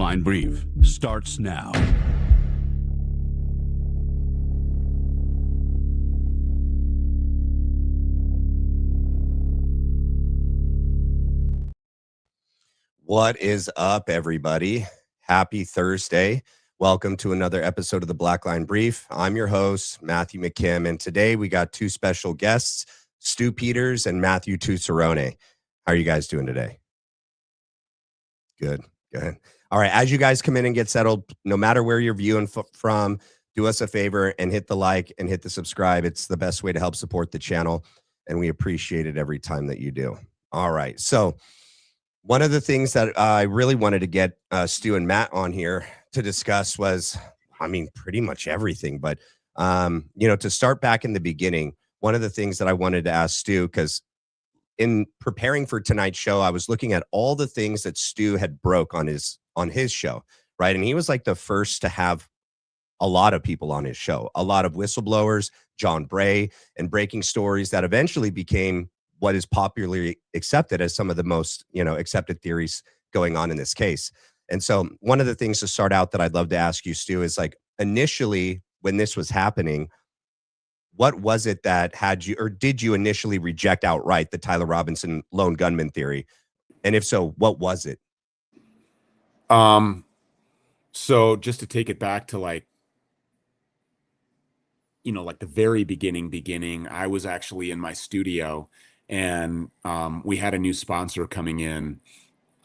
Blackline Brief starts now. What is up, everybody? Happy Thursday. Welcome to another episode of the Blackline Brief. I'm your host, Matthew McKim, and today we got two special guests, Stu Peters and Matthew Tucerone. How are you guys doing today? Good. All right, as you guys come in and get settled, no matter where you're viewing from, do us a favor and hit the like and hit the subscribe. It's the best way to help support the channel, and we appreciate it every time that you do. All right, so one of the things that I really wanted to get Stu and Matt on here to discuss was, pretty much everything. But, to start back in the beginning, one of the things that I wanted to ask Stu, because in preparing for tonight's show, I was looking at all the things that Stu had broke on his show, right? And he was like the first to have a lot of people on his show, a lot of whistleblowers, John Bray, and breaking stories that eventually became what is popularly accepted as some of the most, accepted theories going on in this case. And so one of the things to start out that I'd love to ask you, Stu, is like initially when this was happening, what was it that had you, or did you initially reject outright the Tyler Robinson lone gunman theory? And if so, what was it? So just to take it back to like the very beginning, I was actually in my studio and we had a new sponsor coming in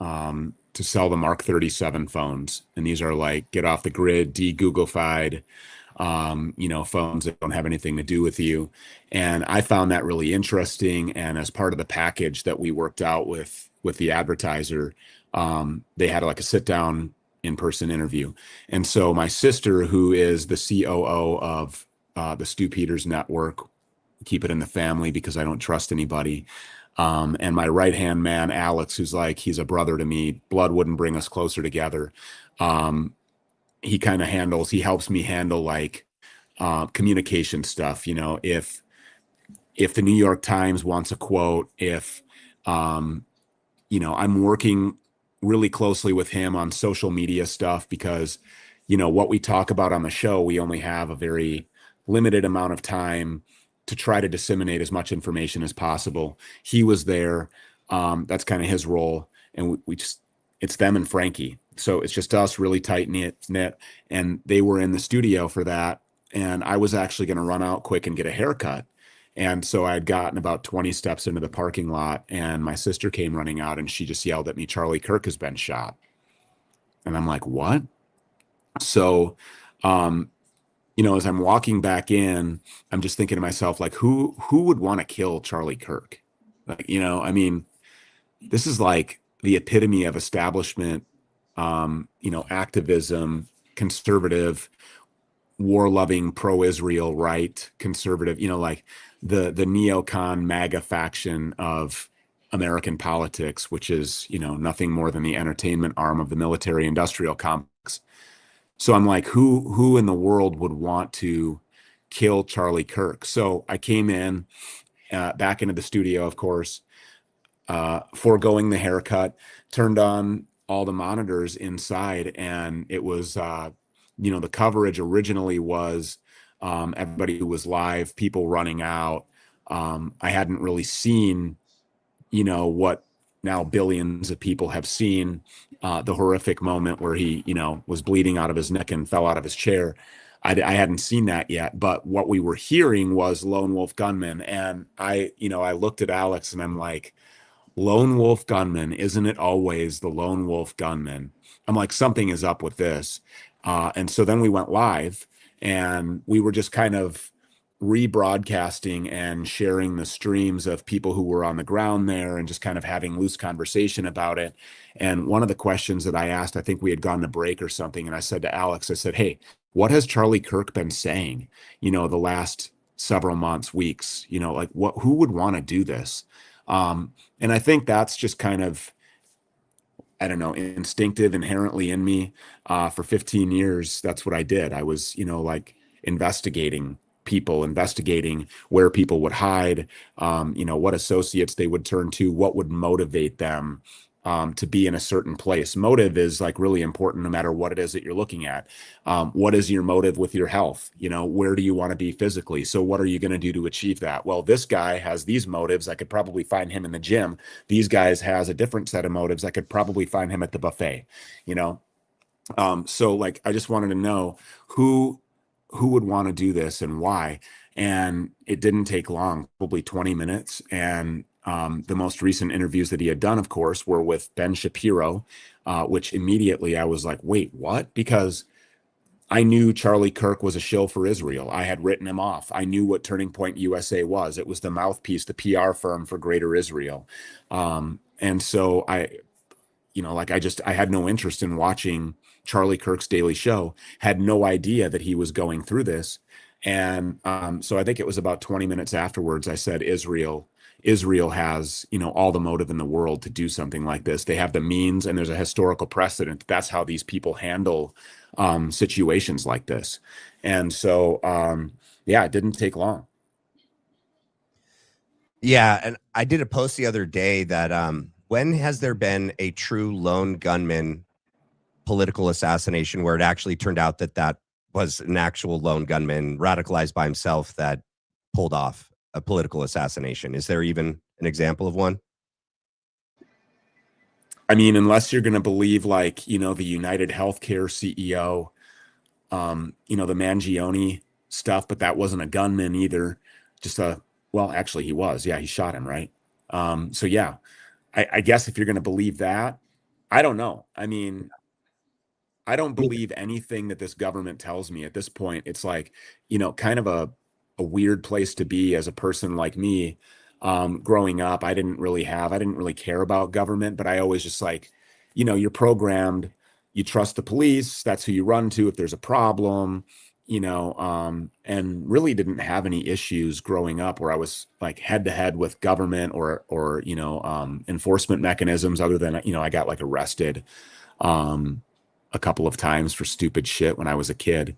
to sell the Mark 37 phones. And these are like get off the grid, de-Google-fied, phones that don't have anything to do with you. And I found that really interesting. And as part of the package that we worked out with the advertiser, they had like a sit down in-person interview. And so my sister, who is the COO of the Stu Peters Network, keep it in the family because I don't trust anybody. And my right-hand man, Alex, who's like, he's a brother to me. Blood wouldn't bring us closer together. He helps me handle like communication stuff. If the New York Times wants a quote, if, I'm working really closely with him on social media stuff because, what we talk about on the show, we only have a very limited amount of time to try to disseminate as much information as possible. He was there. That's kind of his role. And it's them and Frankie. So it's just us, really tight knit. And they were in the studio for that. And I was actually going to run out quick and get a haircut. And so I had gotten about 20 steps into the parking lot and my sister came running out and she just yelled at me, "Charlie Kirk has been shot." And I'm like, what? So, as I'm walking back in, I'm just thinking to myself, like, who would want to kill Charlie Kirk? Like, this is like the epitome of establishment, activism, conservative, war-loving, pro-Israel, right, conservative, like the neocon MAGA faction of American politics, which is, nothing more than the entertainment arm of the military-industrial complex. So I'm like, who in the world would want to kill Charlie Kirk? So I came in back into the studio, of course, foregoing the haircut, turned on all the monitors inside, and it was, the coverage originally was everybody who was live, people running out. I hadn't really seen, what now billions of people have seen, the horrific moment where he, was bleeding out of his neck and fell out of his chair. I hadn't seen that yet, but what we were hearing was lone wolf gunman. And I looked at Alex and I'm like, lone wolf gunman, isn't it always the lone wolf gunman? I'm like, something is up with this. And so then we went live and we were just kind of rebroadcasting and sharing the streams of people who were on the ground there and just kind of having loose conversation about it. And one of the questions that I asked, I think we had gone to break or something, and I said to Alex, I said, "Hey, what has Charlie Kirk been saying, the last several months, weeks, like who would want to do this?" And I think that's just kind of, I don't know, instinctive, inherently in me. For 15 years, that's what I did. I was, like investigating people, investigating where people would hide, what associates they would turn to, what would motivate them, to be in a certain place. Motive is like really important no matter what it is that you're looking at. What is your motive with your health? Where do you want to be physically? So what are you going to do to achieve that? Well, this guy has these motives. I could probably find him in the gym. These guys has a different set of motives. I could probably find him at the buffet, you know? So like, I just wanted to know who would want to do this and why. And it didn't take long, probably 20 minutes. And the most recent interviews that he had done, of course, were with Ben Shapiro, which immediately I was like, wait, what? Because I knew Charlie Kirk was a shill for Israel. I had written him off. I knew what Turning Point USA was. It was the mouthpiece, the PR firm for Greater Israel. And so I had no interest in watching Charlie Kirk's Daily Show, had no idea that he was going through this. And so I think it was about 20 minutes afterwards, I said, Israel has, all the motive in the world to do something like this. They have the means, and there's a historical precedent. That's how these people handle situations like this. And so, it didn't take long. Yeah, and I did a post the other day that when has there been a true lone gunman political assassination where it actually turned out that was an actual lone gunman radicalized by himself that pulled off a political assassination? Is there even an example of one? I mean, unless you're going to believe like, the United Healthcare CEO, the Mangione stuff, but that wasn't a gunman either. Well, actually he was. Yeah, he shot him, right? So yeah, I guess if you're going to believe that, I don't know. I mean, I don't believe anything that this government tells me at this point. It's like, kind of a weird place to be as a person like me. Growing up, I didn't really care about government, but I always just like, you're programmed, you trust the police, that's who you run to if there's a problem, and really didn't have any issues growing up where I was like head to head with government or enforcement mechanisms other than, I got like arrested a couple of times for stupid shit when I was a kid.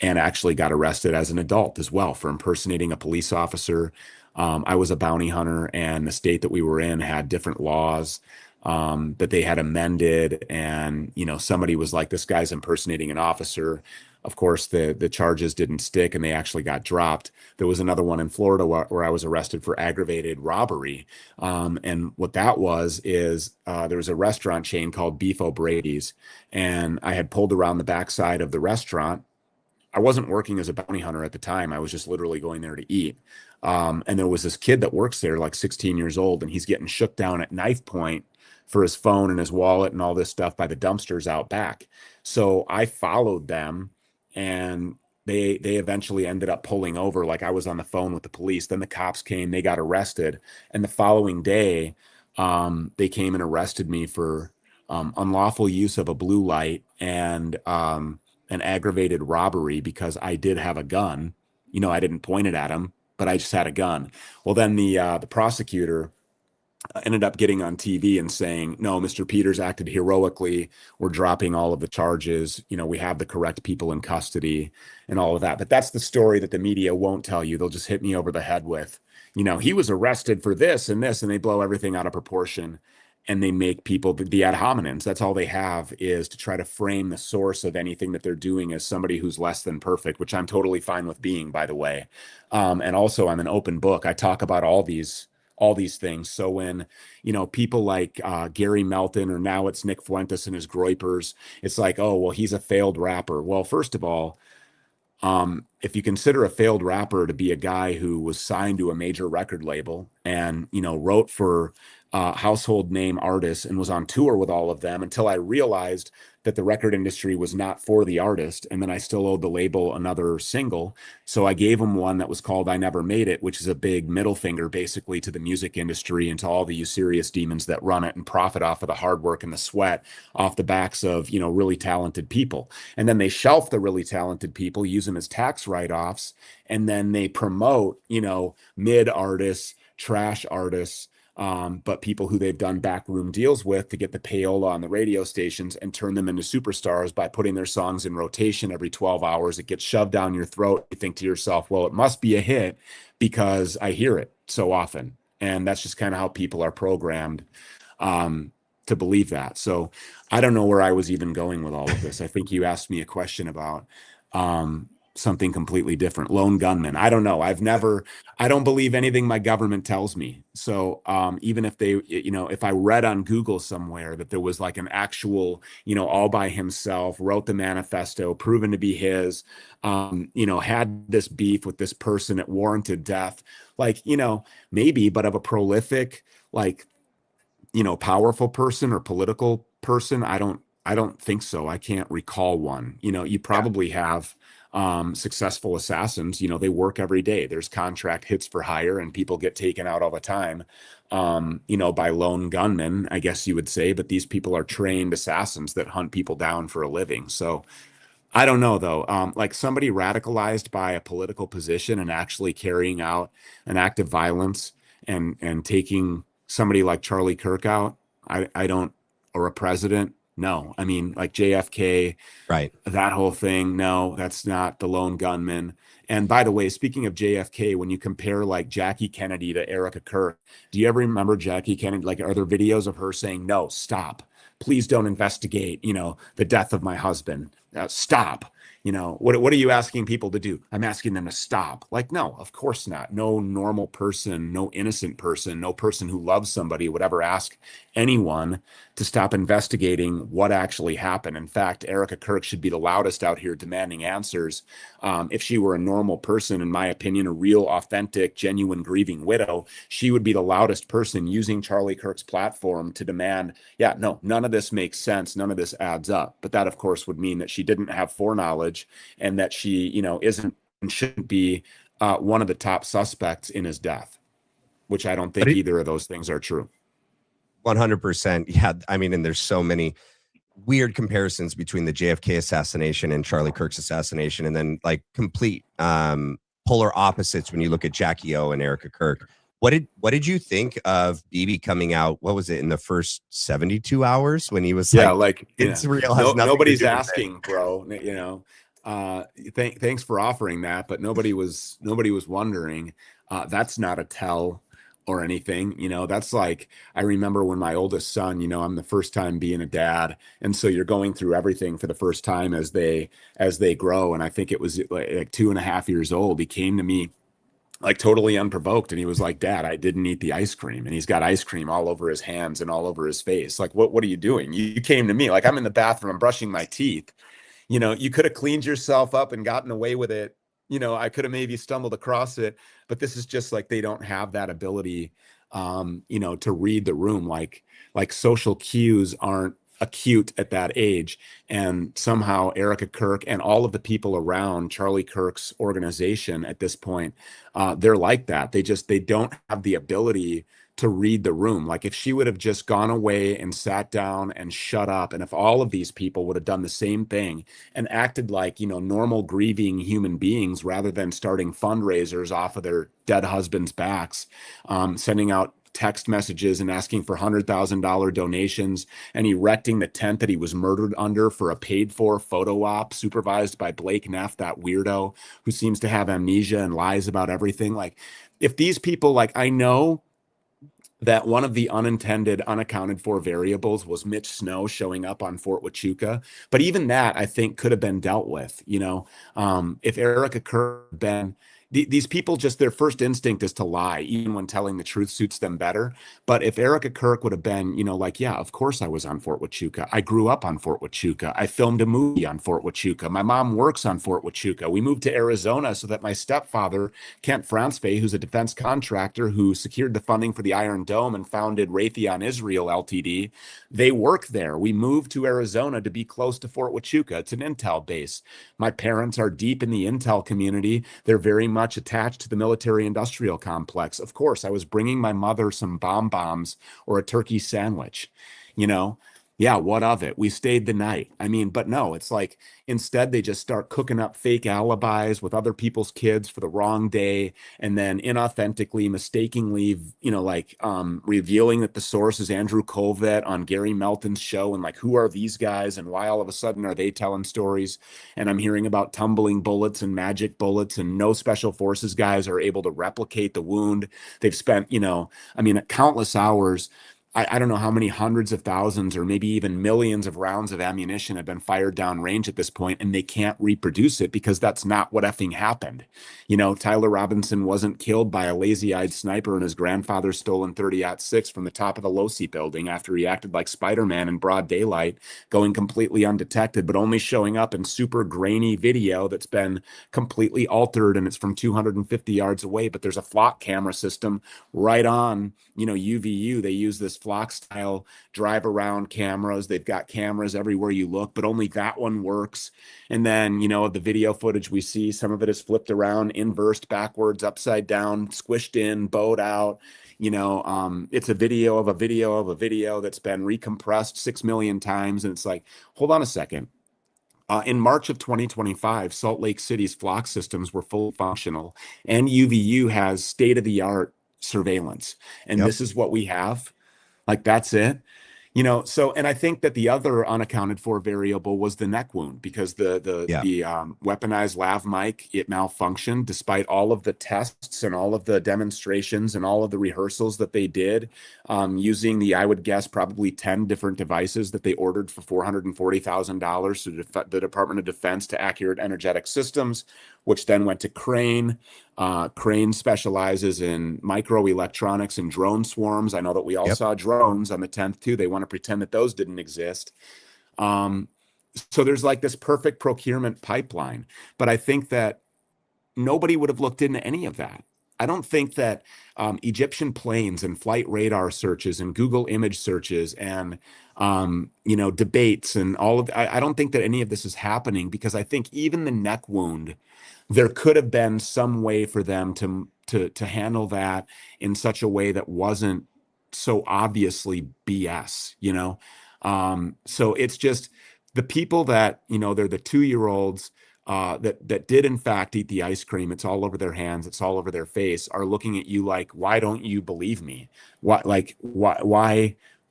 And actually got arrested as an adult as well for impersonating a police officer. I was a bounty hunter, and the state that we were in had different laws that they had amended. And, somebody was like, this guy's impersonating an officer. Of course, the charges didn't stick and they actually got dropped. There was another one in Florida where I was arrested for aggravated robbery. And what that is there was a restaurant chain called Beef O'Brady's, and I had pulled around the backside of the restaurant. I wasn't working as a bounty hunter at the time. I was just literally going there to eat. And there was this kid that works there, like 16 years old, and he's getting shook down at knife point for his phone and his wallet and all this stuff by the dumpsters out back. So I followed them, and they eventually ended up pulling over. Like I was on the phone with the police. Then the cops came, they got arrested. And the following day, they came and arrested me for unlawful use of a blue light and an aggravated robbery because I did have a gun. I didn't point it at him, but I just had a gun. Well, then the prosecutor ended up getting on TV and saying, no, Mr. Peters acted heroically. We're dropping all of the charges. We have the correct people in custody and all of that. But that's the story that the media won't tell you. They'll just hit me over the head with, he was arrested for this, and they blow everything out of proportion. And they make people the ad hominems. That's all they have, is to try to frame the source of anything that they're doing as somebody who's less than perfect, which I'm totally fine with being, by the way. And also, I'm an open book. I talk about all these things. So when, people like Gary Melton, or now it's Nick Fuentes and his Groypers, it's like, oh, well, he's a failed rapper. Well, first of all, if you consider a failed rapper to be a guy who was signed to a major record label and, wrote for household name artists and was on tour with all of them until I realized that the record industry was not for the artist. And then I still owed the label another single. So I gave him one that was called I Never Made It, which is a big middle finger basically to the music industry and to all the usurious demons that run it and profit off of the hard work and the sweat off the backs of, really talented people. And then they shelf the really talented people, use them as tax write-offs, and then they promote, mid artists, trash artists, but people who they've done backroom deals with to get the payola on the radio stations and turn them into superstars by putting their songs in rotation every 12 hours. It gets shoved down your throat. You think to yourself, well, it must be a hit because I hear it so often. And that's just kind of how people are programmed. to believe that. So I don't know where I was even going with all of this. I think you asked me a question about something completely different. Lone gunman. I don't know. I don't believe anything my government tells me. So even if if I read on Google somewhere that there was like an actual, all by himself, wrote the manifesto, proven to be his, had this beef with this person, it warranted death, like, maybe, but of a prolific, like, powerful person or political person, I don't think so. I can't recall one. You Yeah. probably have successful assassins. They work every day. There's contract hits for hire, and people get taken out all the time, by lone gunmen, I guess you would say. But these people are trained assassins that hunt people down for a living. So I don't know though. Like somebody radicalized by a political position and actually carrying out an act of violence and taking somebody like Charlie Kirk out. I don't, or a president. No, I mean like JFK, Right. that whole thing. No, that's not the lone gunman. And by the way, speaking of JFK, when you compare like Jackie Kennedy to Erica Kirk, do you ever remember Jackie Kennedy? Like, are there videos of her saying, "No, stop, please don't investigate, the death of my husband. Stop." What are you asking people to do? I'm asking them to stop. Like, no, of course not. No normal person, no innocent person, no person who loves somebody would ever ask anyone to stop investigating what actually happened. In fact, Erica Kirk should be the loudest out here demanding answers. If she were a normal person, in my opinion, a real, authentic, genuine grieving widow, she would be the loudest person using Charlie Kirk's platform to demand, yeah, no, none of this makes sense. None of this adds up. But that, of course, would mean that she didn't have foreknowledge and that she, isn't and shouldn't be one of the top suspects in his death, which I don't But think either of those things are true. 100%. Yeah. I mean, and there's so many weird comparisons between the JFK assassination and Charlie Kirk's assassination, and then like complete polar opposites when you look at Jackie O and Erica Kirk. What did you think of BB coming out? What was it in the first 72 hours when he was like, it's real, has nothing nobody's to do with asking, bro. Thanks for offering that, but nobody was wondering. That's not a tell or anything. That's like, I remember when my oldest son, I'm the first time being a dad, and so you're going through everything for the first time as they grow. And I think it was like 2.5 years old. He came to me like totally unprovoked, and he was like, "Dad, I didn't eat the ice cream." And he's got ice cream all over his hands and all over his face. Like, what are you doing? You came to me, like, I'm in the bathroom, I'm brushing my teeth. You could have cleaned yourself up and gotten away with it. I could have maybe stumbled across it, but this is just like, they don't have that ability, to read the room. Like social cues aren't acute at that age. And somehow Erica Kirk and all of the people around Charlie Kirk's organization at this point, they're like that. They don't have the ability to read the room. Like, if she would have just gone away and sat down and shut up, and if all of these people would have done the same thing and acted like, normal grieving human beings, rather than starting fundraisers off of their dead husbands' backs, sending out text messages and asking for $100,000 donations and erecting the tent that he was murdered under for a paid for photo op supervised by Blake Neff, that weirdo who seems to have amnesia and lies about everything. Like, if these people, like, I know that one of the unintended, unaccounted for variables was Mitch Snow showing up on Fort Huachuca. But even that, I think, could have been dealt with. If Erica Kirk had been, these people, just their first instinct is to lie, even when telling the truth suits them better. But if Erica Kirk would have been, like, yeah, of course I was on Fort Huachuca. I grew up on Fort Huachuca. I filmed a movie on Fort Huachuca. My mom works on Fort Huachuca. We moved to Arizona so that my stepfather, Kent Fransfe, who's a defense contractor who secured the funding for the Iron Dome and founded Raytheon Israel Ltd., they work there. We moved to Arizona to be close to Fort Huachuca. It's an intel base. My parents are deep in the intel community. They're very much attached to the military industrial complex. Of course, I was bringing my mother some bombs or a turkey sandwich. you know yeah, what of it? We stayed the night. I mean, but no, it's like, instead they just start cooking up fake alibis with other people's kids for the wrong day, and then inauthentically, mistakenly, revealing that the source is Andrew Colvett on Gary Melton's show, and like, who are these guys and why all of a sudden are they telling stories? And I'm hearing about tumbling bullets and magic bullets, and no special forces guys are able to replicate the wound. They've spent, countless hours I don't know how many hundreds of thousands or maybe even millions of rounds of ammunition have been fired down range at this point, and they can't reproduce it because that's not what effing happened. Tyler Robinson wasn't killed by a lazy-eyed sniper in his grandfather's stolen 30-06 from the top of the Losi building after he acted like Spider-Man in broad daylight, going completely undetected, but only showing up in super grainy video that's been completely altered, and it's from 250 yards away, but there's a flock camera system right on, UVU. They use this flock style drive around cameras. They've got cameras everywhere you look, but only that one works. And then, the video footage we see, some of it is flipped around, inversed, backwards, upside down, squished in, bowed out. It's a video of a video of a video that's been recompressed 6 million times. And it's like, hold on a second. In March of 2025, Salt Lake City's flock systems were fully functional, and UVU has state-of-the-art surveillance. And Yep. this is what we have. Like, that's it. And I think that the other unaccounted for variable was the neck wound, because the Yeah. weaponized lav mic, it malfunctioned despite all of the tests and all of the demonstrations and all of the rehearsals that they did, using I would guess, probably 10 different devices that they ordered for $440,000 to the Department of Defense to Accurate Energetic Systems, which then went to Crane. Crane specializes in microelectronics and drone swarms. I know that we all Yep. saw drones on the 10th too. They want to pretend that those didn't exist. So there's like this perfect procurement pipeline, but I think that nobody would have looked into any of that. I don't think that Egyptian planes and flight radar searches and Google image searches and debates and all of I don't think that any of this is happening, because I think even the neck wound, there could have been some way for them to handle that in such a way that wasn't so obviously BS, So it's just the people that, they're the 2-year-olds that did in fact eat the ice cream. It's all over their hands. It's all over their face, are looking at you like, why don't you believe me? Why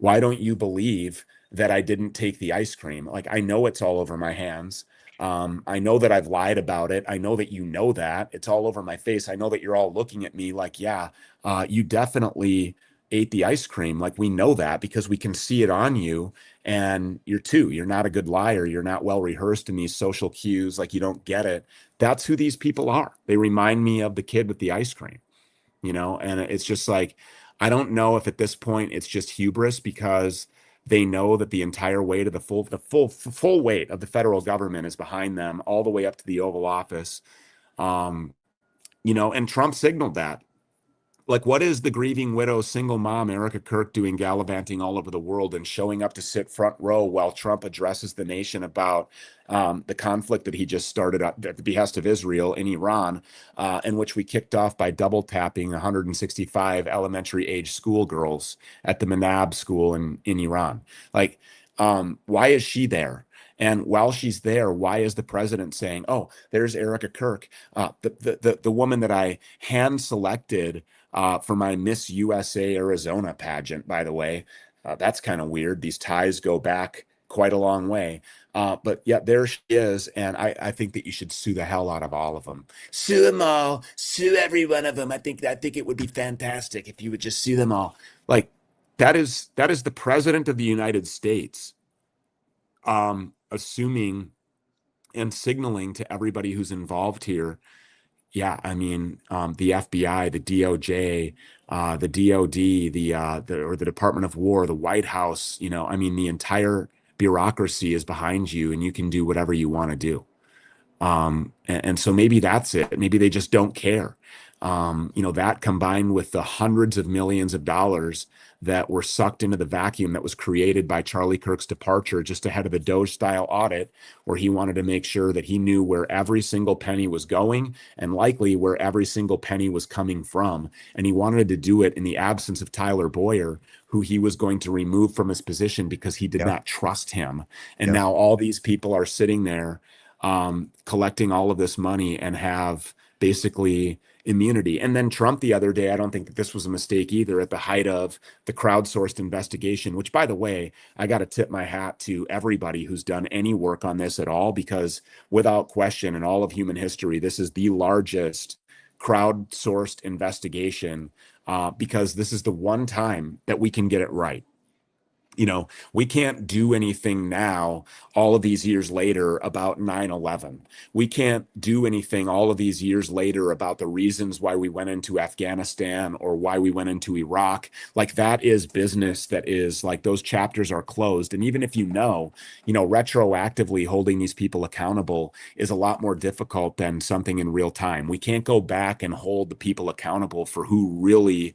don't you believe that I didn't take the ice cream? Like, I know it's all over my hands. I know that I've lied about it. I know that you know that it's all over my face. I know that you're all looking at me like, yeah, you definitely ate the ice cream. Like, we know that because we can see it on you, and you're not a good liar. You're not well rehearsed in these social cues. Like, you don't get it. That's who these people are. They remind me of the kid with the ice cream, and it's just like, I don't know if at this point it's just hubris because they know that the entire weight of the full weight of the federal government is behind them all the way up to the Oval Office. And Trump signaled that. Like, what is the grieving widow, single mom, Erica Kirk, doing gallivanting all over the world and showing up to sit front row while Trump addresses the nation about the conflict that he just started at the behest of Israel in Iran, in which we kicked off by double tapping 165 elementary age schoolgirls at the Manab school in Iran? Like, why is she there? And while she's there, why is the president saying, "Oh, there's Erica Kirk, the woman that I hand selected for my Miss USA Arizona pageant, by the way." That's kind of weird. These ties go back quite a long way. But yeah, there she is. And I think that you should sue the hell out of all of them. Sue them all. Sue every one of them. I think it would be fantastic if you would just sue them all. Like, that is the president of the United States, assuming and signaling to everybody who's involved here. Yeah, I mean, the FBI, the DOJ, the DOD, the Department of War, the White House, I mean, the entire bureaucracy is behind you, and you can do whatever you want to do. And so maybe that's it. Maybe they just don't care. That combined with the hundreds of millions of dollars that were sucked into the vacuum that was created by Charlie Kirk's departure just ahead of the Doge-style audit, where he wanted to make sure that he knew where every single penny was going and likely where every single penny was coming from. And he wanted to do it in the absence of Tyler Boyer, who he was going to remove from his position because he did Yep. not trust him. And Yep. now all these people are sitting there collecting all of this money and have basically immunity. And then Trump the other day, I don't think that this was a mistake either, at the height of the crowdsourced investigation, which, by the way, I got to tip my hat to everybody who's done any work on this at all, because without question, in all of human history, this is the largest crowdsourced investigation, because this is the one time that we can get it right. We can't do anything now, all of these years later, about 9/11. We can't do anything all of these years later about the reasons why we went into Afghanistan or why we went into Iraq. Like, that is business that is like, those chapters are closed. And even if retroactively holding these people accountable is a lot more difficult than something in real time. We can't go back and hold the people accountable for who really,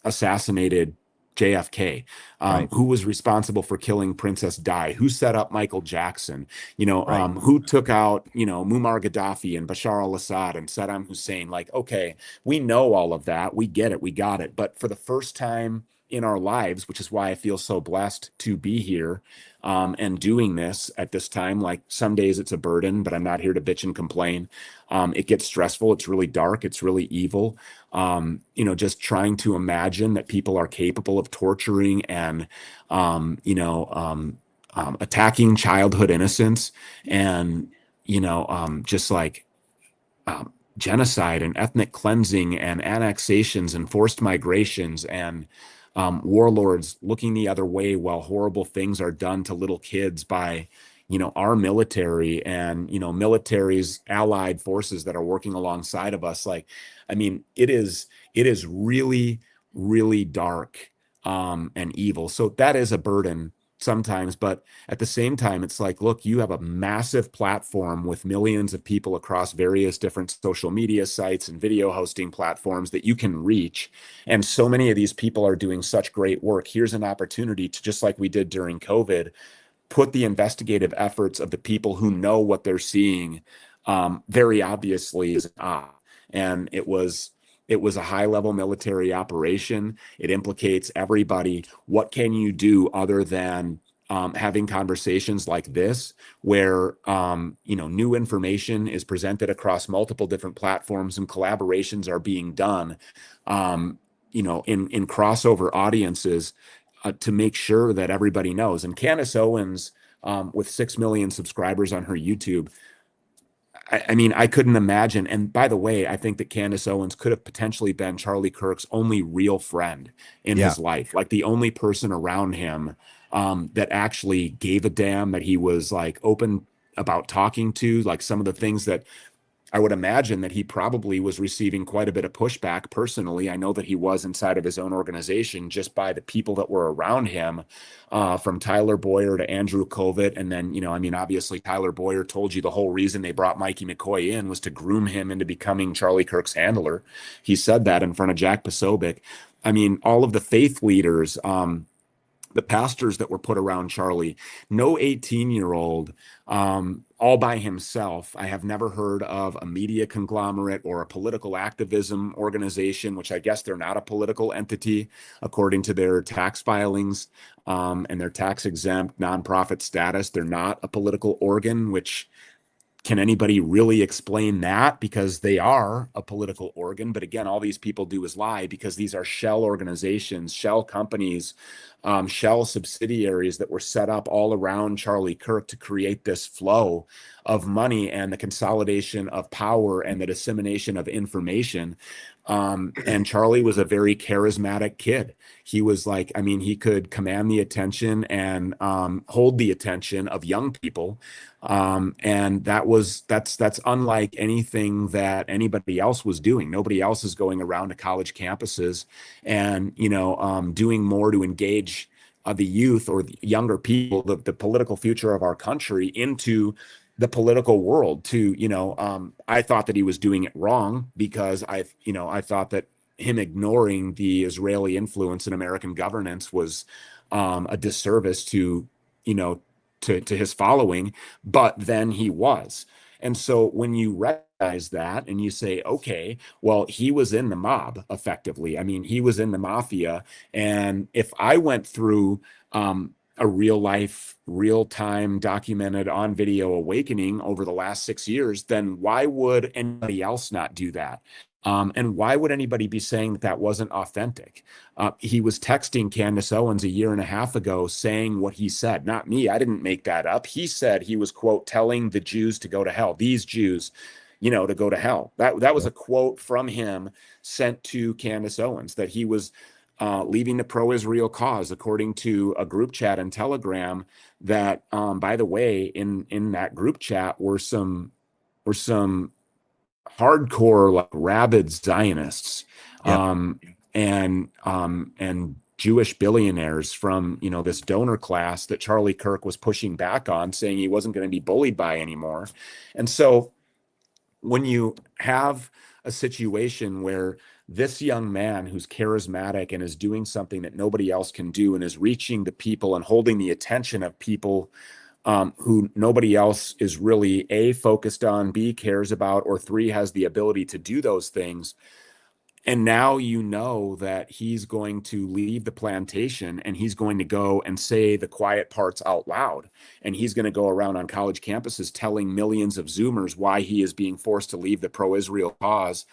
assassinated JFK, Right. who was responsible for killing Princess Di, who set up Michael Jackson, Right. who took out, Muammar Gaddafi and Bashar al-Assad and Saddam Hussein. Like, okay, we know all of that. We get it. We got it. But for the first time in our lives, which is why I feel so blessed to be here and doing this at this time. Like, some days it's a burden, but I'm not here to bitch and complain. It gets stressful. It's really dark. It's really evil. Just trying to imagine that people are capable of torturing and, attacking childhood innocence and, just like genocide and ethnic cleansing and annexations and forced migrations and warlords looking the other way while horrible things are done to little kids by our military and military's allied forces that are working alongside of us. Like, I mean, it is really, really dark and evil. So that is a burden sometimes, but at the same time, it's like, look, you have a massive platform with millions of people across various different social media sites and video hosting platforms that you can reach. And so many of these people are doing such great work. Here's an opportunity to, just like we did during COVID, put the investigative efforts of the people who know what they're seeing very obviously is and it was a high level military operation. It implicates everybody. What can you do other than having conversations like this, where new information is presented across multiple different platforms and collaborations are being done, in crossover audiences, to make sure that everybody knows. And Candace Owens, with 6 million subscribers on her YouTube, I mean, I couldn't imagine. And by the way, I think that Candace Owens could have potentially been Charlie Kirk's only real friend in Yeah. his life, like the only person around him that actually gave a damn, that he was like open about talking to, like some of the things that I would imagine that he probably was receiving quite a bit of pushback personally. I know that he was inside of his own organization just by the people that were around him, from Tyler Boyer to Andrew Kovic. And then, obviously Tyler Boyer told you the whole reason they brought Mikey McCoy in was to groom him into becoming Charlie Kirk's handler. He said that in front of Jack Posobiec. I mean, all of the faith leaders, the pastors that were put around Charlie, no 18-year-old, all by himself. I have never heard of a media conglomerate or a political activism organization, which I guess they're not a political entity according to their tax filings and their tax exempt nonprofit status. They're not a political organ, which, can anybody really explain that? Because they are a political organ. But again, all these people do is lie, because these are shell organizations, shell companies, shell subsidiaries that were set up all around Charlie Kirk to create this flow of money and the consolidation of power and the dissemination of information. And Charlie was a very charismatic kid. He was like, I mean, he could command the attention and hold the attention of young people. And that's unlike anything that anybody else was doing. Nobody else is going around to college campuses and doing more to engage the youth or the younger people, the political future of our country, into the political world. I thought that he was doing it wrong, because I thought that him ignoring the Israeli influence in American governance was a disservice to you know to his following. But then he was. And so when you recognize that and you say, okay, well, he was in the mob effectively. I mean, he was in the mafia. And if I went through a real life, real time documented on video awakening over the last 6 years, then why would anybody else not do that? And why would anybody be saying that that wasn't authentic? He was texting Candace Owens a year and a half ago saying what he said. Not me. I didn't make that up. He said he was, quote, telling the Jews to go to hell. These Jews, to go to hell. That was a quote from him sent to Candace Owens, that he was leaving the pro-Israel cause, according to a group chat in Telegram. That, by the way, in that group chat were some hardcore, like, rabid Zionists, Yep. and Jewish billionaires from, this donor class that Charlie Kirk was pushing back on, saying he wasn't going to be bullied by anymore. And so when you have a situation where this young man who's charismatic and is doing something that nobody else can do and is reaching the people and holding the attention of people, who nobody else is really A, focused on, B, cares about, or three, has the ability to do those things. And now you know that he's going to leave the plantation and he's going to go and say the quiet parts out loud. And he's going to go around on college campuses telling millions of Zoomers why he is being forced to leave the pro-Israel cause,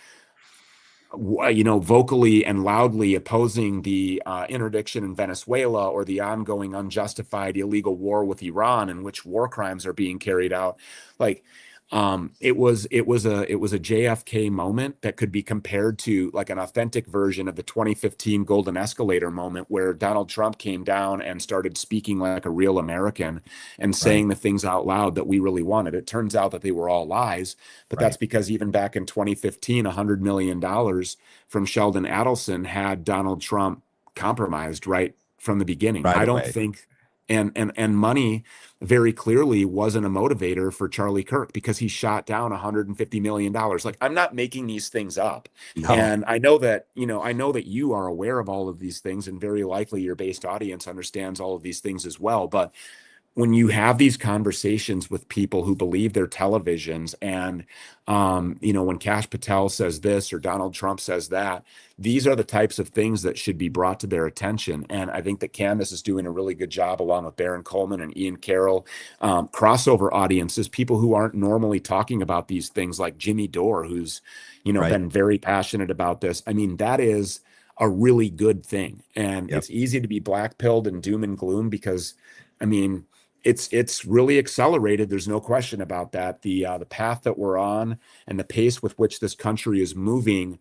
vocally and loudly opposing the interdiction in Venezuela, or the ongoing unjustified illegal war with Iran, in which war crimes are being carried out. Like, it was a JFK moment that could be compared to, like, an authentic version of the 2015 Golden Escalator moment, where Donald Trump came down and started speaking like a real American and Right. saying the things out loud that we really wanted. It turns out that they were all lies, but that's Right. because even back in 2015, $100 million from Sheldon Adelson had Donald Trump compromised right from the beginning. Right I don't away. think, and money very clearly wasn't a motivator for Charlie Kirk, because he shot down $150 million. Like, I'm not making these things up. No. And I know that you are aware of all of these things, and very likely your based audience understands all of these things as well. But when you have these conversations with people who believe their televisions, and when Kash Patel says this or Donald Trump says that, these are the types of things that should be brought to their attention. And I think that Candace is doing a really good job, along with Baron Coleman and Ian Carroll, crossover audiences, people who aren't normally talking about these things, like Jimmy Dore, who's Right. been very passionate about this. I mean, that is a really good thing. And Yep. it's easy to be black-pilled and doom and gloom, because, I mean, it's really accelerated. There's no question about that. The path that we're on and the pace with which this country is moving,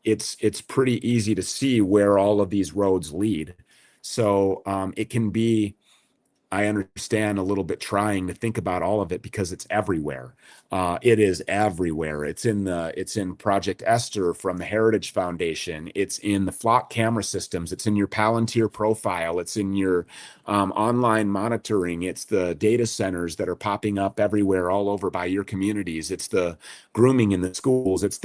it's pretty easy to see where all of these roads lead. So it can be, I understand, a little bit trying to think about all of it, because it's everywhere. It is everywhere. It's in Project Esther from the Heritage Foundation. It's in the flock camera systems. It's in your Palantir profile. It's in your online monitoring. It's the data centers that are popping up everywhere, all over by your communities. It's the grooming in the schools. It's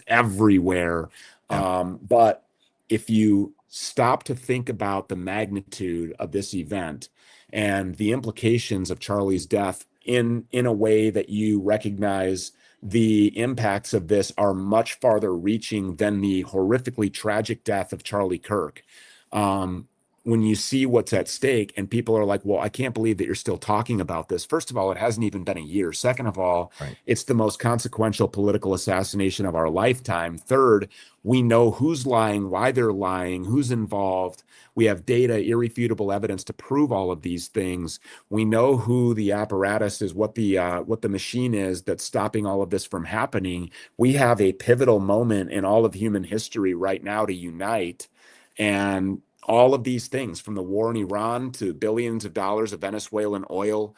everywhere. Yep. But if you stop to think about the magnitude of this event and the implications of Charlie's death in a way that you recognize the impacts of this are much farther reaching than the horrifically tragic death of Charlie Kirk. When you see what's at stake, and people are like, well, I can't believe that you're still talking about this. First of all, it hasn't even been a year. Second of all, Right. it's the most consequential political assassination of our lifetime. Third, we know who's lying, why they're lying, who's involved. We have data, irrefutable evidence to prove all of these things. We know who the apparatus is, what the machine is that's stopping all of this from happening. We have a pivotal moment in all of human history right now to unite. And all of these things, from the war in Iran to billions of dollars of Venezuelan oil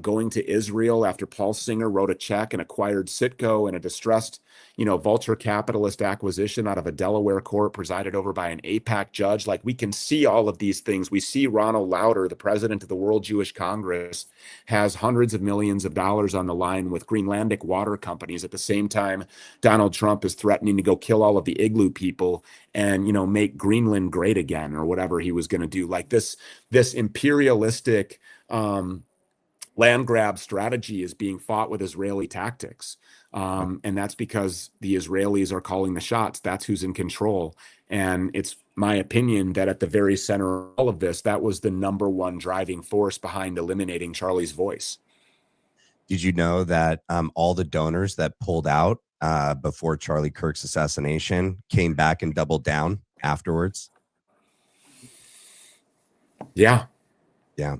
going to Israel after Paul Singer wrote a check and acquired Citgo in a distressed, vulture capitalist acquisition out of a Delaware court presided over by an AIPAC judge. Like, we can see all of these things. We see Ronald Lauder, the president of the World Jewish Congress, has hundreds of millions of dollars on the line with Greenlandic water companies. At the same time, Donald Trump is threatening to go kill all of the igloo people and, make Greenland great again, or whatever he was going to do. Like, this imperialistic land grab strategy is being fought with Israeli tactics. And that's because the Israelis are calling the shots. That's who's in control. And it's my opinion that at the very center of all of this, that was the number one driving force behind eliminating Charlie's voice. Did you know that all the donors that pulled out before Charlie Kirk's assassination came back and doubled down afterwards? Yeah. Yeah.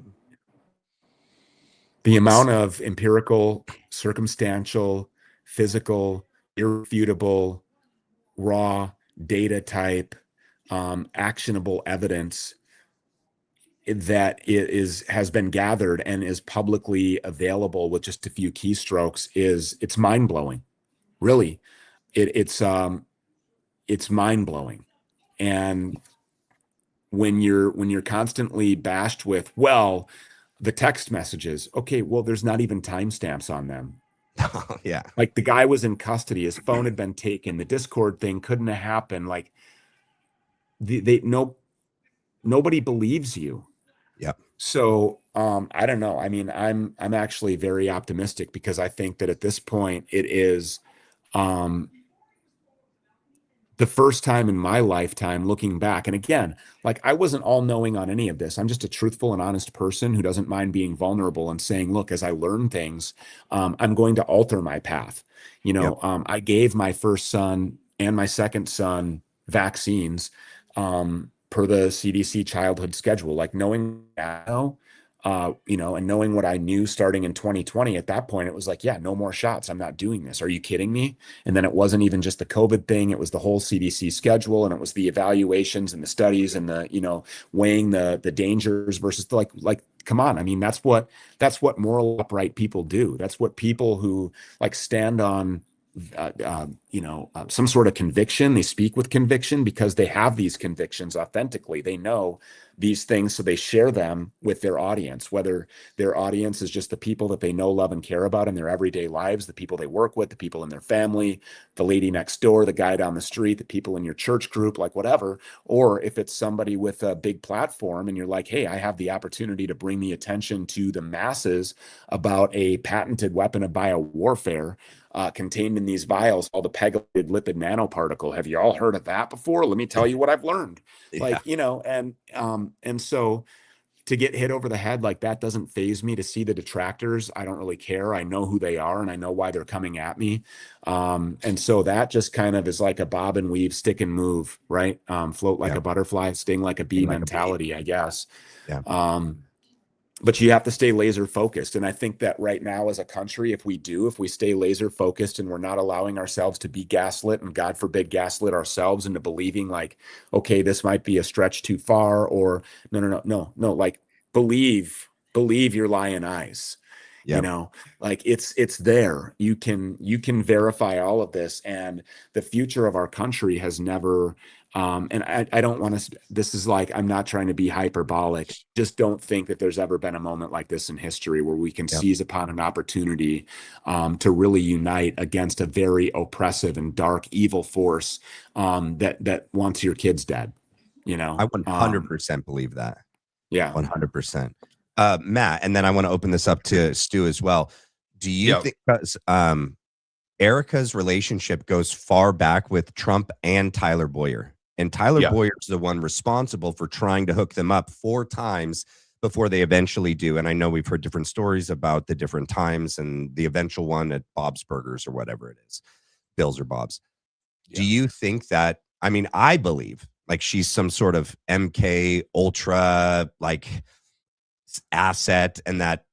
The amount of empirical, circumstantial, physical, irrefutable, raw data type actionable evidence that has been gathered and is publicly available with just a few keystrokes it's mind-blowing. Really, it's mind-blowing. And when you're constantly bashed with, well, the text messages, okay, well, there's not even timestamps on them. Yeah. Like, the guy was in custody, his phone had been taken, the Discord thing couldn't have happened. Like, nobody believes you. Yep. So I don't know. I mean, I'm actually very optimistic, because I think that at this point it is the first time in my lifetime looking back. And again, like, I wasn't all knowing on any of this. I'm just a truthful and honest person who doesn't mind being vulnerable and saying, look, as I learn things, I'm going to alter my path. Yep. I gave my first son and my second son vaccines per the CDC childhood schedule, like, knowing now, and knowing what I knew starting in 2020. At that point, it was like, yeah, no more shots. I'm not doing this. Are you kidding me? And then it wasn't even just the COVID thing. It was the whole CDC schedule, and it was the evaluations and the studies and the, weighing the dangers versus the, like, come on. I mean, that's what moral, upright people do. That's what people who, like, stand on some sort of conviction. They speak with conviction because they have these convictions authentically. They know these things, so they share them with their audience, whether their audience is just the people that they know, love, and care about in their everyday lives, the people they work with, the people in their family, the lady next door, the guy down the street, the people in your church group, like, whatever. Or if it's somebody with a big platform and you're like, hey, I have the opportunity to bring the attention to the masses about a patented weapon of biowarfare contained in these vials called a pegylated lipid nanoparticle. Have you all heard of that before? Let me tell you what I've learned. Yeah. And so to get hit over the head like that doesn't faze me. To see the detractors, I don't really care. I know who they are and I know why they're coming at me. And so that just kind of is like a bob and weave, stick and move, right? Float like a butterfly, sting like a bee mentality, I guess. Yeah. But you have to stay laser focused. And I think that right now as a country, if we stay laser focused and we're not allowing ourselves to be gaslit, and God forbid gaslit ourselves into believing like, okay, this might be a stretch too far, or no, like, believe your lying eyes. Yep. Like, it's there. You can verify all of this, and the future of our country has never and I don't want to, this is like, I'm not trying to be hyperbolic. Just don't think that there's ever been a moment like this in history where we can Yep. seize upon an opportunity to really unite against a very oppressive and dark, evil force that wants your kids dead. I 100% believe that. Yeah. 100%. Matt, and then I want to open this up to Stu as well. Do you think, because Erica's relationship goes far back with Trump and Tyler Boyer, and Tyler Boyer is the one responsible for trying to hook them up 4 times before they eventually do. And I know we've heard different stories about the different times and the eventual one at Bob's Burgers or whatever it is, Bill's or Bob's. Do you think that, I mean, I believe like she's some sort of MK Ultra like asset, and that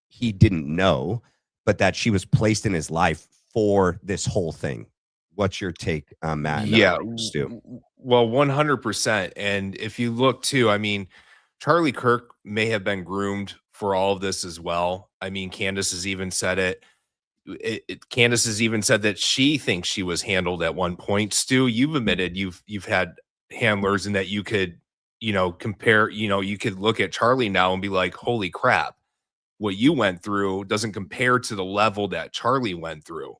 he didn't know, but that she was placed in his life for this whole thing. What's your take, Matt? Stu? Well, 100%. And if you look too, I mean, Charlie Kirk may have been groomed for all of this as well. I mean, Candace has even said it. Candace has even said that she thinks she was handled at one point. Stu, you've admitted you've had handlers, and that you could, compare, you could look at Charlie now and be like, holy crap, what you went through doesn't compare to the level that Charlie went through.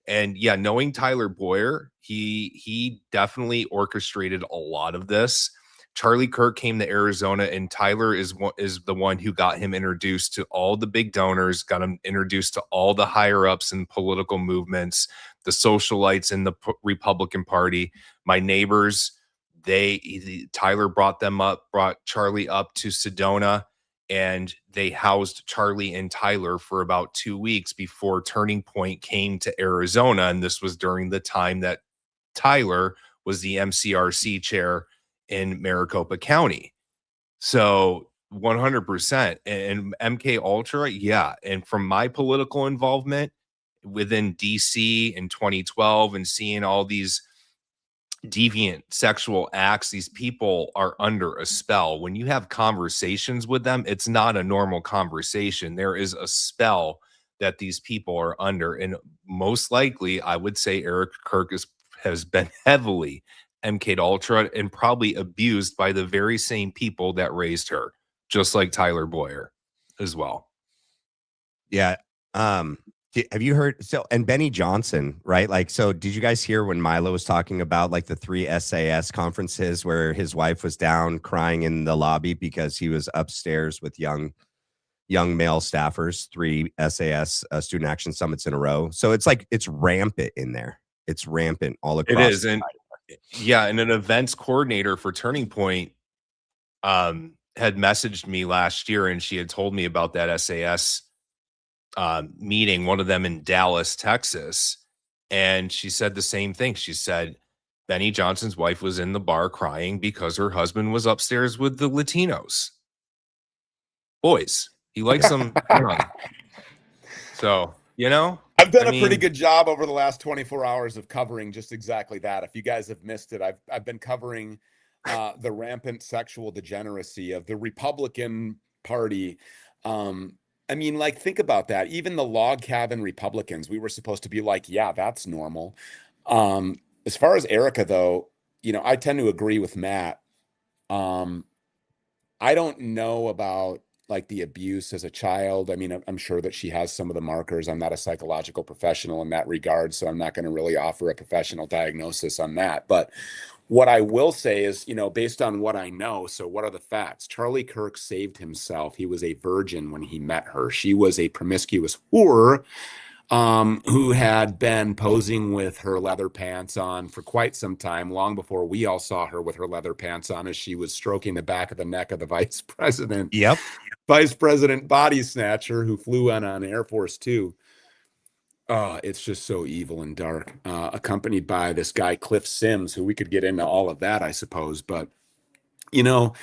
And yeah, knowing Tyler Boyer, he definitely orchestrated a lot of this. Charlie Kirk came to Arizona, and Tyler is the one who got him introduced to all the big donors, got him introduced to all the higher ups in political movements, the socialites in the Republican Party. My neighbors, Tyler brought Charlie up to Sedona, and they housed Charlie and Tyler for about 2 weeks before Turning Point came to Arizona. And this was during the time that Tyler was the MCRC chair in Maricopa County. So 100%. And MK Ultra, yeah. And from my political involvement within DC in 2012 and seeing all these deviant sexual acts. These people are under a spell. When you have conversations with them, it's not a normal conversation. There is a spell that these people are under. And most likely, I would say Eric Kirk has been heavily MK'd Ultra and probably abused by the very same people that raised her, just like Tyler Boyer as well. Yeah. Have you heard? So, and Benny Johnson, right? Like, so did you guys hear when Milo was talking about like the 3 SAS conferences where his wife was down crying in the lobby because he was upstairs with young male staffers, 3 SAS student action summits in a row. So it's like, it's rampant in there. It's rampant all across. It is. And yeah, and an events coordinator for Turning Point had messaged me last year, and she had told me about that SAS meeting, one of them in Dallas, Texas. And she said the same thing. She said Benny Johnson's wife was in the bar crying because her husband was upstairs with the Latinos boys. He likes them young. So, you know, I've done a pretty good job over the last 24 hours of covering just exactly that. If you guys have missed it, I've been covering the rampant sexual degeneracy of the Republican Party. I mean, like, think about that. Even the log cabin Republicans, we were supposed to be like, yeah, that's normal. As far as Erica, though, you know, I tend to agree with Matt. I don't know about like the abuse as a child. I mean, I'm sure that she has some of the markers. I'm not a psychological professional in that regard, so I'm not going to really offer a professional diagnosis on that. But what I will say is, you know, based on what I know, so what are the facts? Charlie Kirk saved himself. He was a virgin when he met her. She was a promiscuous whore who had been posing with her leather pants on for quite some time, long before we all saw her with her leather pants on as she was stroking the back of the neck of the vice president. Yep. Vice President Body Snatcher, who flew on Air Force Two. It's just so evil and dark. Accompanied by this guy, Cliff Sims, who we could get into all of that, I suppose. But, you know,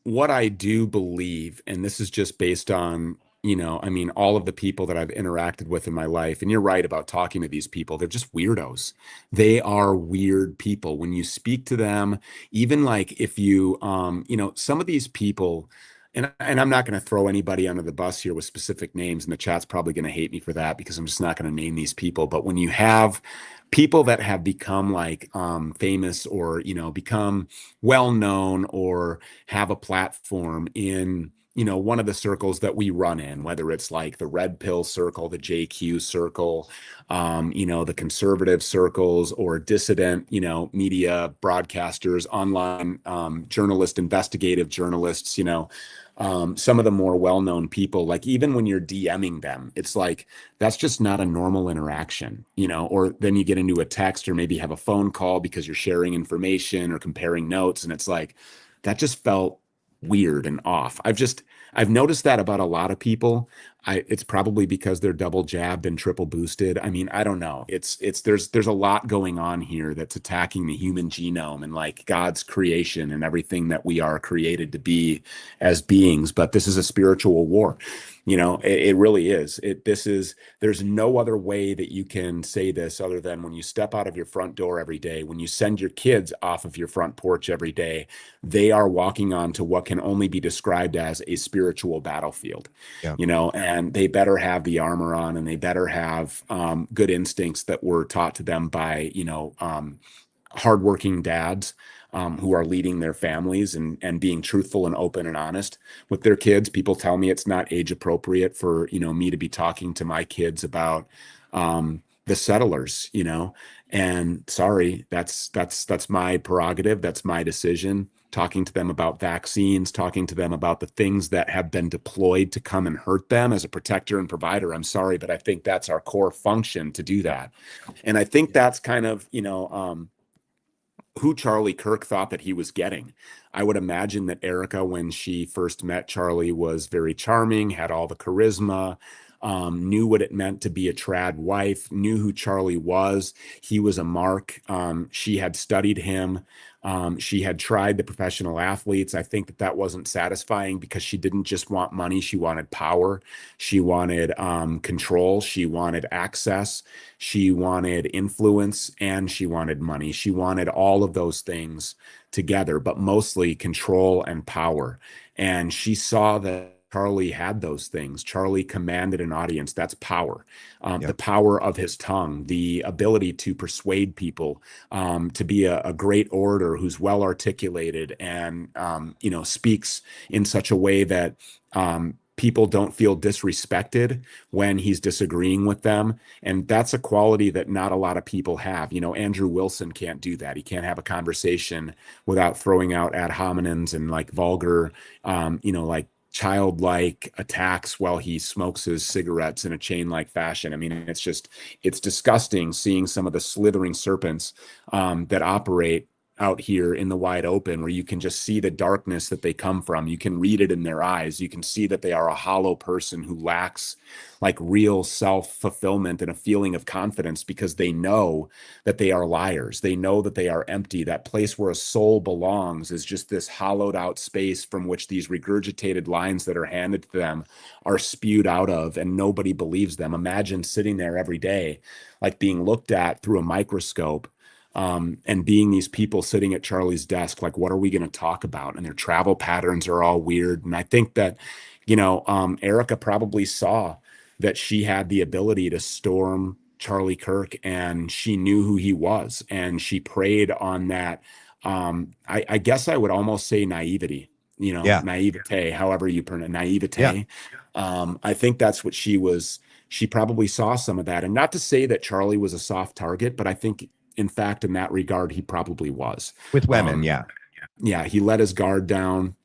what I do believe, and this is just based on, you know, I mean, all of the people that I've interacted with in my life, and you're right about talking to these people, they're just weirdos. They are weird people. When you speak to them, even like if you, you know, some of these people, and I'm not going to throw anybody under the bus here with specific names, and the chat's probably going to hate me for that because I'm just not going to name these people. But when you have people that have become like famous or, you know, become well known or have a platform in, you know, one of the circles that we run in, whether it's like the red pill circle, the JQ circle, you know, the conservative circles, or dissident, you know, media broadcasters, online journalists, investigative journalists, you know, some of the more well-known people, like even when you're DMing them, it's like, that's just not a normal interaction, you know, or then you get into a text or maybe have a phone call because you're sharing information or comparing notes. And it's like, that just felt weird and off. I've noticed that about a lot of people. It's probably because they're double jabbed and triple boosted. I mean, I don't know. There's a lot going on here that's attacking the human genome and like God's creation and everything that we are created to be as beings. But this is a spiritual war. You know, it really is. There's no other way that you can say this other than when you step out of your front door every day, when you send your kids off of your front porch every day, they are walking onto what can only be described as a spiritual battlefield. Yeah. You know, and they better have the armor on, and they better have good instincts that were taught to them by, you know, hardworking dads who are leading their families and being truthful and open and honest with their kids. People tell me it's not age appropriate for, you know, me to be talking to my kids about the settlers, you know, and sorry, that's my prerogative. That's my decision. Talking to them about vaccines, talking to them about the things that have been deployed to come and hurt them as a protector and provider. I'm sorry, but I think that's our core function to do that. And I think that's kind of, you know, who Charlie Kirk thought that he was getting. I would imagine that Erica, when she first met Charlie, was very charming, had all the charisma, knew what it meant to be a trad wife, knew who Charlie was. He was a mark. She had studied him. She had tried the professional athletes. I think that wasn't satisfying because she didn't just want money. She wanted power. She wanted control. She wanted access. She wanted influence, and she wanted money. She wanted all of those things together, but mostly control and power. And she saw that Charlie had those things. Charlie commanded an audience. That's power. The power of his tongue, the ability to persuade people, to be a great orator who's well articulated and speaks in such a way that people don't feel disrespected when he's disagreeing with them. And that's a quality that not a lot of people have. Andrew Wilson can't do that. He can't have a conversation without throwing out ad hominems and like vulgar, like childlike attacks while he smokes his cigarettes in a chain-like fashion. I mean, it's disgusting seeing some of the slithering serpents that operate out here in the wide open, where you can just see the darkness that they come from. You can read it in their eyes. You can see that they are a hollow person who lacks like real self-fulfillment and a feeling of confidence, because they know that they are liars. They know that they are empty. That place where a soul belongs is just this hollowed out space from which these regurgitated lines that are handed to them are spewed out of, and nobody believes them. Imagine sitting there every day, like being looked at through a microscope, and being these people sitting at Charlie's desk, like, what are we going to talk about? And their travel patterns are all weird. And I think that, Erica probably saw that she had the ability to storm Charlie Kirk, and she knew who he was, and she preyed on that. I guess I would almost say naivety, naivete, however you pronounce naivete. I think that's what she was. She probably saw some of that. And not to say that Charlie was a soft target, but I think, in fact, in that regard, he probably was. With women. Yeah, he let his guard down.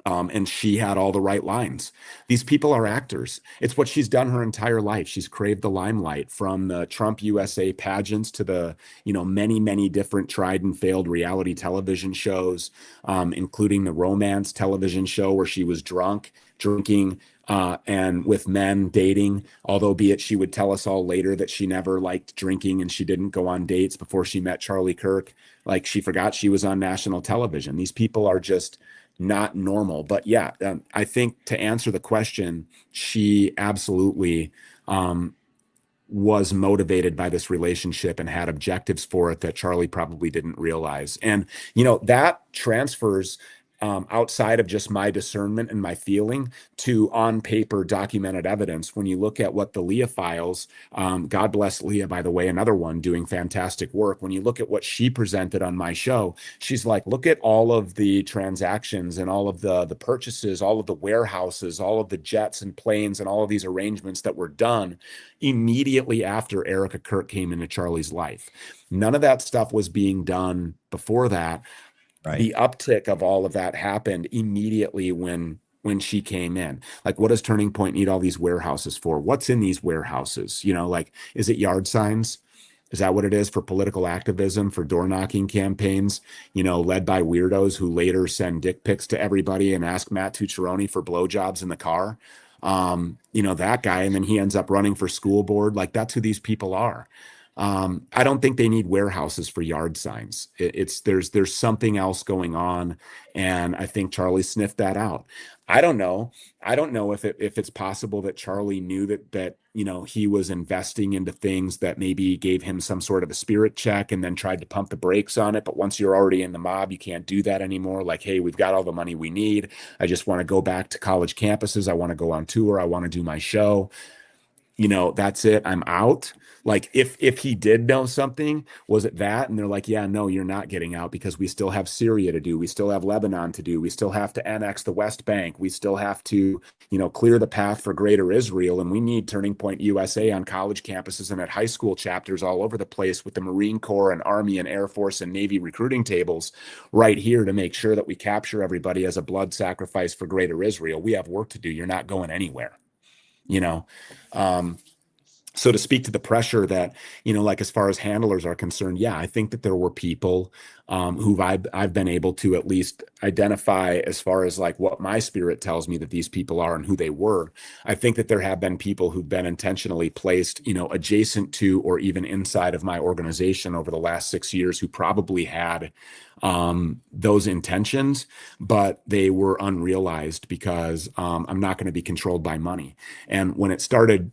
And she had all the right lines. These people are actors. It's what she's done her entire life. She's craved the limelight, from the Trump USA pageants to the, many, many different tried and failed reality television shows, including the romance television show where she was drinking, and with men dating, although be it she would tell us all later that she never liked drinking and she didn't go on dates before she met Charlie Kirk. Like, she forgot she was on national television. These people are just not normal. But I think, to answer the question, she absolutely was motivated by this relationship and had objectives for it that Charlie probably didn't realize. And, that transfers outside of just my discernment and my feeling to on paper documented evidence. When you look at what the Leah files, God bless Leah, by the way, another one doing fantastic work. When you look at what she presented on my show, she's like, look at all of the transactions and all of the purchases, all of the warehouses, all of the jets and planes and all of these arrangements that were done immediately after Erica Kirk came into Charlie's life. None of that stuff was being done before that. Right. The uptick of all of that happened immediately when she came in. Like, what does Turning Point need all these warehouses for? What's in these warehouses? Like, is it yard signs? Is that what it is? For political activism, for door knocking campaigns, led by weirdos who later send dick pics to everybody and ask Matt Tucciaroni for blowjobs in the car? That guy, and then he ends up running for school board. Like, that's who these people are. I don't think they need warehouses for yard signs. There's something else going on, and I think Charlie sniffed that out. I don't know if it's possible that Charlie knew that he was investing into things that maybe gave him some sort of a spirit check, and then tried to pump the brakes on it. But once you're already in the mob, you can't do that anymore. Like, hey, we've got all the money we need. I just want to go back to college campuses. I want to go on tour. I want to do my show. That's it. I'm out. Like, if he did know something, was it that? And they're like, yeah, no, you're not getting out, because we still have Syria to do. We still have Lebanon to do. We still have to annex the West Bank. We still have to, clear the path for greater Israel. And we need Turning Point USA on college campuses and at high school chapters all over the place, with the Marine Corps and Army and Air Force and Navy recruiting tables right here, to make sure that we capture everybody as a blood sacrifice for greater Israel. We have work to do. You're not going anywhere. So to speak to the pressure that, like as far as handlers are concerned, yeah, I think that there were people who I've been able to at least identify as far as like what my spirit tells me that these people are and who they were. I think that there have been people who've been intentionally placed, adjacent to or even inside of my organization over the last 6 years who probably had those intentions, but they were unrealized because I'm not going to be controlled by money. And when it started,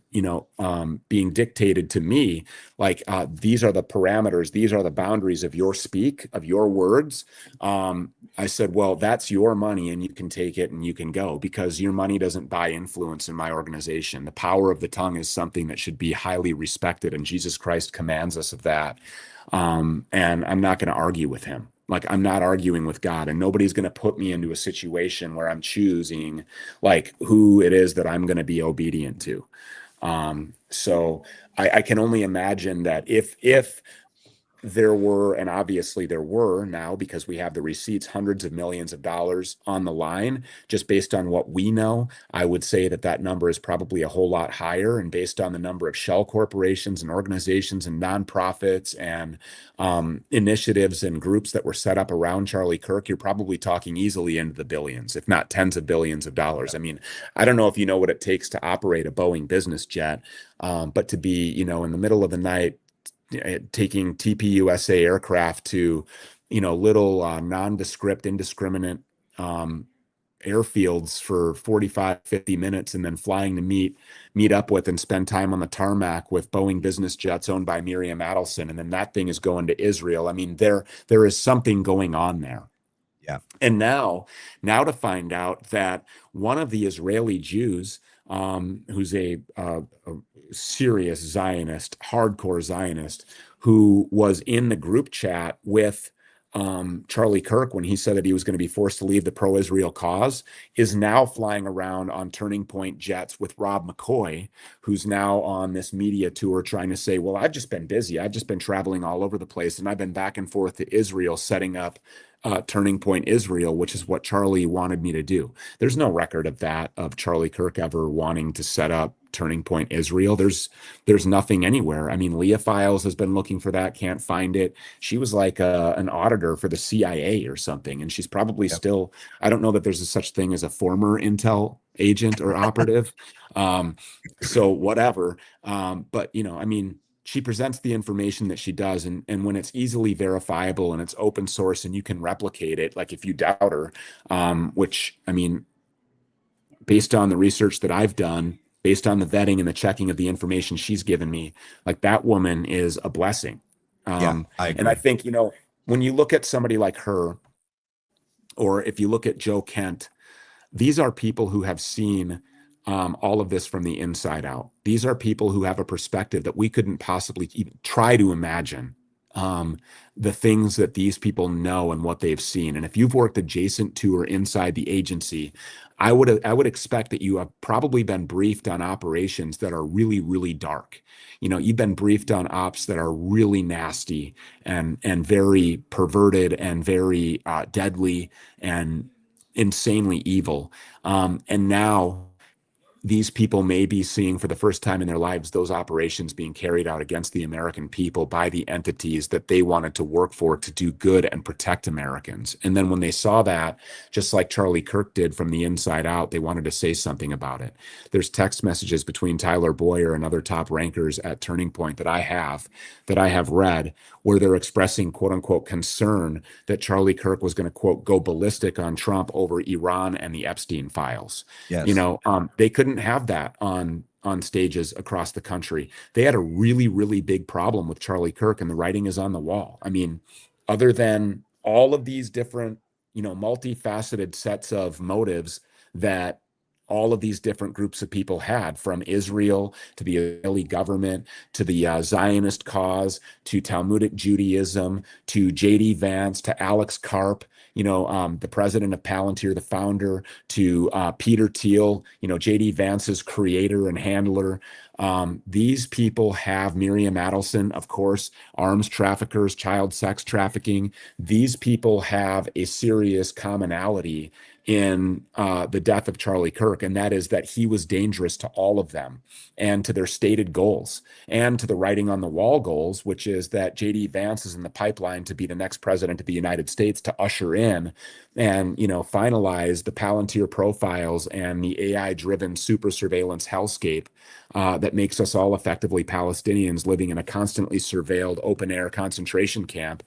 being dictated to me, like these are the parameters, these are the boundaries of your speak, of your words. I said, well, that's your money and you can take it and you can go, because your money doesn't buy influence in my organization. The power of the tongue is something that should be highly respected, and Jesus Christ commands us of that. And I'm not going to argue with him. Like, I'm not arguing with God, and nobody's going to put me into a situation where I'm choosing like who it is that I'm going to be obedient to. So I can only imagine that if there were, and obviously there were now, because we have the receipts, hundreds of millions of dollars on the line, just based on what we know, I would say that that number is probably a whole lot higher. And based on the number of shell corporations and organizations and nonprofits and initiatives and groups that were set up around Charlie Kirk, you're probably talking easily into the billions, if not tens of billions of dollars. I mean, I don't know if you know what it takes to operate a Boeing business jet, but to be, in the middle of the night, taking TPUSA aircraft to, little nondescript, indiscriminate airfields for 45, 50 minutes, and then flying to meet up with and spend time on the tarmac with Boeing business jets owned by Miriam Adelson. And then that thing is going to Israel. I mean, there is something going on there. Yeah. And now to find out that one of the Israeli Jews, who's a serious Zionist, hardcore Zionist, who was in the group chat with Charlie Kirk when he said that he was going to be forced to leave the pro-Israel cause, is now flying around on Turning Point jets with Rob McCoy, who's now on this media tour trying to say, well, I've just been busy. I've just been traveling all over the place, and I've been back and forth to Israel setting up Turning Point Israel, which is what Charlie wanted me to do. There's no record of that, of Charlie Kirk ever wanting to set up Turning Point Israel. There's nothing anywhere. I mean, Leah Files has been looking for that, can't find it. She was like an auditor for the CIA or something, and she's probably still, I don't know that there's a such thing as a former intel agent or operative. So whatever. But, I mean, she presents the information that she does, and when it's easily verifiable and it's open source and you can replicate it, like if you doubt her, which, I mean, based on the research that I've done, based on the vetting and the checking of the information she's given me, like that woman is a blessing. I agree. And I think, when you look at somebody like her, or if you look at Joe Kent, these are people who have seen all of this from the inside out. These are people who have a perspective that we couldn't possibly even try to imagine, the things that these people know and what they've seen. And if you've worked adjacent to or inside the agency, I would expect that you have probably been briefed on operations that are really, really dark. You've been briefed on ops that are really nasty and very perverted and very deadly and insanely evil. And now these people may be seeing for the first time in their lives those operations being carried out against the American people by the entities that they wanted to work for to do good and protect Americans. And then when they saw that, just like Charlie Kirk did from the inside out, they wanted to say something about it. There's text messages between Tyler Boyer and other top rankers at Turning Point that I have read, where they're expressing quote unquote concern that Charlie Kirk was going to quote go ballistic on Trump over Iran and the Epstein files. Yes. They couldn't have that on stages across the country. They had a really, really big problem with Charlie Kirk, and the writing is on the wall. I mean, other than all of these different, multifaceted sets of motives that all of these different groups of people had, from Israel to the Israeli government to the Zionist cause to Talmudic Judaism to J.D. Vance to Alex Karp, the president of Palantir, the founder, to Peter Thiel, J.D. Vance's creator and handler, These people have Miriam Adelson, of course, arms traffickers, child sex trafficking. These people have a serious commonality in the death of Charlie Kirk, and that is that he was dangerous to all of them and to their stated goals and to the writing on the wall goals, which is that JD Vance is in the pipeline to be the next president of the United States, to usher in and finalize the Palantir profiles and the AI-driven super surveillance hellscape that makes us all effectively Palestinians living in a constantly surveilled open-air concentration camp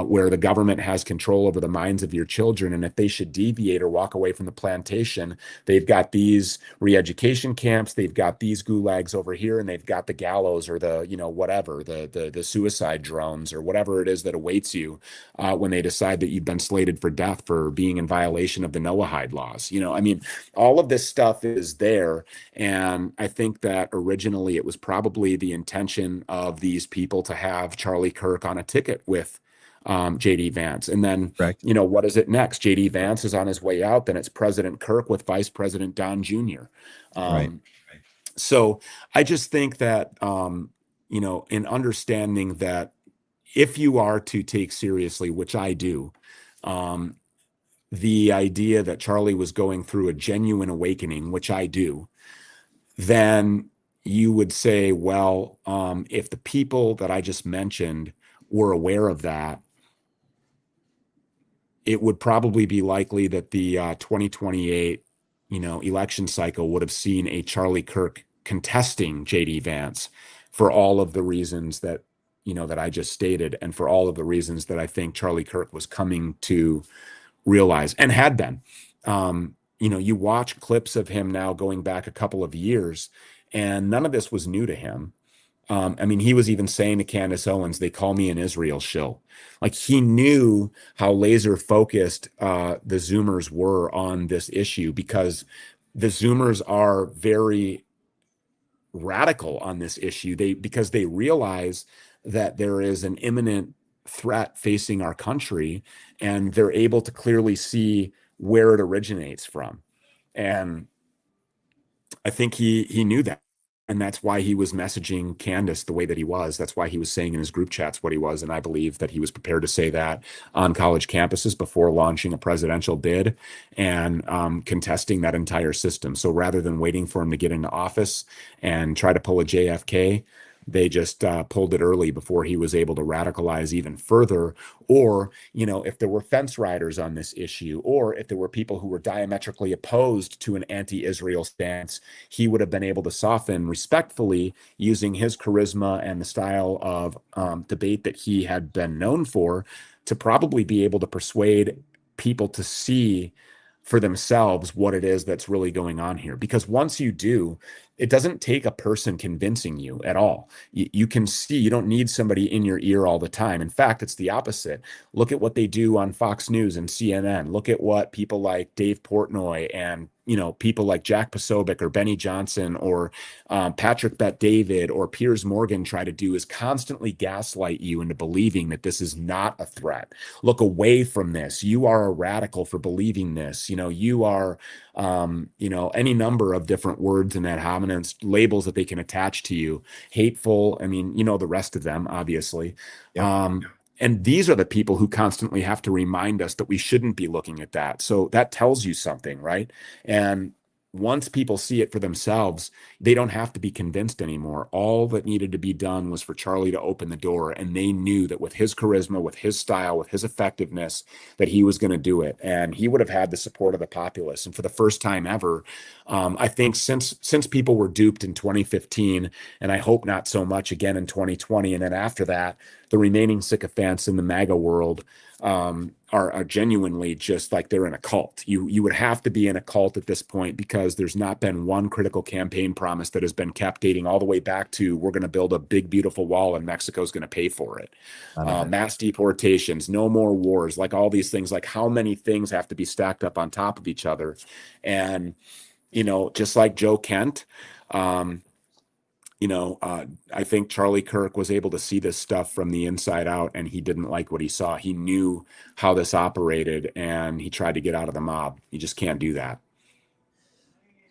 where the government has control over the minds of your children. And if they should deviate or walk away from the plantation, they've got these re-education camps, they've got these gulags over here, and they've got the gallows or the, whatever, the suicide drones or whatever it is that awaits you when they decide that you've been slated for death for being in violation of the Noahide laws. All of this stuff is there. And I think that originally it was probably the intention of these people to have Charlie Kirk on a ticket with JD Vance. And then, Correct. What is it next? JD Vance is on his way out. Then it's President Kirk with Vice President Don Jr. Right. So I just think that, in understanding that if you are to take seriously, which I do, the idea that Charlie was going through a genuine awakening, which I do, then you would say, well, if the people that I just mentioned were aware of that, it would probably be likely that the 2028, election cycle would have seen a Charlie Kirk contesting JD Vance for all of the reasons that, that I just stated, and for all of the reasons that I think Charlie Kirk was coming to realize and had been. You watch clips of him now going back a couple of years, and none of this was new to him. He was even saying to Candace Owens, "They call me an Israel shill." Like, he knew how laser focused the Zoomers were on this issue, because the Zoomers are very radical on this issue. Because they realize that there is an imminent threat facing our country, and they're able to clearly see where it originates from. And I think he knew that. And that's why he was messaging Candace the way that he was. That's why he was saying in his group chats what he was. And I believe that he was prepared to say that on college campuses before launching a presidential bid and contesting that entire system. So rather than waiting for him to get into office and try to pull a JFK, they just pulled it early before he was able to radicalize even further. Or, if there were fence riders on this issue, or if there were people who were diametrically opposed to an anti-Israel stance, he would have been able to soften respectfully using his charisma and the style of debate that he had been known for, to probably be able to persuade people to see for themselves what it is that's really going on here. Because once you do, it doesn't take a person convincing you at all. You can see, you don't need somebody in your ear all the time. In fact, it's the opposite. Look at what they do on Fox News and CNN. Look at what people like Dave Portnoy and people like Jack Posobiec or Benny Johnson or Patrick Bet-David or Piers Morgan try to do, is constantly gaslight you into believing that this is not a threat. Look away from this. You are a radical for believing this. You are, any number of different words and ad hominems, labels that they can attach to you. Hateful. The rest of them, obviously. Yep. And these are the people who constantly have to remind us that we shouldn't be looking at that. So that tells you something, right? And once people see it for themselves, they don't have to be convinced anymore. All that needed to be done was for Charlie to open the door, and they knew that with his charisma, with his style, with his effectiveness, that he was going to do it, and he would have had the support of the populace. And for the first time ever, I think since people were duped in 2015, and I hope not so much again in 2020, and then after that, the remaining sycophants in the MAGA world are genuinely just like they're in a cult. You would have to be in a cult at this point, because there's not been one critical campaign promise that has been kept, dating all the way back to, we're going to build a big, beautiful wall and Mexico's going to pay for it. Mass deportations, no more wars, like all these things, like how many things have to be stacked up on top of each other. And, just like Joe Kent, I think Charlie Kirk was able to see this stuff from the inside out, and he didn't like what he saw. He knew how this operated, and he tried to get out of the mob. You just can't do that.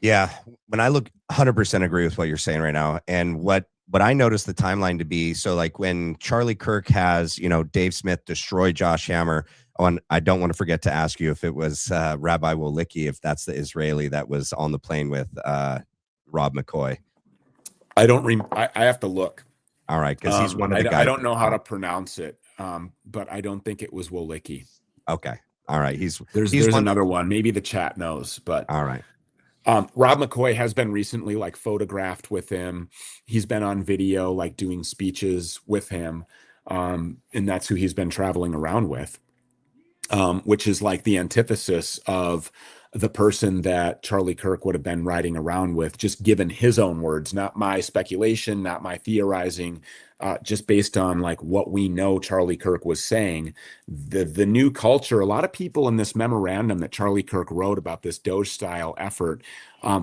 Yeah, when I look, 100% agree with what you're saying right now. And what I noticed the timeline to be, so like when Charlie Kirk has, Dave Smith destroy Josh Hammer. Oh, and I don't want to forget to ask you if it was Rabbi Wolicki, if that's the Israeli that was on the plane with Rob McCoy. I have to look. All right, because he's one of the guys. I don't know how to pronounce it, but I don't think it was Wolicki. Okay, all right. There's another one. Maybe the chat knows, but all right. Rob McCoy has been recently like photographed with him. He's been on video, like doing speeches with him. And that's who he's been traveling around with, which is like the antithesis of the person that Charlie Kirk would have been riding around with, just given his own words, not my speculation, not my theorizing, just based on like what we know Charlie Kirk was saying. The new culture, a lot of people in this memorandum that Charlie Kirk wrote about this Doge style effort,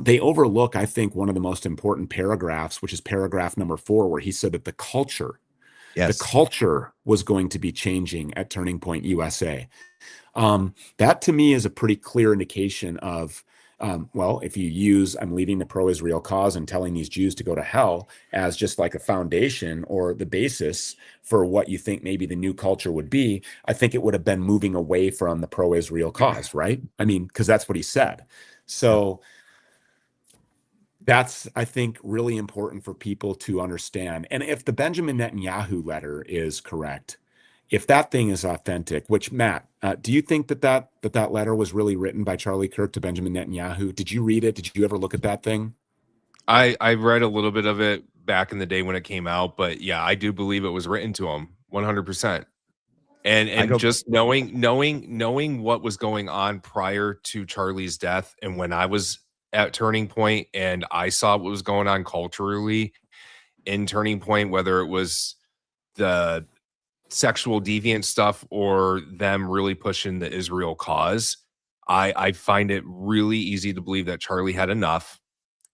they overlook, I think, one of the most important paragraphs, which is paragraph number 4, where he said that the culture was going to be changing at Turning Point USA. That to me is a pretty clear indication of, well, if you use I'm leading the pro-Israel cause and telling these Jews to go to hell as just like a foundation or the basis for what you think maybe the new culture would be, I think it would have been moving away from the pro-Israel cause, right? I mean, because that's what he said. So that's, I think, really important for people to understand. And if the Benjamin Netanyahu letter is correct, if that thing is authentic, which Matt, do you think that letter was really written by Charlie Kirk to Benjamin Netanyahu? Did you read it? Did you ever look at that thing? I read a little bit of it back in the day when it came out, but yeah, I do believe it was written to him 100%. And just knowing what was going on prior to Charlie's death, and when I was at Turning Point and I saw what was going on culturally in Turning Point, whether it was the sexual deviant stuff or them really pushing the Israel cause, I find it really easy to believe that Charlie had enough.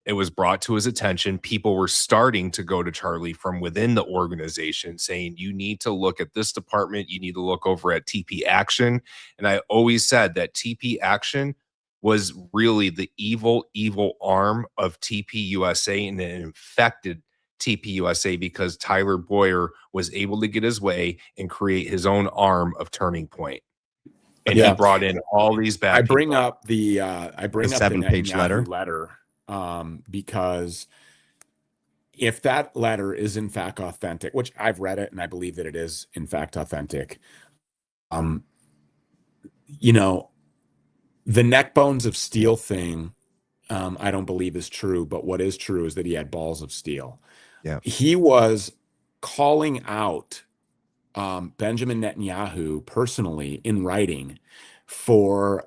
It was brought to his attention. People were starting to go to Charlie from within the organization saying, you need to look at this department. You need to look over at TP Action. And I always said that TP Action was really the evil arm of TPUSA, and it infected TPUSA because Tyler Boyer was able to get his way and create his own arm of Turning Point. And he brought in all these bad people. I bring up the 7-page letter because if that letter is in fact authentic, which I've read it and I believe that it is in fact authentic, the neck bones of steel thing, I don't believe is true, but what is true is that he had balls of steel. Yeah. He was calling out Benjamin Netanyahu personally in writing for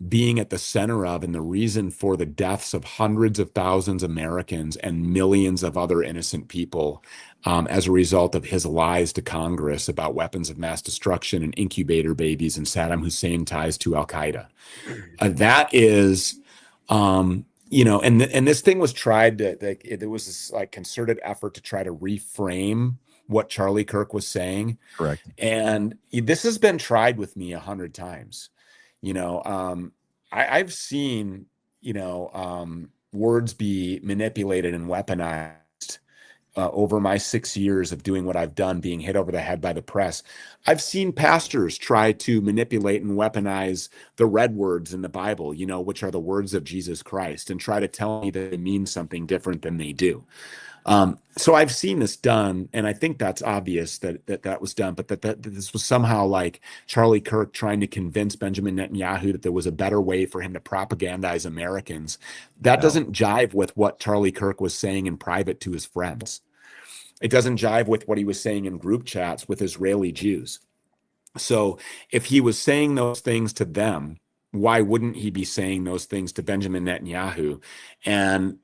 being at the center of and the reason for the deaths of hundreds of thousands of Americans and millions of other innocent people as a result of his lies to Congress about weapons of mass destruction and incubator babies and Saddam Hussein ties to Al-Qaeda. That is, and this thing was tried to, there was this like concerted effort to try to reframe what Charlie Kirk was saying. Correct. And this has been tried with me 100 times. I've seen, words be manipulated and weaponized over my 6 years of doing what I've done, being hit over the head by the press. I've seen pastors try to manipulate and weaponize the red words in the Bible, which are the words of Jesus Christ, and try to tell me that they mean something different than they do. So I've seen this done, and I think that's obvious that was done, but that this was somehow like Charlie Kirk trying to convince Benjamin Netanyahu that there was a better way for him to propagandize Americans. That doesn't jive with what Charlie Kirk was saying in private to his friends. It doesn't jive with what he was saying in group chats with Israeli Jews. So if he was saying those things to them, why wouldn't he be saying those things to Benjamin Netanyahu? And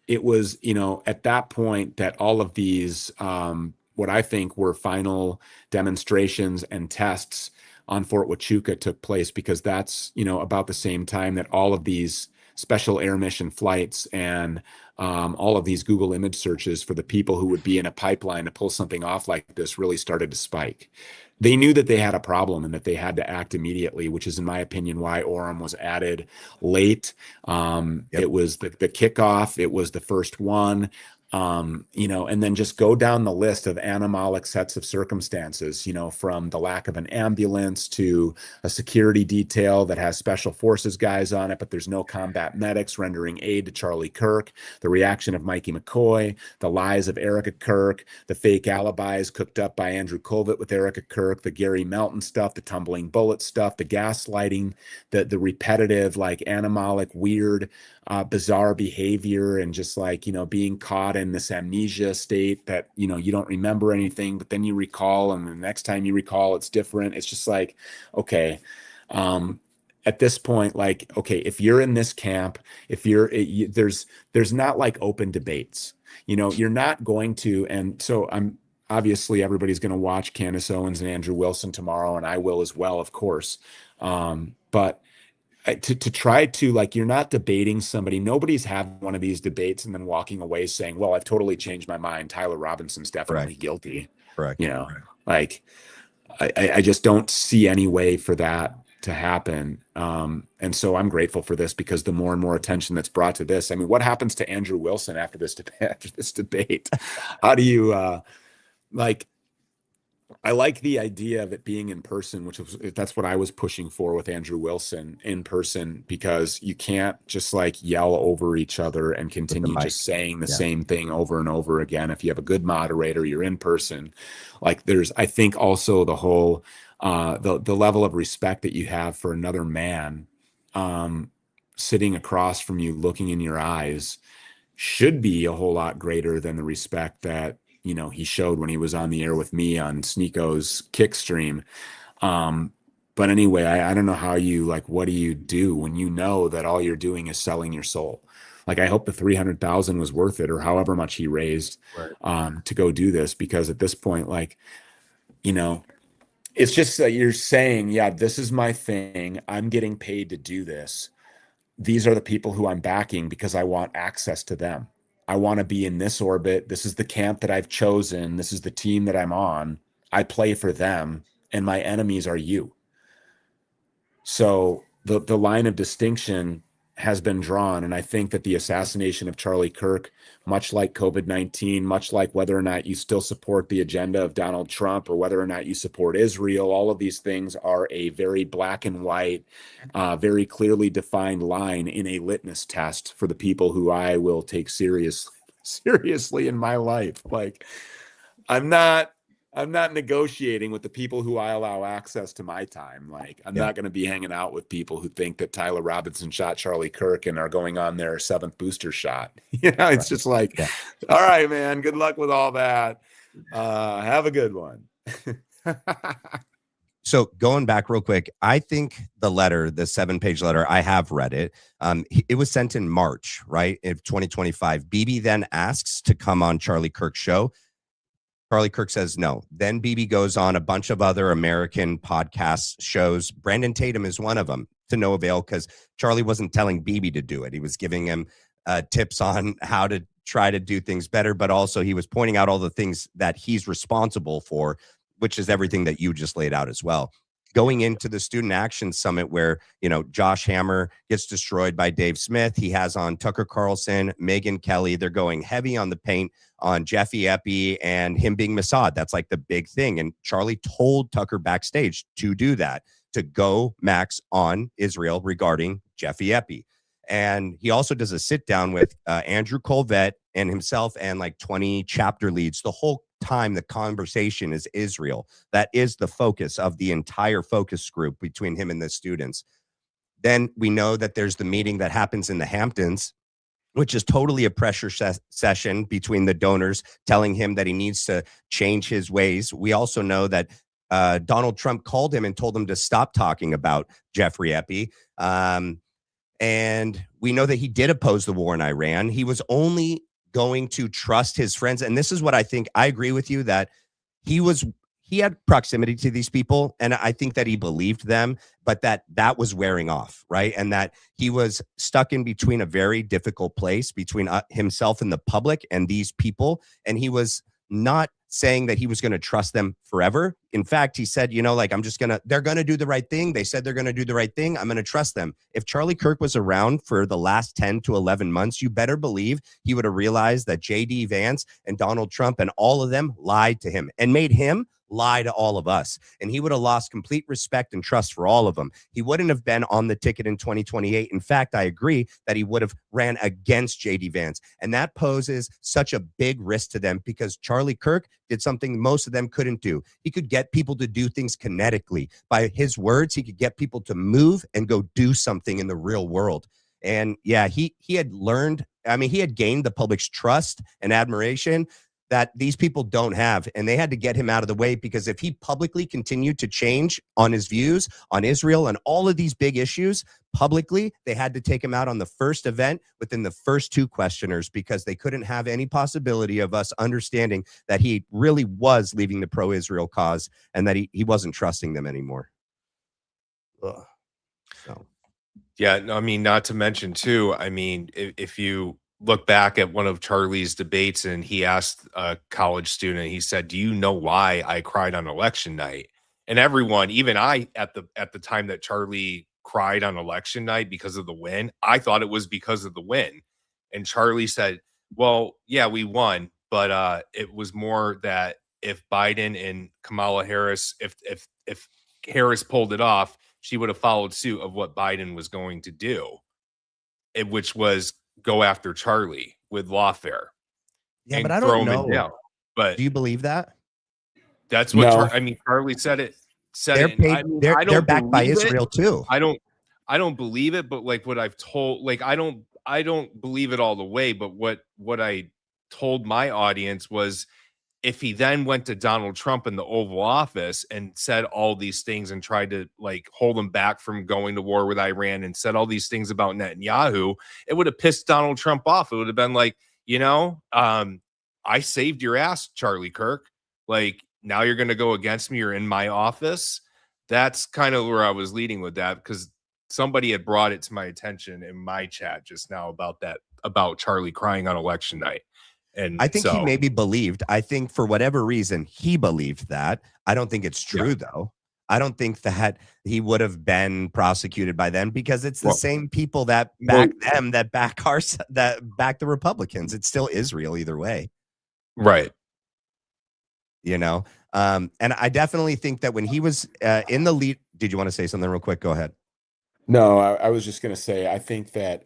it was, at that point that all of these, what I think were final demonstrations and tests on Fort Huachuca took place, because that's, about the same time that all of these special air mission flights and all of these Google image searches for the people who would be in a pipeline to pull something off like this really started to spike. They knew that they had a problem and that they had to act immediately, which is, in my opinion, why Orem was added late. It was the kickoff. It was the first one. And then just go down the list of animalic sets of circumstances, from the lack of an ambulance to a security detail that has special forces guys on it, but there's no combat medics rendering aid to Charlie Kirk, the reaction of Mikey McCoy, the lies of Erica Kirk, the fake alibis cooked up by Andrew Colvett with Erica Kirk, the Gary Melton stuff, the tumbling bullet stuff, the gaslighting, the repetitive, like animalic, weird, bizarre behavior, and just being caught in this amnesia state that you don't remember anything, but then you recall, and the next time you recall it's different. It's just okay, at this point, okay, if you're in this camp, if there's not open debates, you're not going to. And so obviously everybody's going to watch Candace Owens and Andrew Wilson tomorrow, and I will as well, of course, but to try to, you're not debating somebody. Nobody's having one of these debates and then walking away saying, well, I've totally changed my mind. Tyler Robinson's definitely guilty. Correct. I just don't see any way for that to happen. And so I'm grateful for this, because the more and more attention that's brought to this, what happens to Andrew Wilson after this debate? How do you, I like the idea of it being in person, that's what I was pushing for with Andrew Wilson in person, because you can't just yell over each other and continue just saying the same thing over and over again. If you have a good moderator, you're in person. There's, I think, also the whole, the level of respect that you have for another man, sitting across from you, looking in your eyes, should be a whole lot greater than the respect that he showed when he was on the air with me on Sneako's Kick stream. But anyway, I don't know how you, what do you do when you know that all you're doing is selling your soul? I hope the 300,000 was worth it, or however much he raised, to go do this, because at this point, it's just that you're saying, yeah, this is my thing. I'm getting paid to do this. These are the people who I'm backing because I want access to them. I want to be in this orbit. This is the camp that I've chosen. This is the team that I'm on. I play for them, and my enemies are you. So the line of distinction has been drawn, and I think that the assassination of Charlie Kirk, much like COVID-19, much like whether or not you still support the agenda of Donald Trump or whether or not you support Israel, all of these things are a very black and white, very clearly defined line in a litmus test for the people who I will take seriously in my life. I'm not negotiating with the people who I allow access to my time. I'm not going to be hanging out with people who think that Tyler Robinson shot Charlie Kirk and are going on their 7th booster shot. It's just all right, man, good luck with all that. Have a good one. So going back real quick, I think the letter, the 7-page letter, I have read it. It was sent in March, right, of 2025. Bibi then asks to come on Charlie Kirk's show. Charlie Kirk says no. Then Bibi goes on a bunch of other American podcast shows. Brandon Tatum is one of them, to no avail, because Charlie wasn't telling Bibi to do it. He was giving him tips on how to try to do things better, but also he was pointing out all the things that he's responsible for, which is everything that you just laid out as well. Going into the Student Action Summit where, Josh Hammer gets destroyed by Dave Smith. He has on Tucker Carlson, Megyn Kelly. They're going heavy on the paint on Jeffy Epi and him being Mossad. That's the big thing. And Charlie told Tucker backstage to do that, to go max on Israel regarding Jeffy Epi. And he also does a sit down with Andrew Colvett and himself and 20 chapter leads. The whole time the conversation is Israel. That is the focus of the entire focus group between him and the students. Then we know that there's the meeting that happens in the Hamptons, which is totally a pressure session between the donors telling him that he needs to change his ways. We also know that Donald Trump called him and told him to stop talking about Jeffrey Epi. And we know that he did oppose the war in Iran. He was only going to trust his friends. And this is what I think. I agree with you that he he had proximity to these people, and I think that he believed them, but that was wearing off, right? And that he was stuck in between a very difficult place between himself and the public and these people, and he was not saying that he was going to trust them forever. In fact, he said, like, they're going to do the right thing. They said they're going to do the right thing. I'm going to trust them. If Charlie Kirk was around for the last 10 to 11 months, you better believe he would have realized that JD Vance and Donald Trump and all of them lied to him and made him lie to all of us. And he would have lost complete respect and trust for all of them. He wouldn't have been on the ticket in 2028. In fact, I agree that he would have ran against JD Vance. And that poses such a big risk to them because Charlie Kirk did something most of them couldn't do. He could get people to do things kinetically. By his words, he could get people to move and go do something in the real world. And yeah, he had learned, he had gained the public's trust and admiration that these people don't have. And they had to get him out of the way because if he publicly continued to change on his views on Israel and all of these big issues publicly, they had to take him out on the first event within the first 2 questioners because they couldn't have any possibility of us understanding that he really was leaving the pro-Israel cause and that he wasn't trusting them anymore. Ugh. So. Yeah, no, not to mention too, if you look back at one of Charlie's debates and he asked a college student, he said, "Do you know why I cried on election night?" And everyone, even I at the time that Charlie cried on election night because of the win, I thought it was because of the win. And Charlie said, "Well, yeah, we won, but it was more that if Biden and Kamala Harris, if Harris pulled it off, she would have followed suit of what Biden was going to do, which was go after Charlie with lawfare." Yeah, but I don't know. But do you believe that? That's what Charlie said it. They're backed by Israel too. I don't believe it, but like what I've told, like I don't believe it all the way. But what I told my audience was, if he then went to Donald Trump in the Oval Office and said all these things and tried to like hold him back from going to war with Iran and said all these things about Netanyahu, it would have pissed Donald Trump off. It would have been like, I saved your ass, Charlie Kirk. Like, now you're going to go against me. You're in my office. That's kind of where I was leading with that because somebody had brought it to my attention in my chat just now about Charlie crying on election night. And I think he maybe believed. I think for whatever reason, he believed that. I don't think it's true, though. I don't think that he would have been prosecuted by them because it's the same people that back them that back the Republicans. It's still Israel either way. Right. And I definitely think that when he was in the lead, did you want to say something real quick? Go ahead. No, I was just going to say, I think that,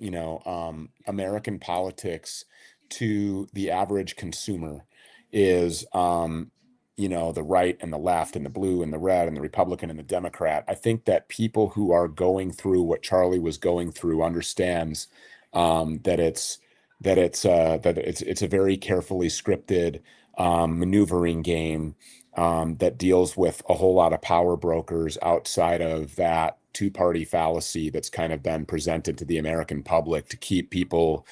American politics to the average consumer is, the right and the left and the blue and the red and the Republican and the Democrat. I think that people who are going through what Charlie was going through understands that it's a very carefully scripted maneuvering game that deals with a whole lot of power brokers outside of that two-party fallacy that's kind of been presented to the American public to keep people,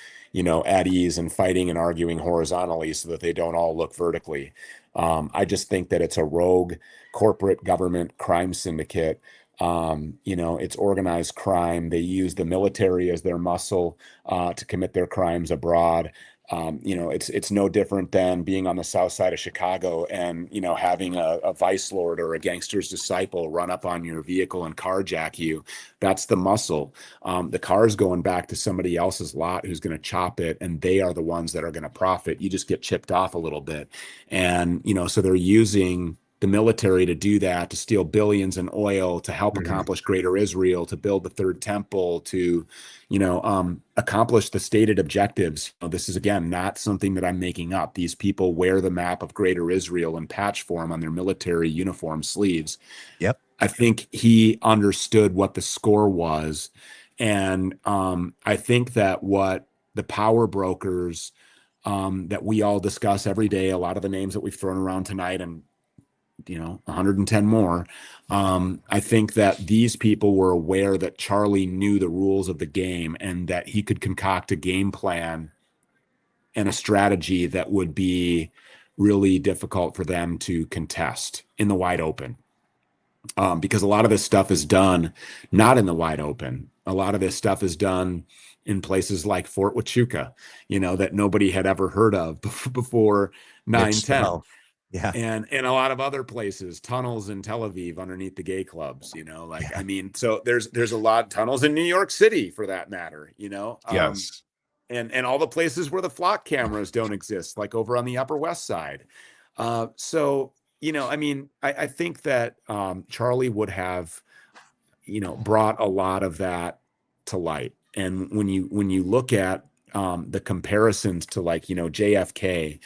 at ease and fighting and arguing horizontally so that they don't all look vertically. I just think that it's a rogue corporate government crime syndicate. It's organized crime. They use the military as their muscle to commit their crimes abroad. It's no different than being on the south side of Chicago and, having a vice lord or a gangster's disciple run up on your vehicle and carjack you. That's the muscle. The car's going back to somebody else's lot who's going to chop it, and they are the ones that are going to profit. You just get chipped off a little bit. And, so they're using the military to do that, to steal billions in oil, to help accomplish Greater Israel, to build the third temple, to, accomplish the stated objectives. This is, again, not something that I'm making up. These people wear the map of Greater Israel in patch form on their military uniform sleeves. Yep. I think he understood what the score was. And I think that what the power brokers that we all discuss every day, a lot of the names that we've thrown around tonight, and 110 more. I think that these people were aware that Charlie knew the rules of the game and that he could concoct a game plan and a strategy that would be really difficult for them to contest in the wide open. Because a lot of this stuff is done not in the wide open. A lot of this stuff is done in places like Fort Huachuca, that nobody had ever heard of before Mitch 9/10. Yeah. And a lot of other places, tunnels in Tel Aviv underneath the gay clubs, Yeah. I mean, so there's a lot, tunnels in New York City for that matter, Yes. and all the places where the flock cameras don't exist, like over on the Upper West Side. So, I mean, I think that Charlie would have, brought a lot of that to light. And when you look at the comparisons to, like, JFK,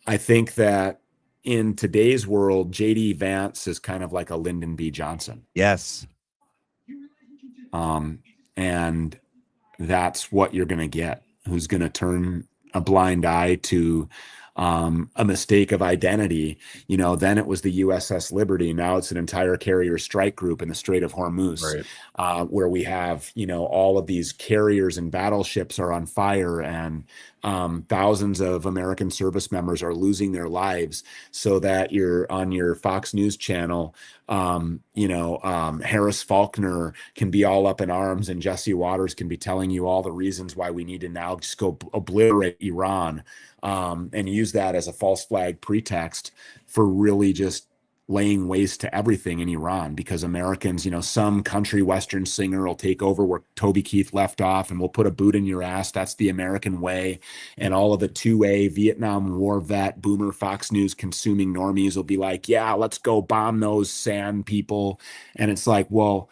I think that in today's world, JD Vance is kind of like a Lyndon B. Johnson. Yes. And that's what you're going to get, who's going to turn a blind eye to a mistake of identity. Then it was the USS Liberty. Now it's an entire carrier strike group in the Strait of Hormuz, where we have, all of these carriers and battleships are on fire, and thousands of American service members are losing their lives, so that you're on your Fox News channel. Harris Faulkner can be all up in arms, and Jesse Waters can be telling you all the reasons why we need to now just go obliterate Iran, and use that as a false flag pretext for really just laying waste to everything in Iran, because Americans, some country western singer will take over where Toby Keith left off, and we'll put a boot in your ass. That's the American way. And all of the 2A Vietnam War vet boomer Fox News consuming normies will be like, yeah, let's go bomb those sand people. And it's like, well,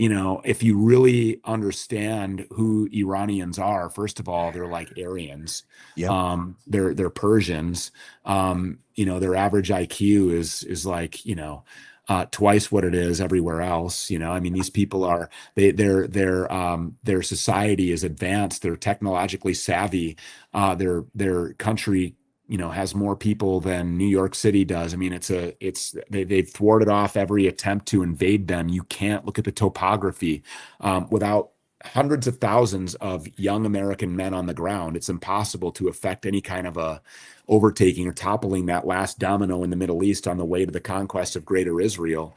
if you really understand who Iranians are, first of all, they're like Aryans. Yep. They're Persians. Their average IQ is like, twice what it is everywhere else. I mean, these people are, their society is advanced. They're technologically savvy. Their country, has more people than New York City does. I mean, they've thwarted off every attempt to invade them. You can't look at the topography without hundreds of thousands of young American men on the ground. It's impossible to affect any kind of a overtaking or toppling that last domino in the Middle East on the way to the conquest of Greater Israel.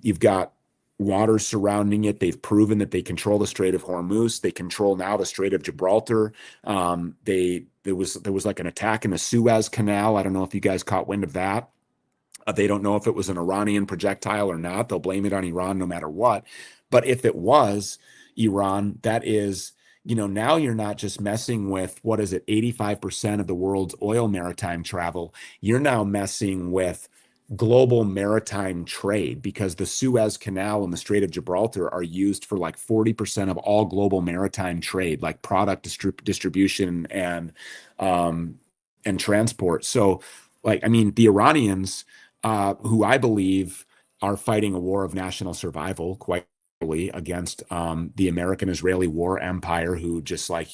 You've got water surrounding it. They've proven that they control the Strait of Hormuz. They control now the Strait of Gibraltar. There was like an attack in the Suez Canal. I don't know if you guys caught wind of that. They don't know if it was an Iranian projectile or not. They'll blame it on Iran no matter what. But if it was Iran, that is, now you're not just messing with, 85% of the world's oil maritime travel. You're now messing with global maritime trade, because the Suez Canal and the Strait of Gibraltar are used for like 40% of all global maritime trade, like product distribution and transport. So, like, I mean, the Iranians, who I believe are fighting a war of national survival, quite literally, against the American-Israeli war empire, who just, like,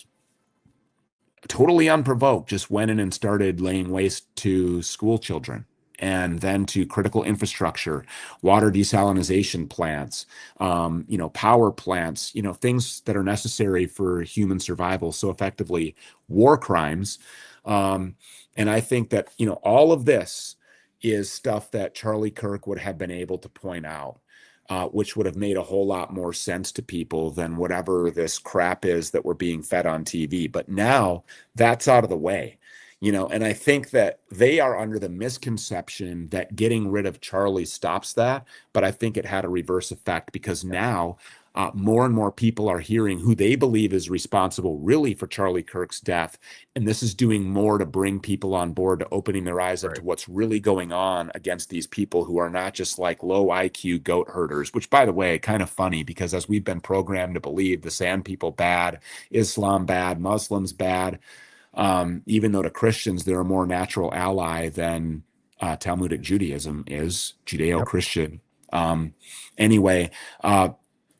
totally unprovoked, just went in and started laying waste to school children, and then to critical infrastructure, water desalination plants, power plants, things that are necessary for human survival. So effectively, war crimes. And I think that, all of this is stuff that Charlie Kirk would have been able to point out, which would have made a whole lot more sense to people than whatever this crap is that we're being fed on TV. But now that's out of the way. And I think that they are under the misconception that getting rid of Charlie stops that. But I think it had a reverse effect, because now more and more people are hearing who they believe is responsible really for Charlie Kirk's death. And this is doing more to bring people on board, to opening their eyes up to what's really going on against these people who are not just like low IQ goat herders, which, by the way, kind of funny, because as we've been programmed to believe, the sand people bad, Islam bad, Muslims bad, even though to Christians, they're a more natural ally than Talmudic Judaism is, Judeo-Christian. Anyway,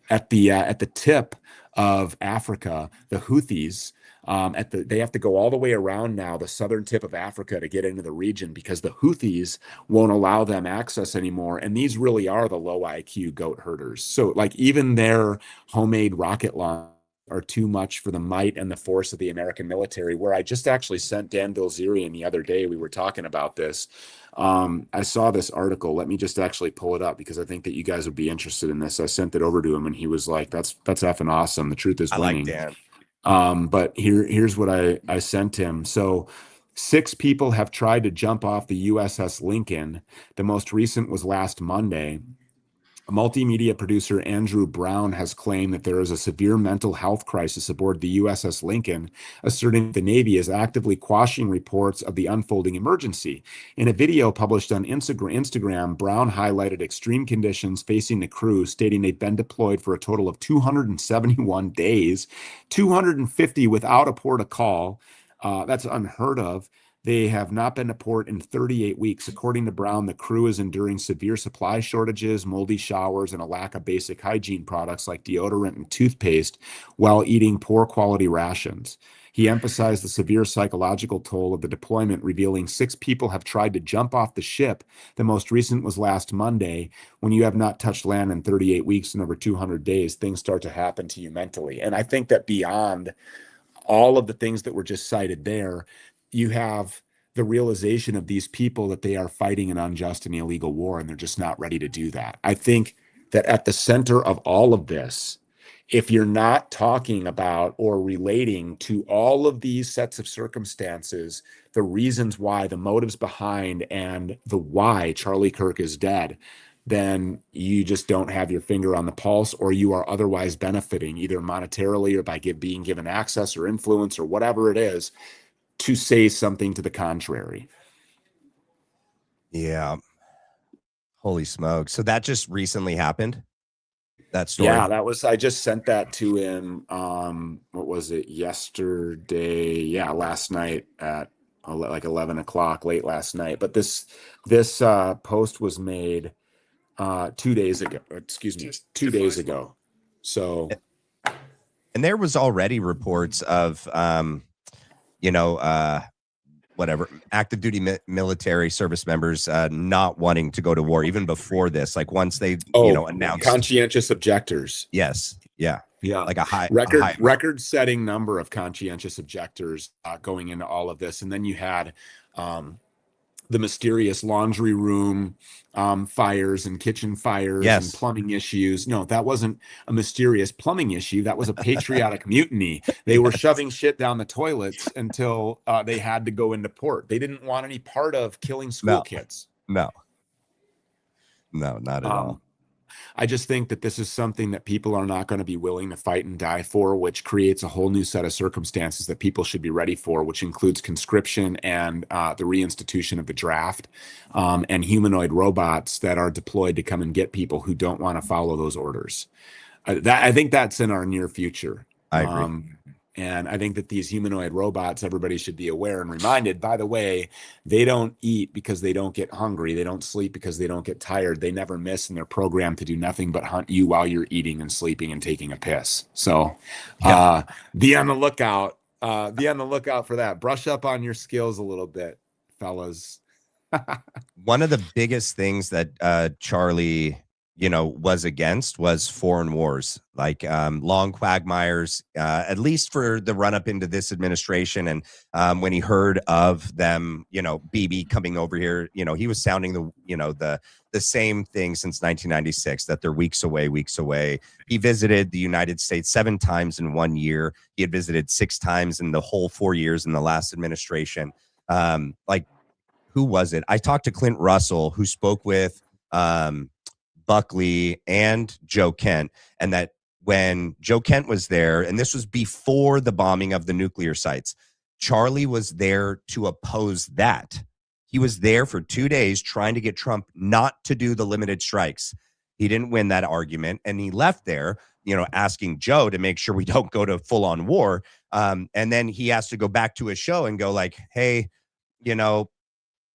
at the tip of Africa, the Houthis, they have to go all the way around now the southern tip of Africa to get into the region, because the Houthis won't allow them access anymore. And these really are the low IQ goat herders. So, like, even their homemade rocket launch are too much for the might and the force of the American military, where I just actually sent Dan Bilzerian the other day. We were talking about this. I saw this article. Let me just actually pull it up because I think that you guys would be interested in this. I sent it over to him and he was like, that's effing awesome. The truth is winning. I like Dan. But here's what I sent him. So 6 people have tried to jump off the USS Lincoln. The most recent was last Monday. Multimedia producer Andrew Brown has claimed that there is a severe mental health crisis aboard the USS Lincoln, asserting the Navy is actively quashing reports of the unfolding emergency. In a video published on Instagram, Brown highlighted extreme conditions facing the crew, stating they've been deployed for a total of 271 days, 250 without a port of call. That's unheard of. They have not been to port in 38 weeks. According to Brown, the crew is enduring severe supply shortages, moldy showers, and a lack of basic hygiene products like deodorant and toothpaste while eating poor quality rations. He emphasized the severe psychological toll of the deployment, revealing 6 people have tried to jump off the ship. The most recent was last Monday. When you have not touched land in 38 weeks and over 200 days, things start to happen to you mentally. And I think that beyond all of the things that were just cited there, you have the realization of these people that they are fighting an unjust and illegal war, and they're just not ready to do that. I think that at the center of all of this, if you're not talking about or relating to all of these sets of circumstances, the reasons why, the motives behind, and the why Charlie Kirk is dead, then you just don't have your finger on the pulse, or you are otherwise benefiting either monetarily or by being given access or influence or whatever it is to say something to the contrary. Yeah. Holy smoke. So that just recently happened? That story? Yeah, I just sent that to him. What was it? Yesterday. Yeah, last night at like 11 o'clock, late last night. But this post was made 2 days ago. Excuse me, 2 days ago. So, and there was already reports of, whatever, active duty military service members not wanting to go to war even before this. Like once they, announced conscientious objectors. Yes. Yeah. Yeah. Like a record setting number of conscientious objectors going into all of this. And then you had the mysterious laundry room fires and kitchen fires and plumbing issues. No, that wasn't a mysterious plumbing issue. That was a patriotic mutiny. They were shoving shit down the toilets until they had to go into port. They didn't want any part of killing school kids. No, not at all. I just think that this is something that people are not going to be willing to fight and die for, which creates a whole new set of circumstances that people should be ready for, which includes conscription and the reinstitution of the draft, and humanoid robots that are deployed to come and get people who don't want to follow those orders. I think that's in our near future. I agree. And I think that these humanoid robots, everybody should be aware and reminded, by the way, they don't eat because they don't get hungry. They don't sleep because they don't get tired. They never miss, and they're programmed to do nothing but hunt you while you're eating and sleeping and taking a piss. So be on the lookout. Be on the lookout for that. Brush up on your skills a little bit, fellas. One of the biggest things that Charlie was against was foreign wars, like long quagmires, at least for the run up into this administration. And when he heard of them, BB coming over here, he was sounding the same thing since 1996, that they're weeks away. He visited the United States 7 times in 1 year. He had visited 6 times in the whole 4 years in the last administration. Who was it? I talked to Clint Russell, who spoke with Buckley and Joe Kent, and that when Joe Kent was there, and this was before the bombing of the nuclear sites, Charlie was there to oppose that. He was there for 2 days trying to get Trump not to do the limited strikes. He didn't win that argument, and he left there, asking Joe to make sure we don't go to full-on war. And then he has to go back to his show and go like, hey,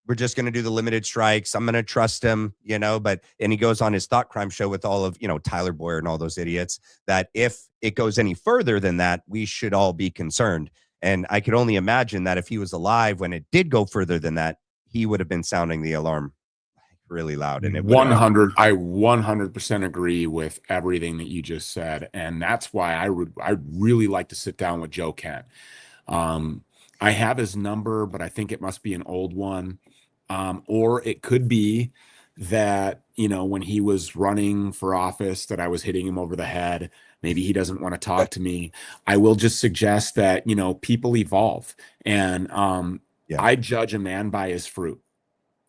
we're just going to do the limited strikes. I'm going to trust him, and he goes on his thought crime show with all of, Tyler Boyer and all those idiots, that if it goes any further than that, we should all be concerned. And I could only imagine that if he was alive when it did go further than that, he would have been sounding the alarm really loud, and it would 100% agree with everything that you just said, and that's why I'd really like to sit down with Joe Kent. I have his number, but I think it must be an old one, or it could be that, you know, when he was running for office, that I was hitting him over the head. Maybe he doesn't want to talk to me. I will just suggest that, you know, people evolve, and Yeah. I judge a man by his fruit.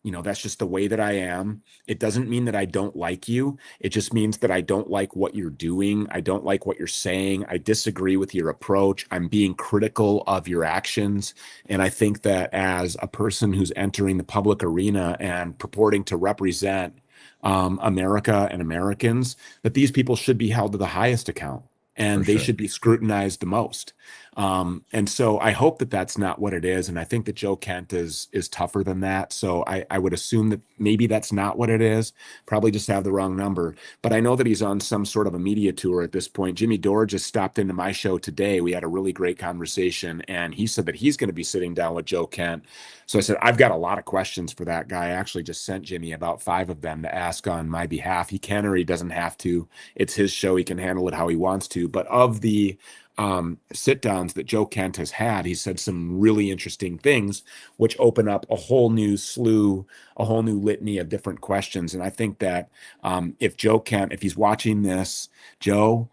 You know, that's just the way that I am. It doesn't mean that I don't like you. It just means that I don't like what you're doing. I don't like what you're saying. I disagree with your approach. I'm being critical of your actions. And I think that as a person who's entering the public arena and purporting to represent America and Americans, that these people should be held to the highest account, and For they sure. should be scrutinized the most. And so I hope that that's not what it is. And I think that Joe Kent is tougher than that. So I would assume that maybe that's not what it is. Probably just have the wrong number. But I know that he's on some sort of a media tour at this point. Jimmy Dore just stopped into my show today. We had a really great conversation, and he said that he's going to be sitting down with Joe Kent. So I said, I've got a lot of questions for that guy. I actually just sent Jimmy about 5 of them to ask on my behalf. He can or he doesn't have to. It's his show. He can handle it how he wants to. But of the sit downs that Joe Kent has had, he said some really interesting things, which open up a whole new slew, a whole new litany of different questions. And I think that if Joe Kent, if he's watching this, Joe,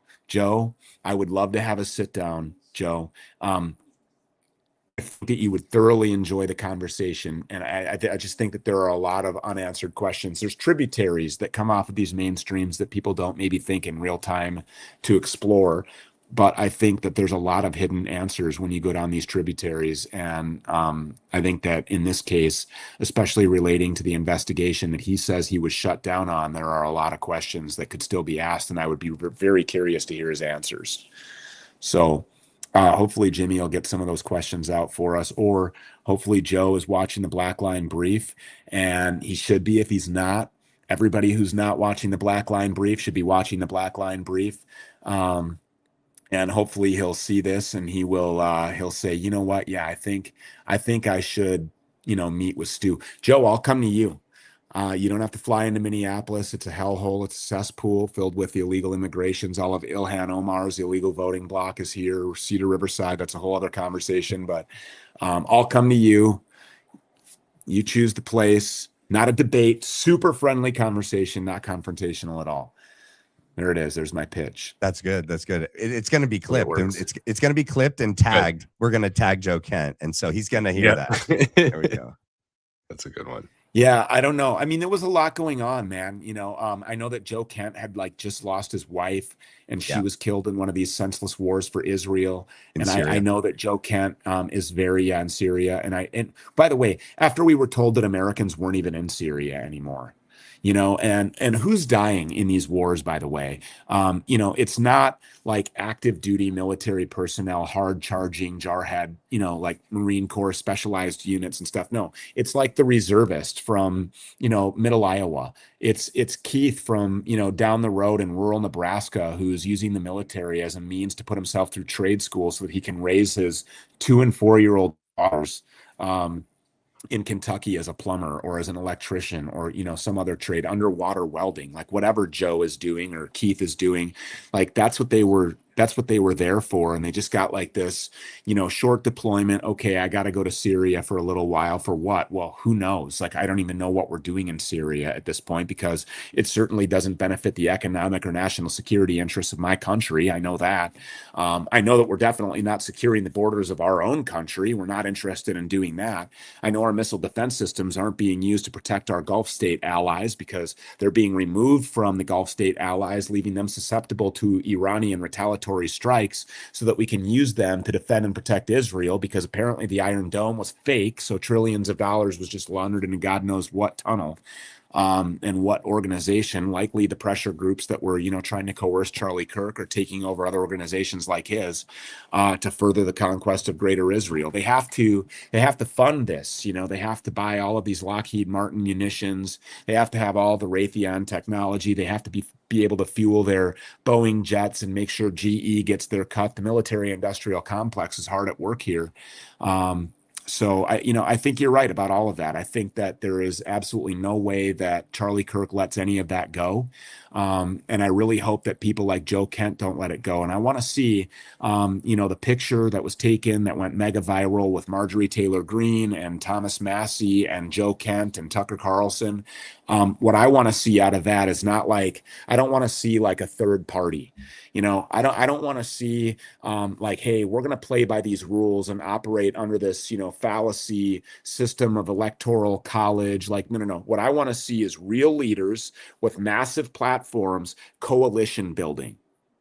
I would love to have a sit down, Joe. I think that you would thoroughly enjoy the conversation. And I just think that there are a lot of unanswered questions. There's tributaries that come off of these mainstreams that people don't maybe think in real time to explore. But I think that there's a lot of hidden answers when you go down these tributaries. And I think that in this case, especially relating to the investigation that he says he was shut down on, there are a lot of questions that could still be asked. And I would be very curious to hear his answers. So hopefully Jimmy will get some of those questions out for us, or hopefully Joe is watching the Black Line Brief, and he should be. If he's not, everybody who's not watching the Black Line Brief should be watching the Black Line Brief. And hopefully he'll see this, and he'll say, you know what? Yeah, I think I should, you know, meet with Stu. Joe, I'll come to you. You don't have to fly into Minneapolis. It's a hellhole. It's a cesspool filled with illegal immigrations. All of Ilhan Omar's illegal voting bloc is here. Cedar Riverside, that's a whole other conversation. But I'll come to you. You choose the place. Not a debate. Super friendly conversation, not confrontational at all. There it is. There's my pitch. That's good. That's good. It's going to be Well, it clipped, and works. it's going to be clipped and tagged. We're going to tag Joe Kent, and so he's going to hear that. There we go. That's a good one. Yeah, I don't know. I mean, there was a lot going on, man. You know, I know that Joe Kent had like just lost his wife, and she Yeah. was killed in one of these senseless wars for Israel. In And I Syria. know that Joe Kent is very in Syria. And by the way, after we were told that Americans weren't even in Syria anymore, you know, and who's dying in these wars, by the way? You know, it's not like active duty military personnel, hard charging jarhead, you know, like Marine Corps specialized units and stuff. No, it's like the reservist from, you know, middle Iowa. It's Keith from, you know, down the road in rural Nebraska, who's using the military as a means to put himself through trade school so that he can raise his 2 and 4-year-old daughters. In Kentucky as a plumber or as an electrician or, you know, some other trade, underwater welding, like whatever Joe is doing or Keith is doing, like that's what they were there for. And they just got like this, you know, short deployment. Okay, I got to go to Syria for a little while. For what? Well, who knows? Like, I don't even know what we're doing in Syria at this point, because it certainly doesn't benefit the economic or national security interests of my country. I know that. I know that we're definitely not securing the borders of our own country. We're not interested in doing that. I know our missile defense systems aren't being used to protect our Gulf state allies, because they're being removed from the Gulf state allies, leaving them susceptible to Iranian retaliatory strikes so that we can use them to defend and protect Israel, because apparently the Iron Dome was fake. So trillions of dollars was just laundered into God knows what tunnel. And what organization, likely the pressure groups that were, you know, trying to coerce Charlie Kirk or taking over other organizations like his to further the conquest of Greater Israel. They have to fund this. You know, they have to buy all of these Lockheed Martin munitions. They have to have all the Raytheon technology. They have to be able to fuel their Boeing jets and make sure GE gets their cut. The military industrial complex is hard at work here. So I think you're right about all of that. I think that there is absolutely no way that Charlie Kirk lets any of that go. And I really hope that people like Joe Kent don't let it go. And I want to see, the picture that was taken that went mega viral with Marjorie Taylor Greene and Thomas Massey and Joe Kent and Tucker Carlson. What I want to see out of that is not like, I don't want to see like a third party. I don't want to see like, hey, we're going to play by these rules and operate under this, fallacy system of electoral college. Like, no. What I want to see is real leaders with massive platforms, coalition building.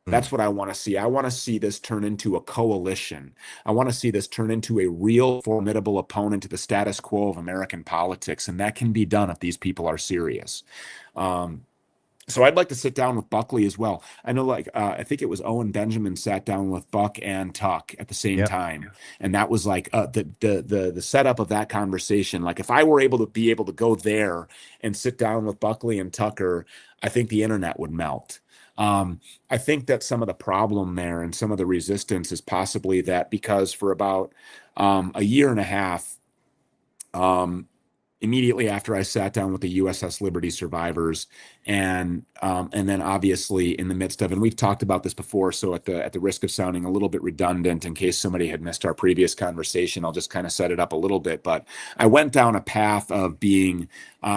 That's what I want to see. I want to see this turn into a coalition. I want to see this turn into a real formidable opponent to the status quo of American politics. And that can be done if these people are serious. So I'd like to sit down with Buckley as well. I know, I think it was Owen Benjamin sat down with Buck and Tuck at the same time, and that was like the setup of that conversation. Like, if I were able to go there and sit down with Buckley and Tucker, I think the internet would melt. I think that some of the problem there and some of the resistance is possibly that because for about a year and a half, immediately after I sat down with the USS Liberty survivors, and then obviously in the midst of, and we've talked about this before, so at the risk of sounding a little bit redundant, in case somebody had missed our previous conversation, I'll just kind of set it up a little bit. But I went down a path of being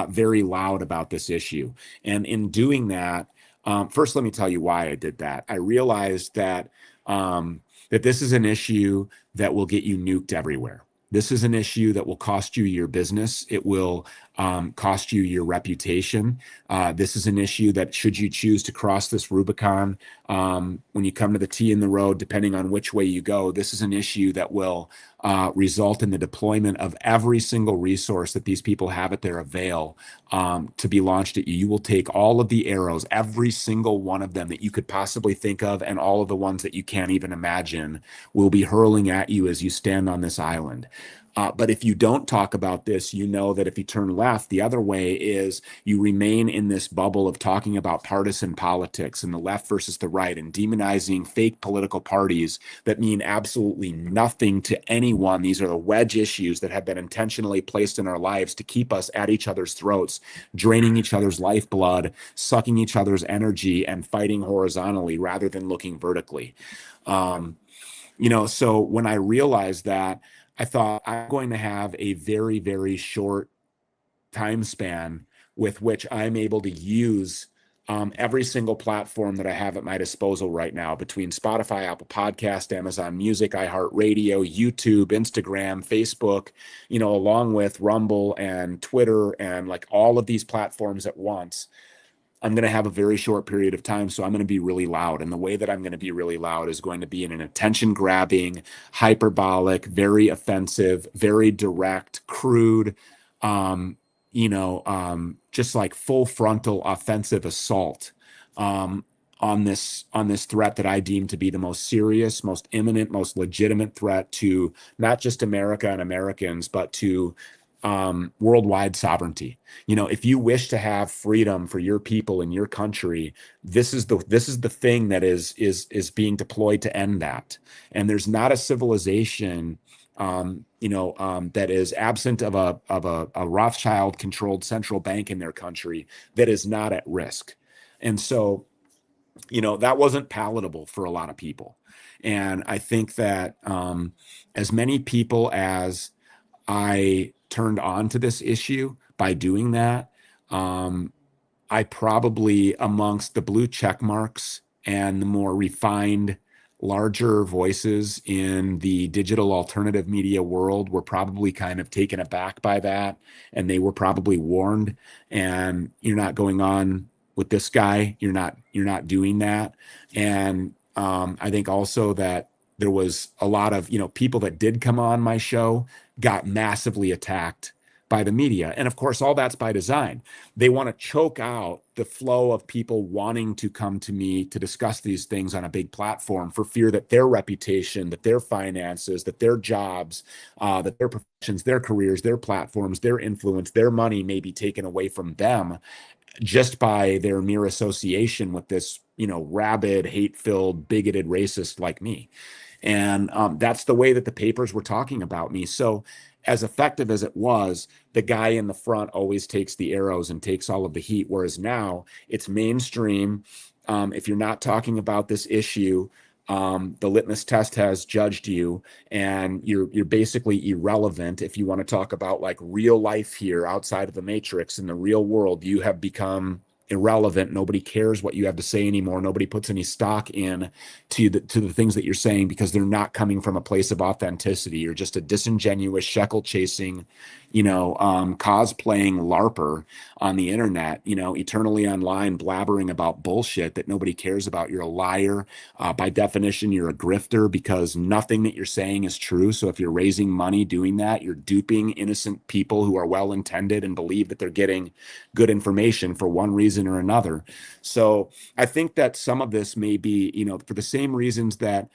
very loud about this issue, and in doing that, first let me tell you why I did that. I realized that that this is an issue that will get you nuked everywhere. This is an issue that will cost you your business. It will cost you your reputation. This is an issue that, should you choose to cross this Rubicon, when you come to the T in the road, depending on which way you go, this is an issue that will result in the deployment of every single resource that these people have at their avail to be launched at you. You will take all of the arrows, every single one of them that you could possibly think of, and all of the ones that you can't even imagine will be hurling at you as you stand on this island. But if you don't talk about this, you know that if you turn left, the other way is you remain in this bubble of talking about partisan politics and the left versus the right and demonizing fake political parties that mean absolutely nothing to anyone. These are the wedge issues that have been intentionally placed in our lives to keep us at each other's throats, draining each other's lifeblood, sucking each other's energy, and fighting horizontally rather than looking vertically. So when I realized that, I thought, I'm going to have a very, very short time span with which I'm able to use every single platform that I have at my disposal right now, between Spotify, Apple Podcast, Amazon Music, iHeartRadio, YouTube, Instagram, Facebook, along with Rumble and Twitter, and like all of these platforms at once. I'm going to have a very short period of time, so I'm going to be really loud. And the way that I'm going to be really loud is going to be in an attention-grabbing, hyperbolic, very offensive, very direct, crude, just like full frontal offensive assault on this threat that I deem to be the most serious, most imminent, most legitimate threat to not just America and Americans, but to worldwide sovereignty. If you wish to have freedom for your people in your country, this is the thing that is being deployed to end that. And there's not a civilization that is absent of a Rothschild controlled central bank in their country that is not at risk. And so, that wasn't palatable for a lot of people. And I think that as many people as I turned on to this issue by doing that, I probably, amongst the blue check marks and the more refined, larger voices in the digital alternative media world, were probably kind of taken aback by that, and they were probably warned. And you're not going on with this guy. You're not doing that. And I think also that there was a lot of people that did come on my show got massively attacked by the media. And of course, all that's by design. They want to choke out the flow of people wanting to come to me to discuss these things on a big platform, for fear that their reputation, that their finances, that their jobs, that their professions, their careers, their platforms, their influence, their money may be taken away from them just by their mere association with this, rabid, hate-filled, bigoted racist like me. And that's the way that the papers were talking about me. So as effective as it was, the guy in the front always takes the arrows and takes all of the heat. Whereas now it's mainstream. If you're not talking about this issue, the litmus test has judged you, and you're basically irrelevant. If you want to talk about like real life here outside of the matrix in the real world, you have become irrelevant. Nobody cares what you have to say anymore. Nobody puts any stock in to the things that you're saying because they're not coming from a place of authenticity. You're just a disingenuous shekel chasing, cosplaying LARPer on the internet, eternally online blabbering about bullshit that nobody cares about. You're a liar. By definition, you're a grifter because nothing that you're saying is true. So if you're raising money doing that, you're duping innocent people who are well-intended and believe that they're getting good information for one reason or another. So I think that some of this may be, for the same reasons that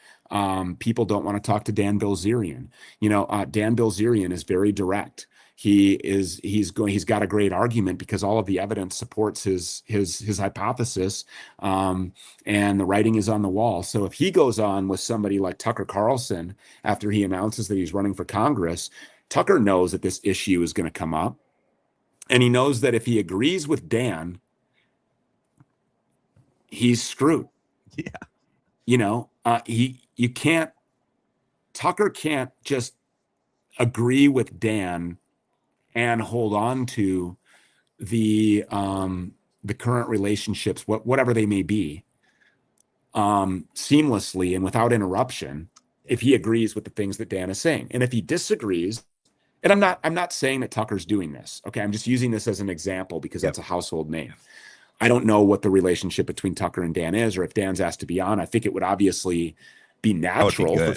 people don't want to talk to Dan Bilzerian. Dan Bilzerian is very direct. He's got a great argument because all of the evidence supports his hypothesis, and the writing is on the wall. So if he goes on with somebody like Tucker Carlson after he announces that he's running for Congress, Tucker knows that this issue is going to come up, and he knows that if he agrees with Dan, he's screwed. Yeah. Tucker can't just agree with Dan and hold on to the current relationships, whatever they may be, seamlessly and without interruption if he agrees with the things that Dan is saying. And if he disagrees, and I'm not saying that Tucker's doing this, okay? I'm just using this as an example because that's a household name. I don't know what the relationship between Tucker and Dan is, or if Dan's asked to be on. I think it would obviously be natural for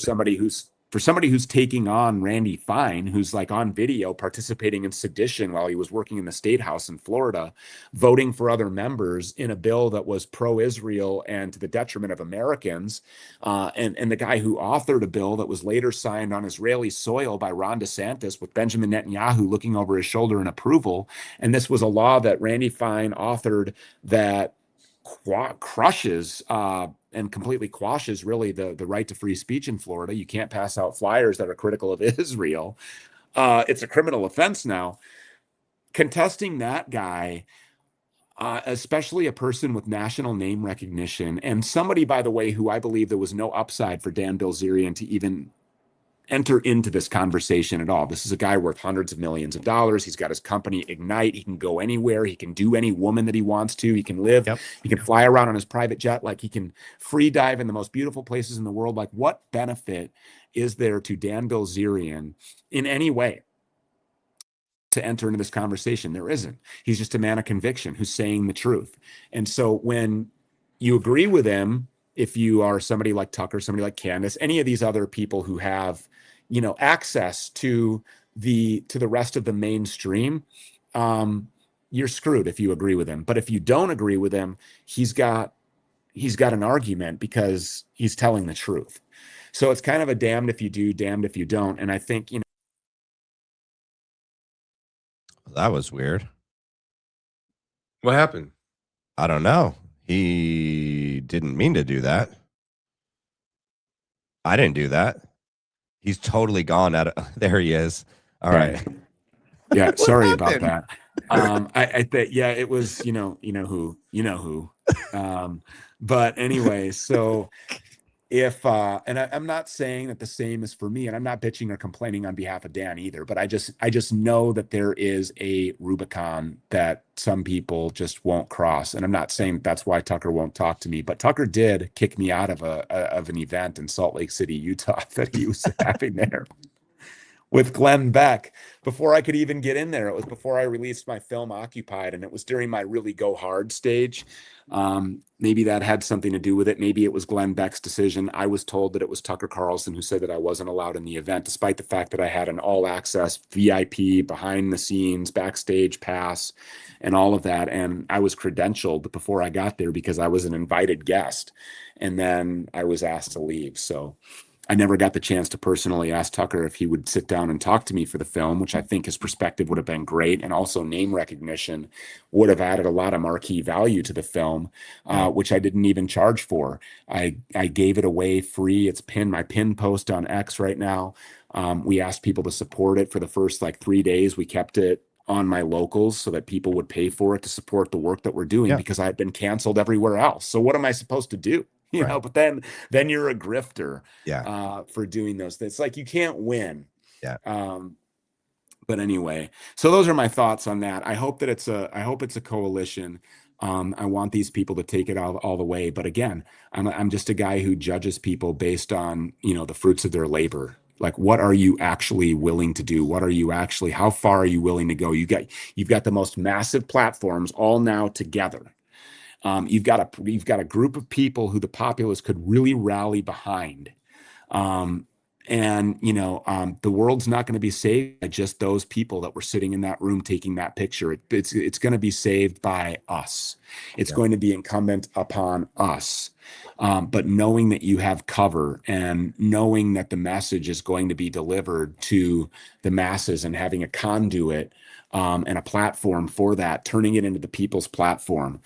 somebody who's taking on Randy Fine, who's like on video participating in sedition while he was working in the state house in Florida, voting for other members in a bill that was pro-Israel and to the detriment of Americans, and the guy who authored a bill that was later signed on Israeli soil by Ron DeSantis with Benjamin Netanyahu looking over his shoulder in approval. And this was a law that Randy Fine authored that crushes and completely quashes really the right to free speech in Florida. You can't pass out flyers that are critical of Israel. It's a criminal offense now. Contesting that guy, especially a person with national name recognition, and somebody, by the way, who I believe there was no upside for Dan Bilzerian to even enter into this conversation at all. This is a guy worth hundreds of millions of dollars. He's got his company Ignite. He can go anywhere. He can do any woman that he wants to. He can live. He can fly around on his private jet. Like, he can free dive in the most beautiful places in the world. Like, what benefit is there to Dan Bilzerian in any way to enter into this conversation? There isn't. He's just a man of conviction who's saying the truth. And so when you agree with him, if you are somebody like Tucker, somebody like Candace, any of these other people who have access to the rest of the mainstream, you're screwed if you agree with him. But if you don't agree with him, he's got an argument because he's telling the truth. So it's kind of a damned if you do, damned if you don't. And I think, That was weird. What happened? I don't know. He didn't mean to do that. I didn't do that. He's totally gone out of there. He is. All right. Yeah. Sorry about happened? that. I think, it was, who, but anyway, so if, and I'm not saying that the same is for me, and I'm not bitching or complaining on behalf of Dan either, but I just know that there is a Rubicon that some people just won't cross. And I'm not saying that's why Tucker won't talk to me, but Tucker did kick me out of an event in Salt Lake City, Utah that he was having there with Glenn Beck before I could even get in there. It was before I released my film Occupied, and it was during my really go hard stage. Maybe that had something to do with it. Maybe it was Glenn Beck's decision. I was told that it was Tucker Carlson who said that I wasn't allowed in the event, despite the fact that I had an all access VIP behind the scenes backstage pass and all of that. And I was credentialed before I got there because I was an invited guest. And then I was asked to leave. So I never got the chance to personally ask Tucker if he would sit down and talk to me for the film, which I think his perspective would have been great. And also name recognition would have added a lot of marquee value to the film, which I didn't even charge for. I gave it away free. It's my pin post on X right now. We asked people to support it for the first like 3 days. We kept it on my locals so that people would pay for it to support the work that we're doing, Yeah. because I had been canceled everywhere else. So what am I supposed to do? You know, Right. but then you're a grifter Yeah. for doing those things. It's like you can't win. Yeah. But anyway, so those are my thoughts on that. I hope it's a coalition. I want these people to take it all the way. But again, I'm just a guy who judges people based on, you know, the fruits of their labor. Like, what are you actually willing to do? How far are you willing to go? You've got the most massive platforms all now together. You've got a group of people who the populace could really rally behind. And the world's not going to be saved by just those people that were sitting in that room taking that picture. It's going to be saved by us. It's going to be incumbent upon us. But knowing that you have cover and knowing that the message is going to be delivered to the masses, and having a conduit and a platform for that, turning it into the people's platform,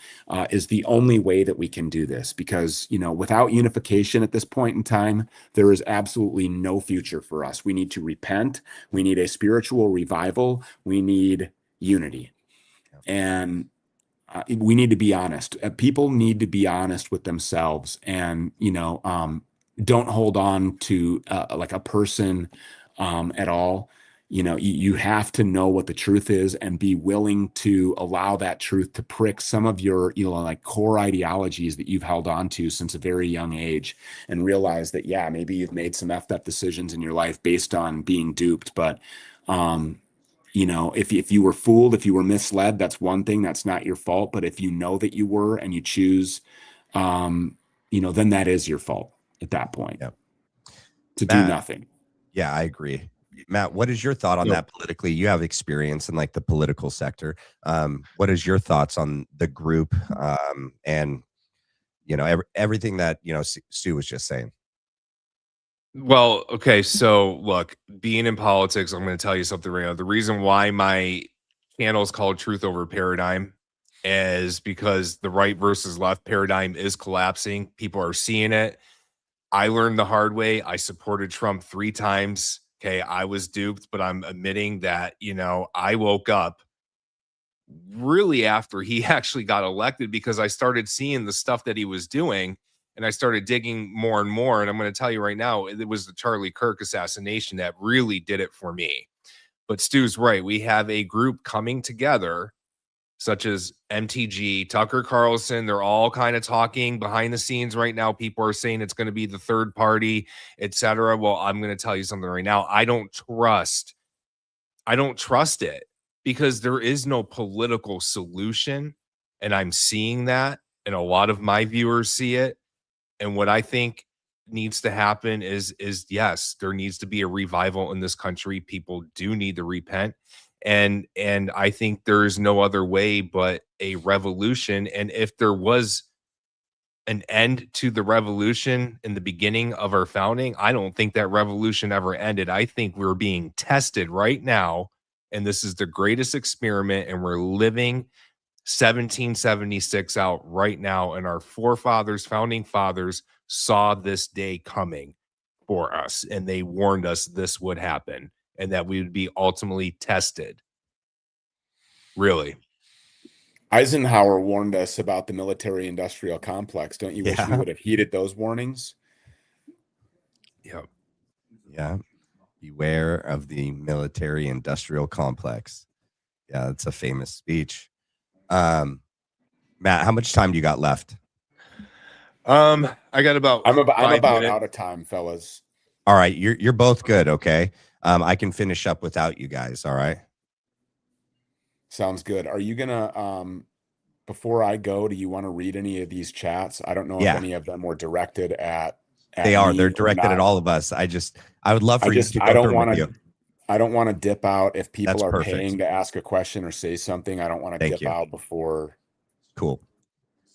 is the only way that we can do this. Because, without unification at this point in time, there is absolutely no future for us. We need to repent. We need a spiritual revival. We need unity. And we need to be honest. People need to be honest with themselves, and don't hold on to like a person at all. You have to know what the truth is and be willing to allow that truth to prick some of your like core ideologies that you've held on to since a very young age, and realize that maybe you've made some effed up decisions in your life based on being duped. But if you were fooled, if you were misled, that's one thing. That's not your fault. But if you know that you were and you choose, then that is your fault at that point. To do nothing. Yeah, I agree. Matt, what is your thought on that politically? You have experience in like the political sector. What is your thoughts on the group and everything that Stu was just saying? Well, okay, so look, being in politics, I'm going to tell you something right now. The reason why my channel is called Truth Over Paradigm is because the right versus left paradigm is collapsing. People are seeing it. I learned the hard way. I supported Trump 3 times. Okay, I was duped, but I'm admitting that, I woke up really after he actually got elected, because I started seeing the stuff that he was doing. And I started digging more and more. And I'm going to tell you right now, it was the Charlie Kirk assassination that really did it for me. But Stu's right. We have a group coming together, such as MTG, Tucker Carlson. They're all kind of talking behind the scenes right now. People are saying it's going to be the third party, etc. Well, I'm going to tell you something right now. I don't trust it, because there is no political solution. And I'm seeing that. And a lot of my viewers see it. And what I think needs to happen is yes, there needs to be a revival in this country. People do need to repent. And I think there is no other way but a revolution. And if there was an end to the revolution in the beginning of our founding, I don't think that revolution ever ended. I think we're being tested right now. And this is the greatest experiment. And we're living 1776 out right now, and our founding fathers saw this day coming for us, and they warned us this would happen and that we would be ultimately tested. Really. Eisenhower warned us about the military-industrial complex. Don't you wish we would have heeded those warnings? Yeah. Beware of the military-industrial complex. Yeah, that's a famous speech. Matt, how much time do you got left? I got about I'm about minutes. out of time, fellas. All right, you're both good, okay? I can finish up without you guys, all right? Sounds good. Are you gonna before I go, do you want to read any of these chats? I don't know if any of them were directed at they are. me. They're directed at all of us. I would love for you to go through with you. I don't want to dip out if people That's are perfect. paying to ask a question or say something. I don't want to dip out before. Cool.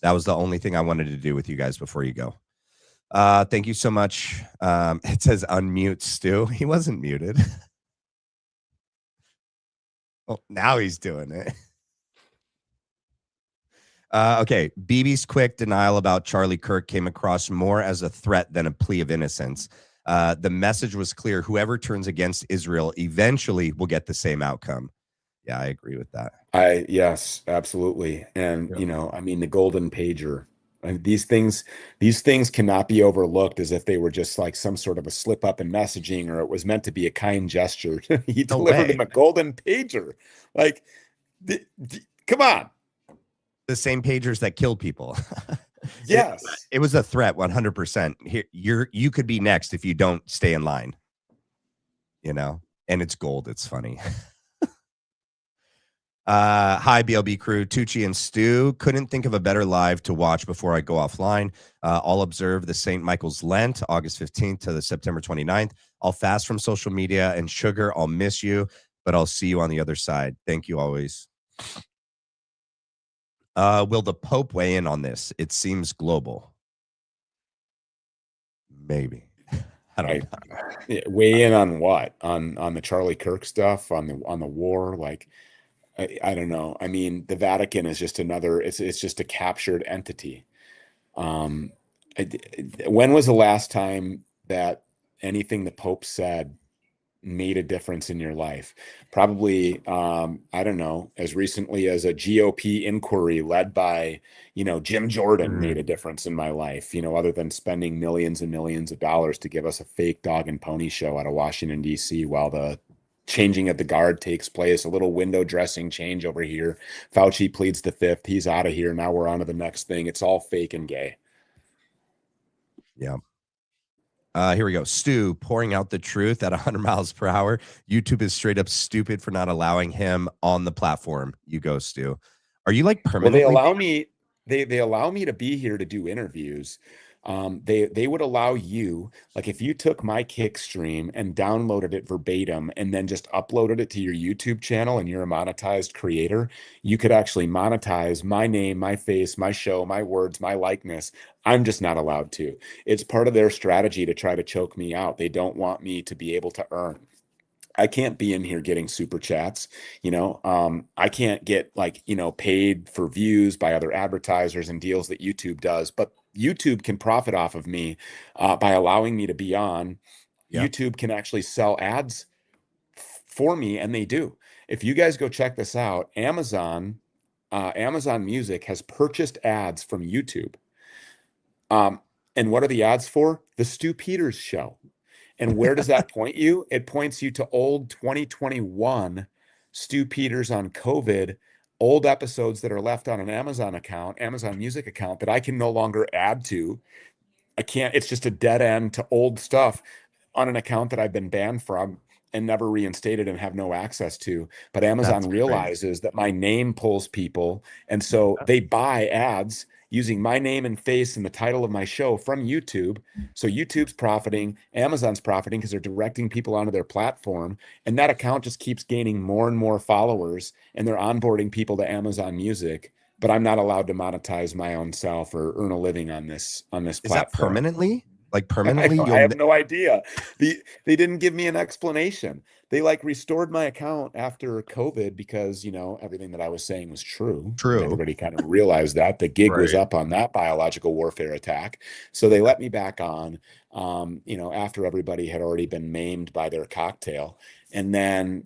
That was the only thing I wanted to do with you guys before you go. Thank you so much. It says unmute Stu. He wasn't muted. Well, now he's doing it. Okay. BB's quick denial about Charlie Kirk came across more as a threat than a plea of innocence. The message was clear. Whoever turns against Israel eventually will get the same outcome. Yeah, I agree with that. Yes, absolutely. And, Yeah. I mean, the golden pager. And these things cannot be overlooked as if they were just like some sort of a slip up in messaging, or it was meant to be a kind gesture. He No delivered way. him a golden pager. Like, come on. The same pagers that killed people. Yes. It was a threat, 100%. Here, you could be next if you don't stay in line. And it's gold. It's funny. Hi, BLB crew. Tucci and Stu. Couldn't think of a better live to watch before I go offline. I'll observe the St. Michael's Lent, August 15th to the September 29th. I'll fast from social media and sugar. I'll miss you, but I'll see you on the other side. Thank you always. Will the Pope weigh in on this? It seems global. Maybe. I don't know. Weigh in on what? On the Charlie Kirk stuff, on the war? Like, I don't know. I mean, the Vatican is just it's just a captured entity. When was the last time that anything the Pope said made a difference in your life? Probably, I don't know, as recently as a GOP inquiry led by, Jim Jordan made a difference in my life, other than spending millions and millions of dollars to give us a fake dog and pony show out of Washington, D.C. while the changing of the guard takes place, a little window dressing change over here. Fauci pleads the fifth. He's out of here. Now we're on to the next thing. It's all fake and gay. Yeah. Here we go. Stu pouring out the truth at 100 miles per hour. YouTube is straight up stupid for not allowing him on the platform. You go, Stu. Are you like permanently? Well, they allow me to be here to do interviews. They would allow you, like if you took my kick stream and downloaded it verbatim and then just uploaded it to your YouTube channel and you're a monetized creator, you could actually monetize my name, my face, my show, my words, my likeness. I'm just not allowed to. It's part of their strategy to try to choke me out. They don't want me to be able to earn. I can't be in here getting super chats, I can't get paid for views by other advertisers and deals that YouTube does, but YouTube can profit off of me by allowing me to be on. Yeah. YouTube can actually sell ads for me, and they do. If you guys go check this out, Amazon Music has purchased ads from YouTube. And what are the ads for? The Stu Peters Show. And where does that point you? It points you to old 2021 Stu Peters on COVID, old episodes that are left on an Amazon Music account that I can no longer add to. It's just a dead end to old stuff on an account that I've been banned from and never reinstated and have no access to. But Amazon realizes that my name pulls people. And so they buy ads using my name and face and the title of my show from YouTube. So YouTube's profiting, Amazon's profiting because they're directing people onto their platform. And that account just keeps gaining more and more followers, and they're onboarding people to Amazon Music. But I'm not allowed to monetize my own self or earn a living on this platform. Is that permanently? Like permanently? I have no idea. They didn't give me an explanation. They restored my account after COVID because, everything that I was saying was true. True. Everybody kind of realized that the gig was Right. up on that biological warfare attack. So they let me back on, after everybody had already been maimed by their cocktail. And then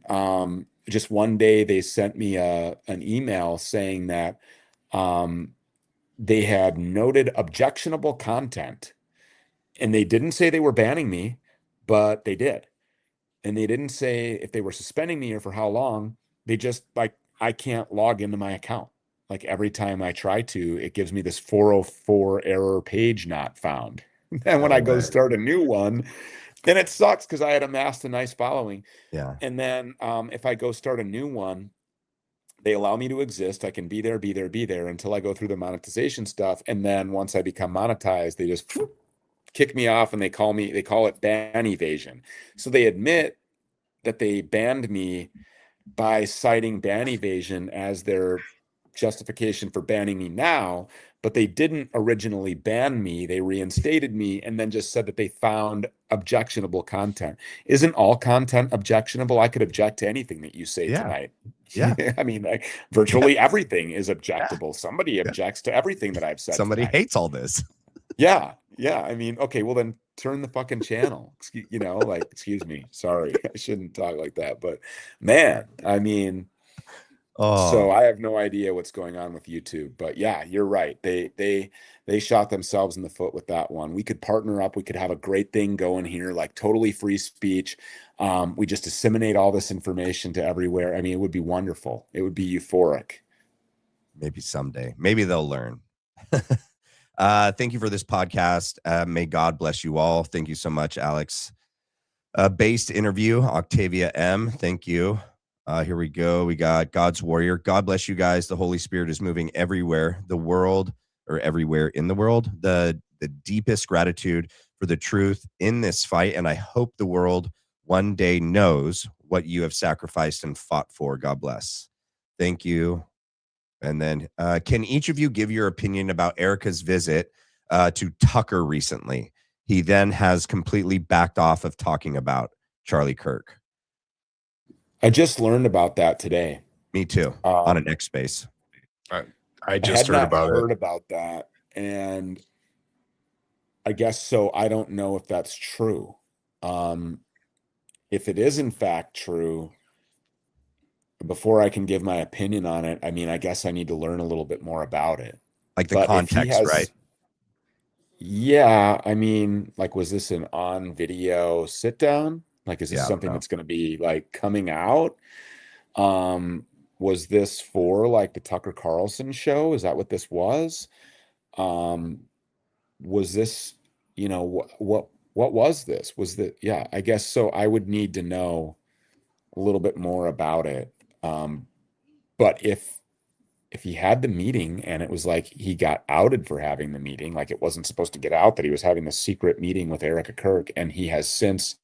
just one day they sent me an email saying that they had noted objectionable content. And they didn't say they were banning me, but they did. And they didn't say if they were suspending me or for how long. They just I can't log into my account. Every time I try to, it gives me this 404 error page not found. And when I go start a new one, then it sucks because I had amassed a nice following. Yeah. And then if I go start a new one, they allow me to exist. I can be there until I go through the monetization stuff. And then once I become monetized, they just kick me off, and they call it ban evasion. So they admit that they banned me by citing ban evasion as their justification for banning me now, but they didn't originally ban me. They reinstated me and then just said that they found objectionable content. Isn't all content objectionable? I could object to anything that you say tonight. Yeah. I mean, virtually everything is objectable. Somebody objects to everything that I've said. Somebody tonight. hates all this. Yeah. I mean, okay, well then turn the fucking channel. Excuse me. Sorry. I shouldn't talk like that. But man, I mean, so Oh, I have no idea what's going on with YouTube. But yeah, you're right. They shot themselves in the foot with that one. We could partner up. We could have a great thing going here, like totally free speech. We just disseminate all this information to everywhere. I mean, it would be wonderful. It would be euphoric. maybe someday. Maybe they'll learn. Thank you for this podcast. May God bless you all. Thank you so much, Alex. Based interview, Octavia M. Thank you. Here we go. We got God's Warrior. God bless you guys. The Holy Spirit is moving everywhere, the world, or everywhere in the world. The deepest gratitude for the truth in this fight. And I hope the world one day knows what you have sacrificed and fought for. God bless. Thank you. And then can each of you give your opinion about Erica's visit to Tucker recently? He then has completely backed off of talking about Charlie Kirk. I just learned about that today. Me too, on an X space. I just heard about that. And I guess so. I don't know if that's true. If it is in fact true, before I can give my opinion on it, I mean, I guess I need to learn a little bit more about it. Like the But if he context, has, right? yeah, I mean, like, was this an on video sit down? Like, is this Yeah, I don't something know. that's going to be like coming out? Was this for like the Tucker Carlson show? Is that what this was? Was this, what was this? Was that, yeah, I guess so. I would need to know a little bit more about it. But if he had the meeting and it was like he got outed for having the meeting, like it wasn't supposed to get out that he was having the secret meeting with Erica Kirk, and he has since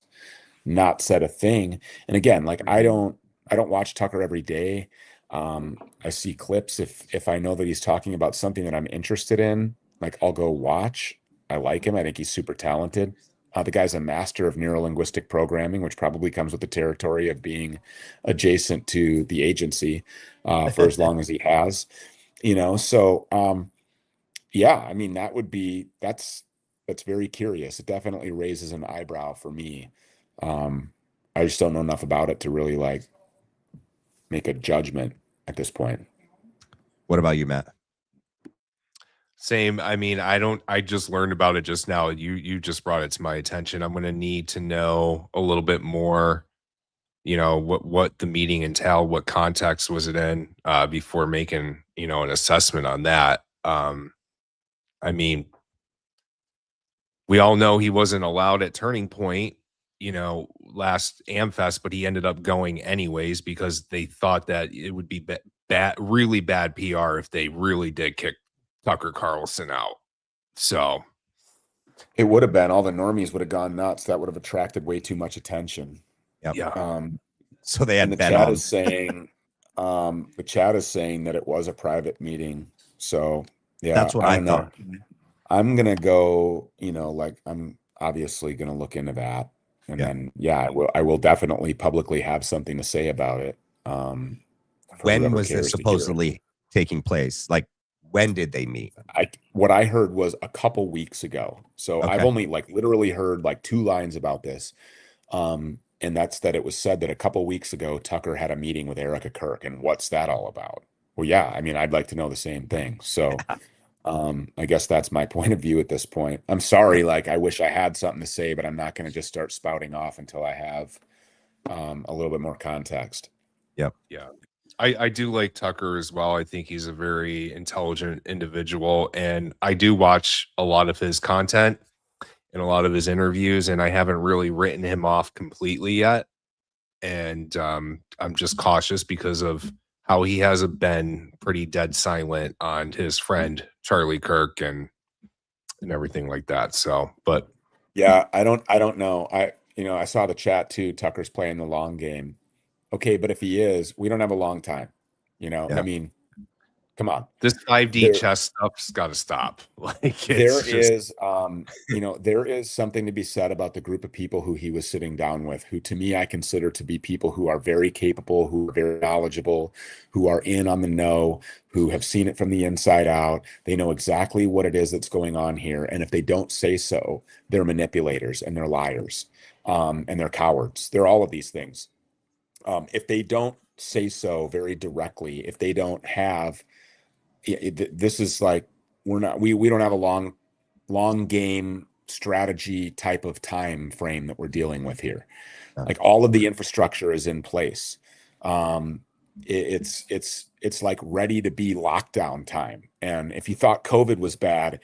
not said a thing. And again, like I don't watch Tucker every day. I see clips if I know that he's talking about something that I'm interested in, like I'll go watch. I like him. I think he's super talented. The guy's a master of neurolinguistic programming, which probably comes with the territory of being adjacent to the agency for as long as he has, So yeah, I mean that's very curious. It definitely raises an eyebrow for me. I just don't know enough about it to really like make a judgment at this point. What about you, Matt? Same. I mean, I just learned about it just now. You just brought it to my attention. I'm going to need to know a little bit more, what the meeting entailed, what context was it in, before making, an assessment on that. I mean, we all know he wasn't allowed at Turning Point, last AmFest, but he ended up going anyways because they thought that it would be really bad PR if they really did kick Tucker Carlson out. So It would have been, all the normies would have gone nuts. That would have attracted way too much attention. Yep. yeah, So they had And the Ben chat on. is saying, that it was a private meeting. So yeah, That's what I don't know. thought. I'm gonna go, like I'm obviously gonna look into that. And Yeah. then I will definitely publicly have something to say about it. For When whoever was this cares to hear it. supposedly taking place? Like, when did they meet? What I heard was a couple weeks ago. So I've Okay. only like literally heard like 2 lines about this. And that's that it was said that a couple weeks ago, Tucker had a meeting with Erica Kirk. And what's that all about? Well, yeah, I mean, I'd like to know the same thing. So I guess that's my point of view at this point. I'm sorry, like I wish I had something to say, but I'm not going to just start spouting off until I have a little bit more context. Yep. yeah. I do like Tucker as well. I think he's a very intelligent individual, and I do watch a lot of his content and a lot of his interviews, and I haven't really written him off completely yet. And I'm just cautious because of how he has been pretty dead silent on his friend Charlie Kirk and everything like that. So, but Yeah, I don't know. I saw the chat too. Tucker's playing the long game. Okay, but if he is, we don't have a long time. Yeah. I mean, Come on. This 5D There- chess stuff's got to stop. Like There it's just is, there is something to be said about the group of people who he was sitting down with, who to me I consider to be people who are very capable, who are very knowledgeable, who are in on the know, who have seen it from the inside out. They know exactly what it is that's going on here. And if they don't say so, they're manipulators and they're liars, and they're cowards. They're all of these things. If they don't say so very directly, if they don't have, this is like, we don't have a long game strategy type of time frame that we're dealing with here. Yeah. Like all of the infrastructure is in place. It's like ready to be lockdown time. And if you thought COVID was bad,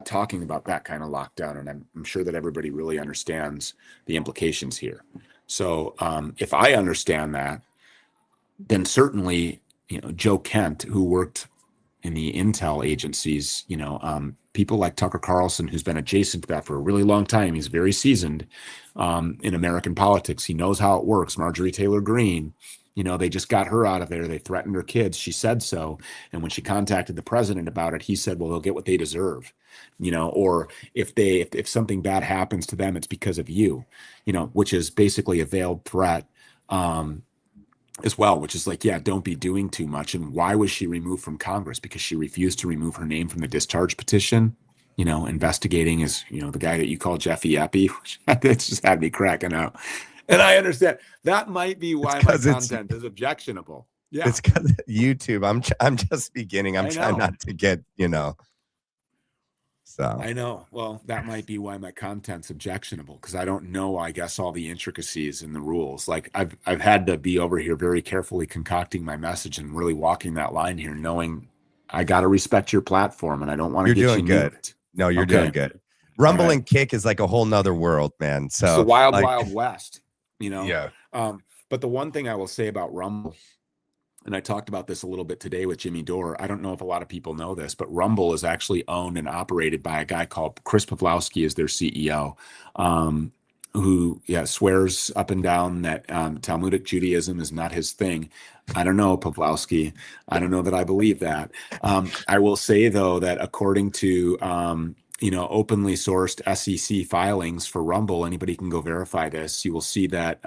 talking about that kind of lockdown, and I'm sure that everybody really understands the implications here. So if I understand that, then certainly, Joe Kent, who worked in the intel agencies, people like Tucker Carlson, who's been adjacent to that for a really long time. He's very seasoned in American politics. He knows how it works. Marjorie Taylor Greene, they just got her out of there. They threatened her kids. She said so. And when she contacted the president about it, he said, well, they'll get what they deserve, or if something bad happens to them, it's because of you, which is basically a veiled threat. As well, which is like, yeah, don't be doing too much. And why was she removed from Congress? Because she refused to remove her name from the discharge petition, investigating is, the guy that you call Jeffy Eppy, which it's just had me cracking up. And I understand that might be why my content is objectionable. Yeah. It's because YouTube. I'm just beginning. I'm trying not to get, So I know. Well, that might be why my content's objectionable, because I don't know, I guess, all the intricacies and the rules. Like I've had to be over here very carefully concocting my message and really walking that line here, knowing I got to respect your platform and I don't want to get you good. No, you're doing good. Rumble and Kick is like a whole nother world, man. So it's the wild west, Yeah. But the one thing I will say about Rumble, and I talked about this a little bit today with Jimmy Dore. I don't know if a lot of people know this, but Rumble is actually owned and operated by a guy called Chris Pavlowski is their CEO, who swears up and down that Talmudic Judaism is not his thing. I don't know, Pavlowski. I don't know that I believe that. I will say, though, that according to openly sourced SEC filings for Rumble, anybody can go verify this. You will see that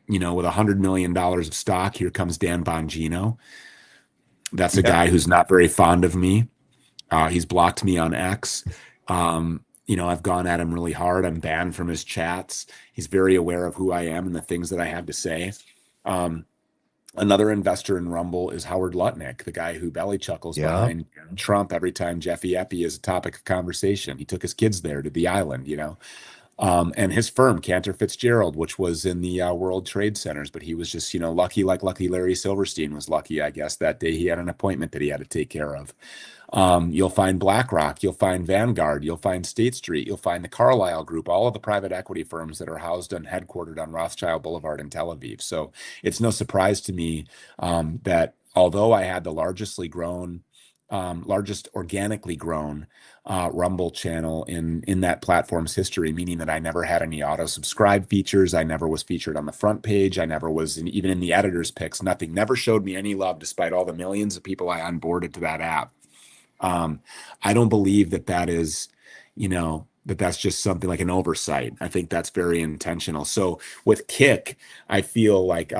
with $100 million of stock, here comes Dan Bongino. That's a guy who's not very fond of me. He's blocked me on X. I've gone at him really hard. I'm banned from his chats. He's very aware of who I am and the things that I have to say. Another investor in Rumble is Howard Lutnick, the guy who belly chuckles behind Trump every time Jeffy Eppy is a topic of conversation. He took his kids there to the island, and his firm, Cantor Fitzgerald, which was in the World Trade Centers, but he was just, lucky, like lucky Larry Silverstein was lucky, I guess, that day he had an appointment that he had to take care of. You'll find BlackRock, you'll find Vanguard, you'll find State Street, you'll find the Carlyle Group, all of the private equity firms that are housed and headquartered on Rothschild Boulevard in Tel Aviv. So it's no surprise to me that although I had the largest organically grown Rumble channel in that platform's history, meaning that I never had any auto subscribe features. I never was featured on the front page. I never was even in the editor's picks. Nothing, never showed me any love despite all the millions of people I onboarded to that app. I don't believe that is, that's just something like an oversight. I think that's very intentional. So with Kick, I feel like,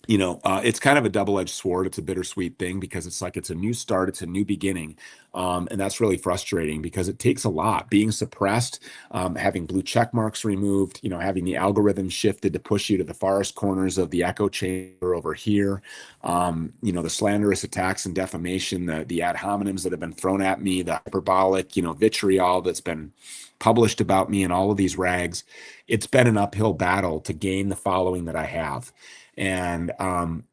it's kind of a double-edged sword. It's a bittersweet thing because it's like it's a new start, it's a new beginning, and that's really frustrating because it takes a lot. Being suppressed, having blue check marks removed, having the algorithm shifted to push you to the farthest corners of the echo chamber over here, the slanderous attacks and defamation, the ad hominems that have been thrown at me, the hyperbolic, vitriol that's been published about me and all of these rags. It's been an uphill battle to gain the following that I have. And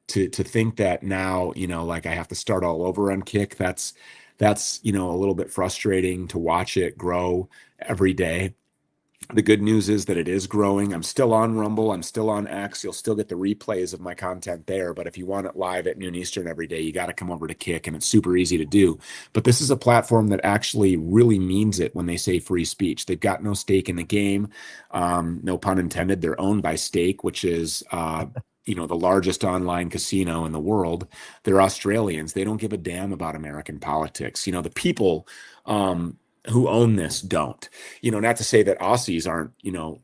to think that now, like I have to start all over on Kick, that's a little bit frustrating to watch it grow every day. The good news is that it is growing. I'm still on Rumble. I'm still on X. You'll still get the replays of my content there. But if you want it live at noon Eastern every day, you got to come over to Kick, and it's super easy to do. But this is a platform that actually really means it when they say free speech. They've got no stake in the game. No pun intended. They're owned by Stake, which is the largest online casino in the world. They're Australians. They don't give a damn about American politics. The people who own this don't. Not to say that Aussies aren't,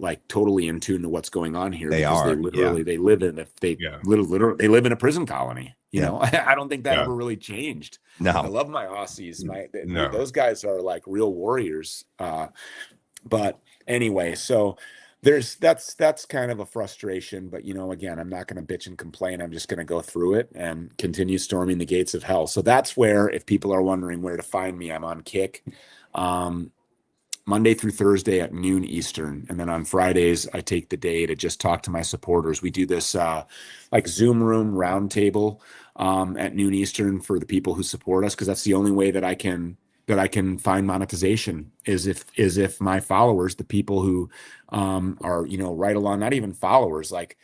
like totally in tune to what's going on here, They because are, they live in Yeah. literally they live in a prison colony. I don't think that Yeah. ever really changed. I No, love my Aussies. No. Those guys are like real warriors. But anyway, so that's kind of a frustration. But again, I'm not going to bitch and complain. I'm just going to go through it and continue storming the gates of hell. So that's where, if people are wondering where to find me, I'm on Kick, Monday through Thursday at noon Eastern, and then on Fridays I take the day to just talk to my supporters. We do this like Zoom room roundtable at noon Eastern for the people who support us, because that's the only way that I can find monetization, is if my followers, the people who are right along, not even followers, like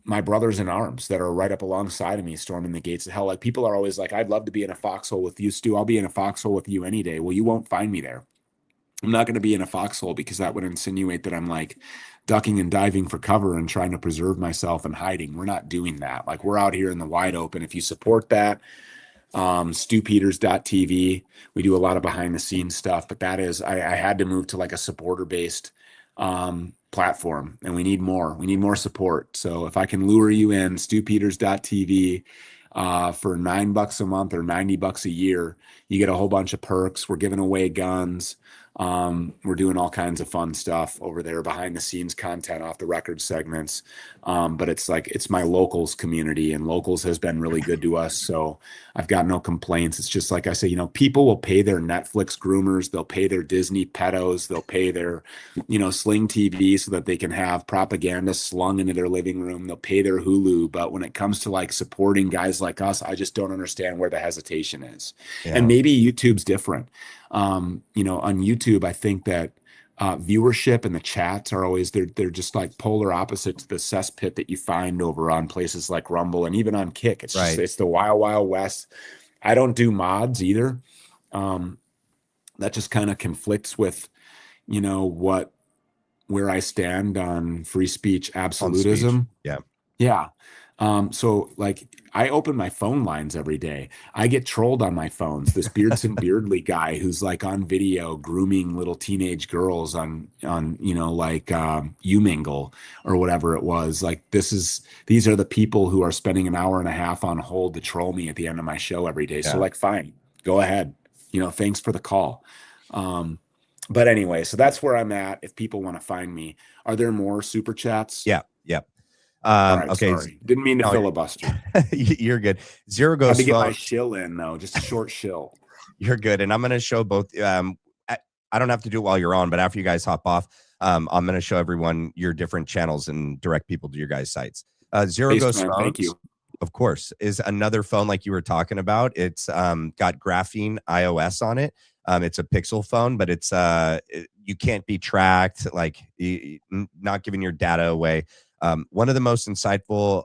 my brothers in arms that are right up alongside of me storming the gates of hell. Like, people are always like, I'd love to be in a foxhole with you, Stu. I'll be in a foxhole with you any day. Well, you won't find me there. I'm not going to be in a foxhole, because that would insinuate that I'm like ducking and diving for cover and trying to preserve myself and hiding. We're not doing that. Like, we're out here in the wide open. If you support that, stewpeters.tv, we do a lot of behind the scenes stuff, but that is, I had to move to like a supporter based platform, and we need more support. So if I can lure you in, stewpeters.tv, for $9 a month or $90 a year, you get a whole bunch of perks. We're giving away guns. We're doing all kinds of fun stuff over there, behind the scenes content, off the record segments. But it's my locals community, and locals has been really good to us. So I've got no complaints. It's just like I say, people will pay their Netflix groomers, they'll pay their Disney pedos, they'll pay their, Sling TV so that they can have propaganda slung into their living room. They'll pay their Hulu. But when it comes to like supporting guys like us, I just don't understand where the hesitation is. Yeah. And maybe YouTube's different. On YouTube, I think that viewership and the chats are always, they're just like polar opposite to the cesspit that you find over on places like Rumble and even on Kick. It's Right. it's the wild, wild west. I don't do mods either. That just kind of conflicts with, where I stand on free speech absolutism. Yeah. Yeah. So like, I open my phone lines every day. I get trolled on my phones. This Beardson Beardly guy who's like on video grooming little teenage girls on like Umingle or whatever it was. Like, these are the people who are spending an hour and a half on hold to troll me at the end of my show every day. Yeah. So like, fine, go ahead. Thanks for the call. But anyway, so that's where I'm at. If people want to find me, are there more super chats? Yeah. All right, Okay. sorry. Didn't mean to No, filibuster. You're good. Zero Had Ghost to get my phone. shill in though, just a short shill. You're good. And I'm going to show both. I don't have to do it while you're on, but after you guys hop off, I'm going to show everyone your different channels and direct people to your guys' sites. Zero Ghost Man, phones, thank you. of course, is another phone like you were talking about. It's got graphene iOS on it. It's a Pixel phone, but it's you can't be tracked, like not giving your data away. One of the most insightful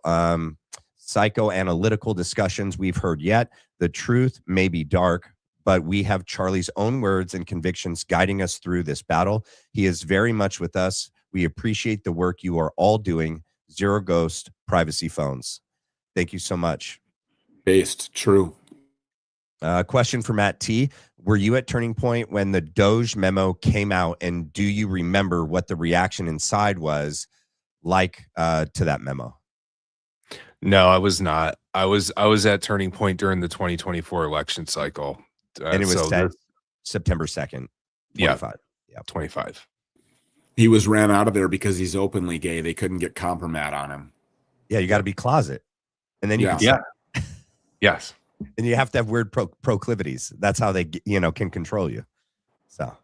psychoanalytical discussions we've heard yet. The truth may be dark, but we have Charlie's own words and convictions guiding us through this battle. He is very much with us. We appreciate the work you are all doing. Zero Ghost Privacy Phones. Thank you so much. Based, true. Question for Matt T. Were you at Turning Point when the Doge memo came out, and do you remember what the reaction inside was like to that memo? No, I was not. I was at Turning Point during the 2024 election cycle. And it was set September 2nd, 25. Yeah, 25. He was ran out of there because he's openly gay. They couldn't get compromat on him. Yeah, you got to be closet. And then you can Yes. And you have to have weird proclivities. That's how they can control you. So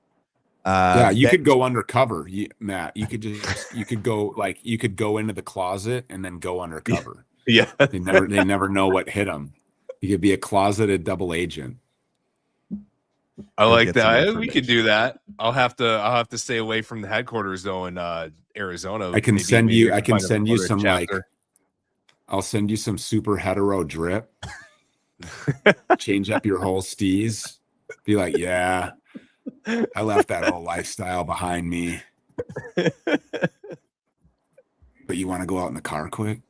you could go undercover, Matt. You could go into the closet and then go undercover. Yeah. They never know what hit them. You could be a closeted double agent. I like that. We could do that. I'll have to stay away from the headquarters though in Arizona. I can send you some chapter. I'll send you some super hetero drip. Change up your whole steez. Be like, yeah, I left that whole lifestyle behind me. But you want to go out in the car quick?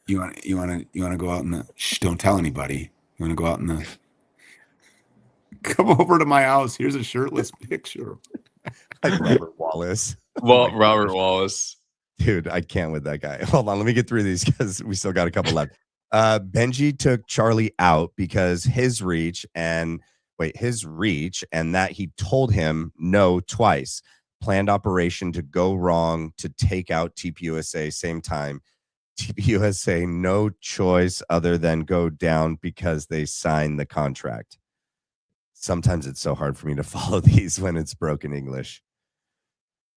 You want to go out in the, shh, don't tell anybody. You want to go out in the, come over to my house. Here's a shirtless picture. Like Robert Wallace. Well, Robert Wallace. Dude, I can't with that guy. Hold on, let me get through these because we still got a couple left. Benji took Charlie out because his reach and that he told him no twice. Planned operation to go wrong to take out TPUSA same time. TPUSA no choice other than go down because they signed the contract. Sometimes it's so hard for me to follow these when it's broken English.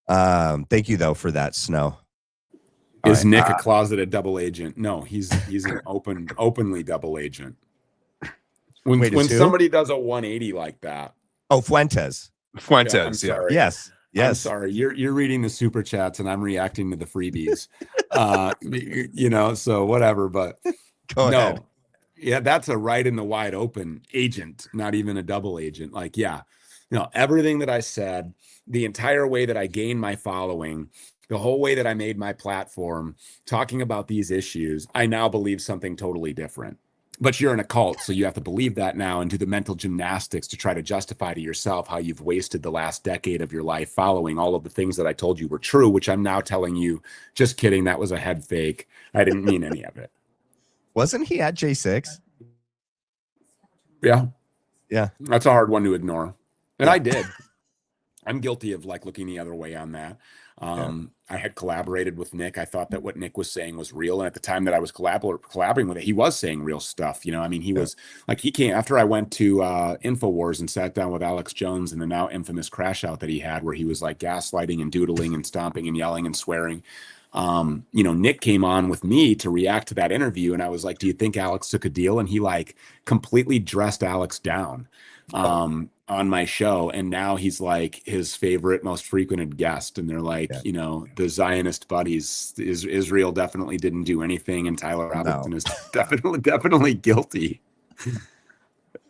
Thank you though for that, Snow. Is Nick a closeted double agent? No, he's an openly double agent. When somebody does a 180 like that. Oh, Fuentes. Yeah. Yes. I'm sorry. You're reading the super chats and I'm reacting to the freebies. So whatever, but Go ahead. Yeah, that's a right in the wide open agent, not even a double agent. Like, yeah, everything that I said, the entire way that I gained my following, the whole way that I made my platform, talking about these issues, I now believe something totally different. But you're in a cult, so you have to believe that now and do the mental gymnastics to try to justify to yourself how you've wasted the last decade of your life following all of the things that I told you were true, which I'm now telling you, just kidding, that was a head fake. I didn't mean any of it. Wasn't he at J6? Yeah. Yeah. That's a hard one to ignore. And I did. I'm guilty of looking the other way on that. I had collaborated with Nick. I thought that what Nick was saying was real. And at the time that I was collaborating with it, he was saying real stuff. He was he came after I went to InfoWars and sat down with Alex Jones in the now infamous crash out that he had where he was gaslighting and doodling and stomping and yelling and swearing. Nick came on with me to react to that interview. And I was like, do you think Alex took a deal? And he completely dressed Alex down on my show. And now he's his favorite, most frequented guest. And they're the Zionist buddies, Israel definitely didn't do anything. And Tyler Robinson is definitely guilty.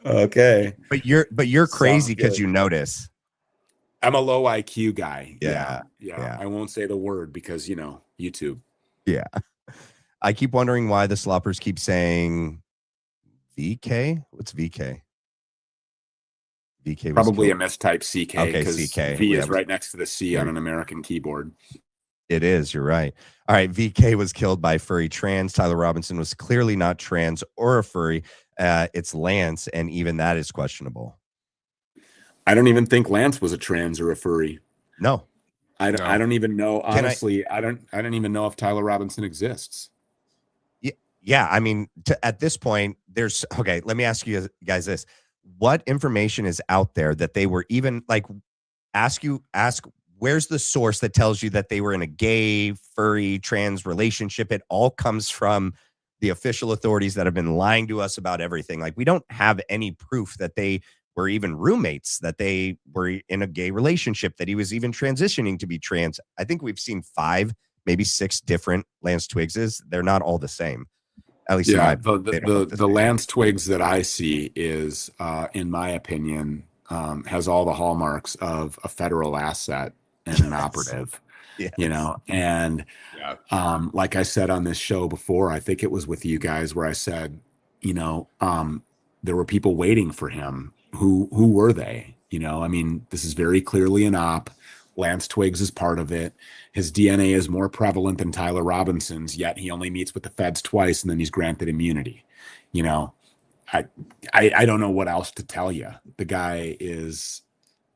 Okay. But you're crazy because you notice. I'm a low IQ guy. Yeah. I won't say the word because, YouTube. Yeah. I keep wondering why the sloppers keep saying VK. What's VK? VK probably a mistype CK. Okay, because CK. V is right next to the C on an American keyboard. It is. You're right. All right. VK was killed by furry trans. Tyler Robinson was clearly not trans or a furry. It's Lance, and even that is questionable. I don't even think Lance was a trans or a furry. No. I don't even know. Honestly, I don't even know if Tyler Robinson exists. Yeah. I mean, at this point, let me ask you guys this. What information is out there that they were even ask where's the source that tells you that they were in a gay, furry, trans relationship? It all comes from the official authorities that have been lying to us about everything. We don't have any proof that they were even roommates, that they were in a gay relationship, that he was even transitioning to be trans. I think we've seen 5, maybe 6 different Lance Twiggses. They're not all the same. At least the Lance Twiggs that I see is, in my opinion, has all the hallmarks of a federal asset and an operative. Yes. And like I said on this show before, I think it was with you guys where I said, there were people waiting for him. Who were they? This is very clearly an op. Lance Twiggs is part of it. His DNA is more prevalent than Tyler Robinson's, yet he only meets with the feds twice and then he's granted immunity. I don't know what else to tell you. The guy is,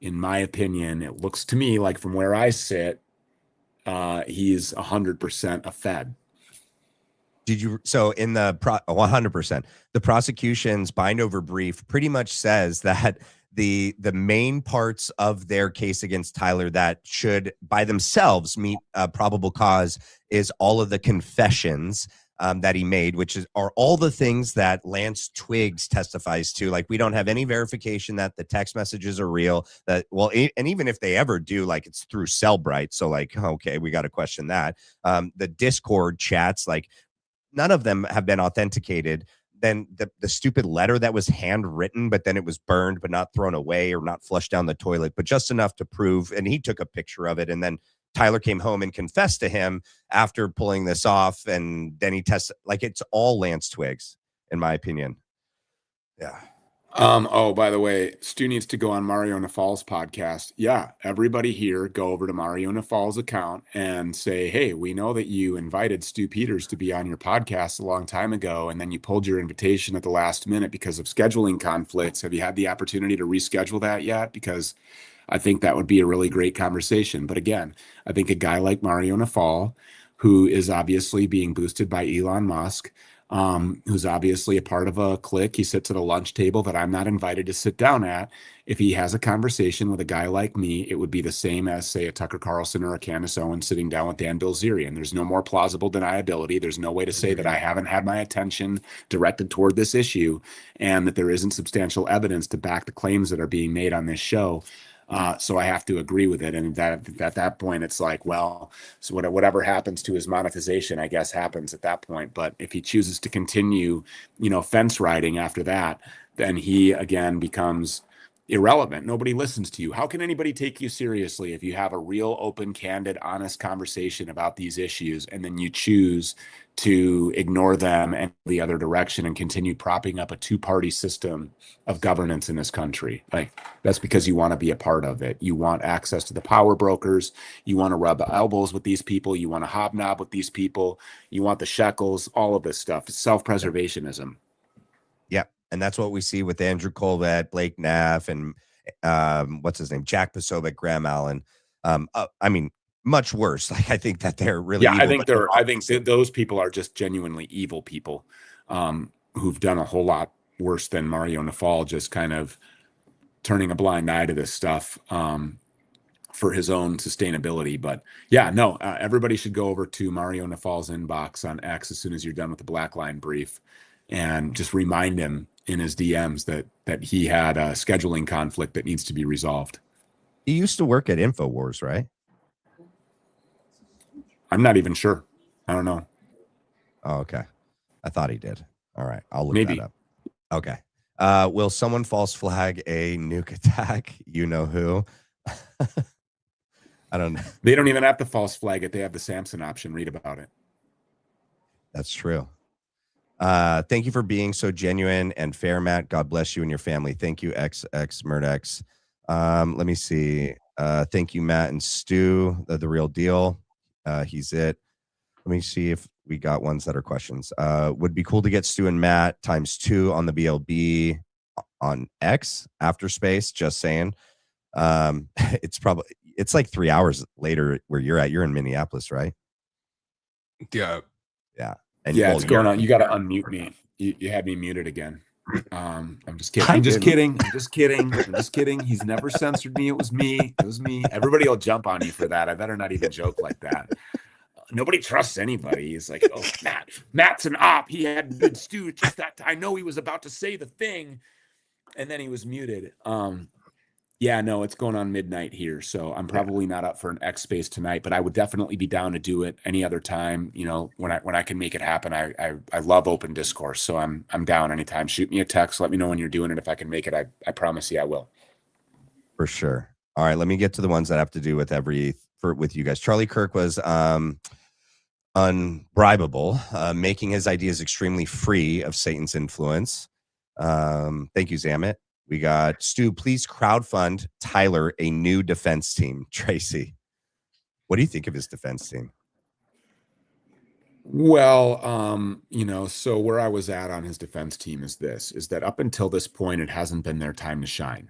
in my opinion, it looks to me like from where I sit, he's 100% a fed. So in the 100%, the prosecution's bind over brief pretty much says that the main parts of their case against Tyler that should by themselves meet a probable cause is all of the confessions that he made, which are all the things that Lance Twiggs testifies to. We don't have any verification that the text messages are real, and even if they ever do, it's through Cellbrite. So okay, we got to question that. The Discord chats, none of them have been authenticated. Then the stupid letter that was handwritten, but then it was burned, but not thrown away or not flushed down the toilet, but just enough to prove. And he took a picture of it and then Tyler came home and confessed to him after pulling this off, and then he tested. Like, it's all Lance Twigs, in my opinion. Yeah. Oh, by the way, Stu needs to go on Mario Nafal's podcast. Yeah, everybody here go over to Mario Nafal's account and say, hey, we know that you invited Stu Peters to be on your podcast a long time ago, and then you pulled your invitation at the last minute because of scheduling conflicts. Have you had the opportunity to reschedule that yet? Because I think that would be a really great conversation. But again, I think a guy like Mario Nafal, who is obviously being boosted by Elon Musk, who's obviously a part of a clique. He sits at a lunch table that I'm not invited to sit down at. If he has a conversation with a guy like me, it would be the same as, say, a Tucker Carlson or a Candace Owens sitting down with Dan Bilzerian. There's no more plausible deniability. There's no way to say that I haven't had my attention directed toward this issue and that there isn't substantial evidence to back the claims that are being made on this show. So I have to agree with it. And that at that point, it's like, well, so whatever happens to his monetization, I guess, happens at that point. But if he chooses to continue, fence riding after that, then he again becomes irrelevant. Nobody listens to you. How can anybody take you seriously if you have a real, open, candid, honest conversation about these issues and then you choose to ignore them and the other direction and continue propping up a two-party system of governance in this country? Like, that's because you want to be a part of it. You want access to the power brokers. You want to rub elbows with these people. You want to hobnob with these people. You want the shekels, all of this stuff. It's self-preservationism. Yeah. And that's what we see with Andrew Colvett, Blake Knapp, and what's his name? Jack Posobiec, Graham Allen. I mean, much worse. Like, I think that they're really evil, I think those people are just genuinely evil people who've done a whole lot worse than Mario Nafal, just kind of turning a blind eye to this stuff for his own sustainability. But yeah, no, everybody should go over to Mario Nafal's inbox on X as soon as you're done with the Black Line brief and just remind him in his DMs that he had a scheduling conflict that needs to be resolved. He used to work at InfoWars, right? I'm not even sure. I don't know. Oh, okay. I thought he did. All right. I'll look Maybe. that up. Okay. Will someone false flag a nuke attack? You know who? I don't know. They don't even have to false flag it. They have the Samson option. Read about it. That's true. Thank you for being so genuine and fair, Matt. God bless you and your family. Thank you, XX Murdex. Let me see. Thank you, Matt and Stu. The real deal. He's it. Let me see if we got ones that are questions. Would be cool to get Stu and Matt ×2 on the BLB on X after space. Just saying. It's like 3 hours later where you're at. You're in Minneapolis, right? Yeah. Yeah. And yeah, it's going on. You got to unmute me. You had me muted again. I'm just kidding. I'm just kidding. He's never censored me. It was me. Everybody will jump on you for that. I better not even joke like that. Nobody trusts anybody. He's like, oh, Matt's an op. He had good stew. Just that I know he was about to say the thing, and then he was muted. Yeah, no, it's going on midnight here, so I'm probably not up for an X space tonight, but I would definitely be down to do it any other time. When I can make it happen. I love open discourse, so I'm down anytime. Shoot me a text, let me know when you're doing it. If I can make it, I promise you I will. For sure. All right, let me get to the ones that have to do with with you guys. Charlie Kirk was unbribable, making his ideas extremely free of Satan's influence. Thank you, Zamet. We got Stu, please crowdfund Tyler a new defense team. Tracy, what do you think of his defense team? Well, so where I was at on his defense team is that up until this point, it hasn't been their time to shine.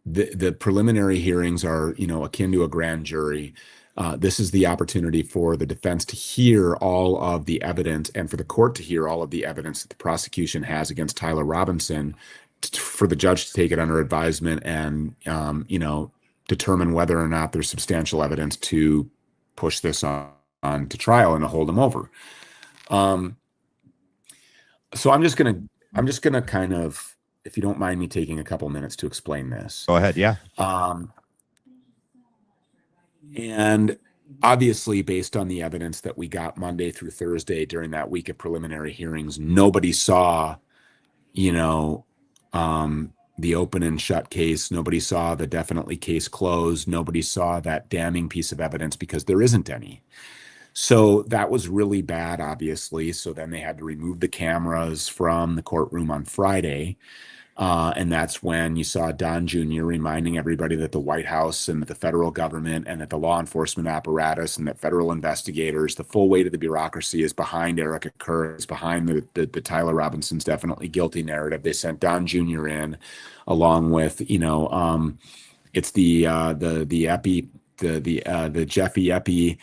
The preliminary hearings are, akin to a grand jury. This is the opportunity for the defense to hear all of the evidence and for the court to hear all of the evidence that the prosecution has against Tyler Robinson, for the judge to take it under advisement and, determine whether or not there's substantial evidence to push this on to trial and to hold him over. So I'm just gonna kind of, if you don't mind me taking a couple minutes to explain this. Go ahead. Yeah. And obviously, based on the evidence that we got Monday through Thursday during that week of preliminary hearings, nobody saw, the open and shut case. Nobody saw the definitely case closed. Nobody saw that damning piece of evidence because there isn't any. So that was really bad, obviously. So then they had to remove the cameras from the courtroom on Friday. And that's when you saw Don Jr. reminding everybody that the White House and that the federal government and that the law enforcement apparatus and that federal investigators, the full weight of the bureaucracy is behind Erica Kirk, is behind the Tyler Robinson's definitely guilty narrative. They sent Don Jr. in along with, it's the Epi, the Jeffy Epi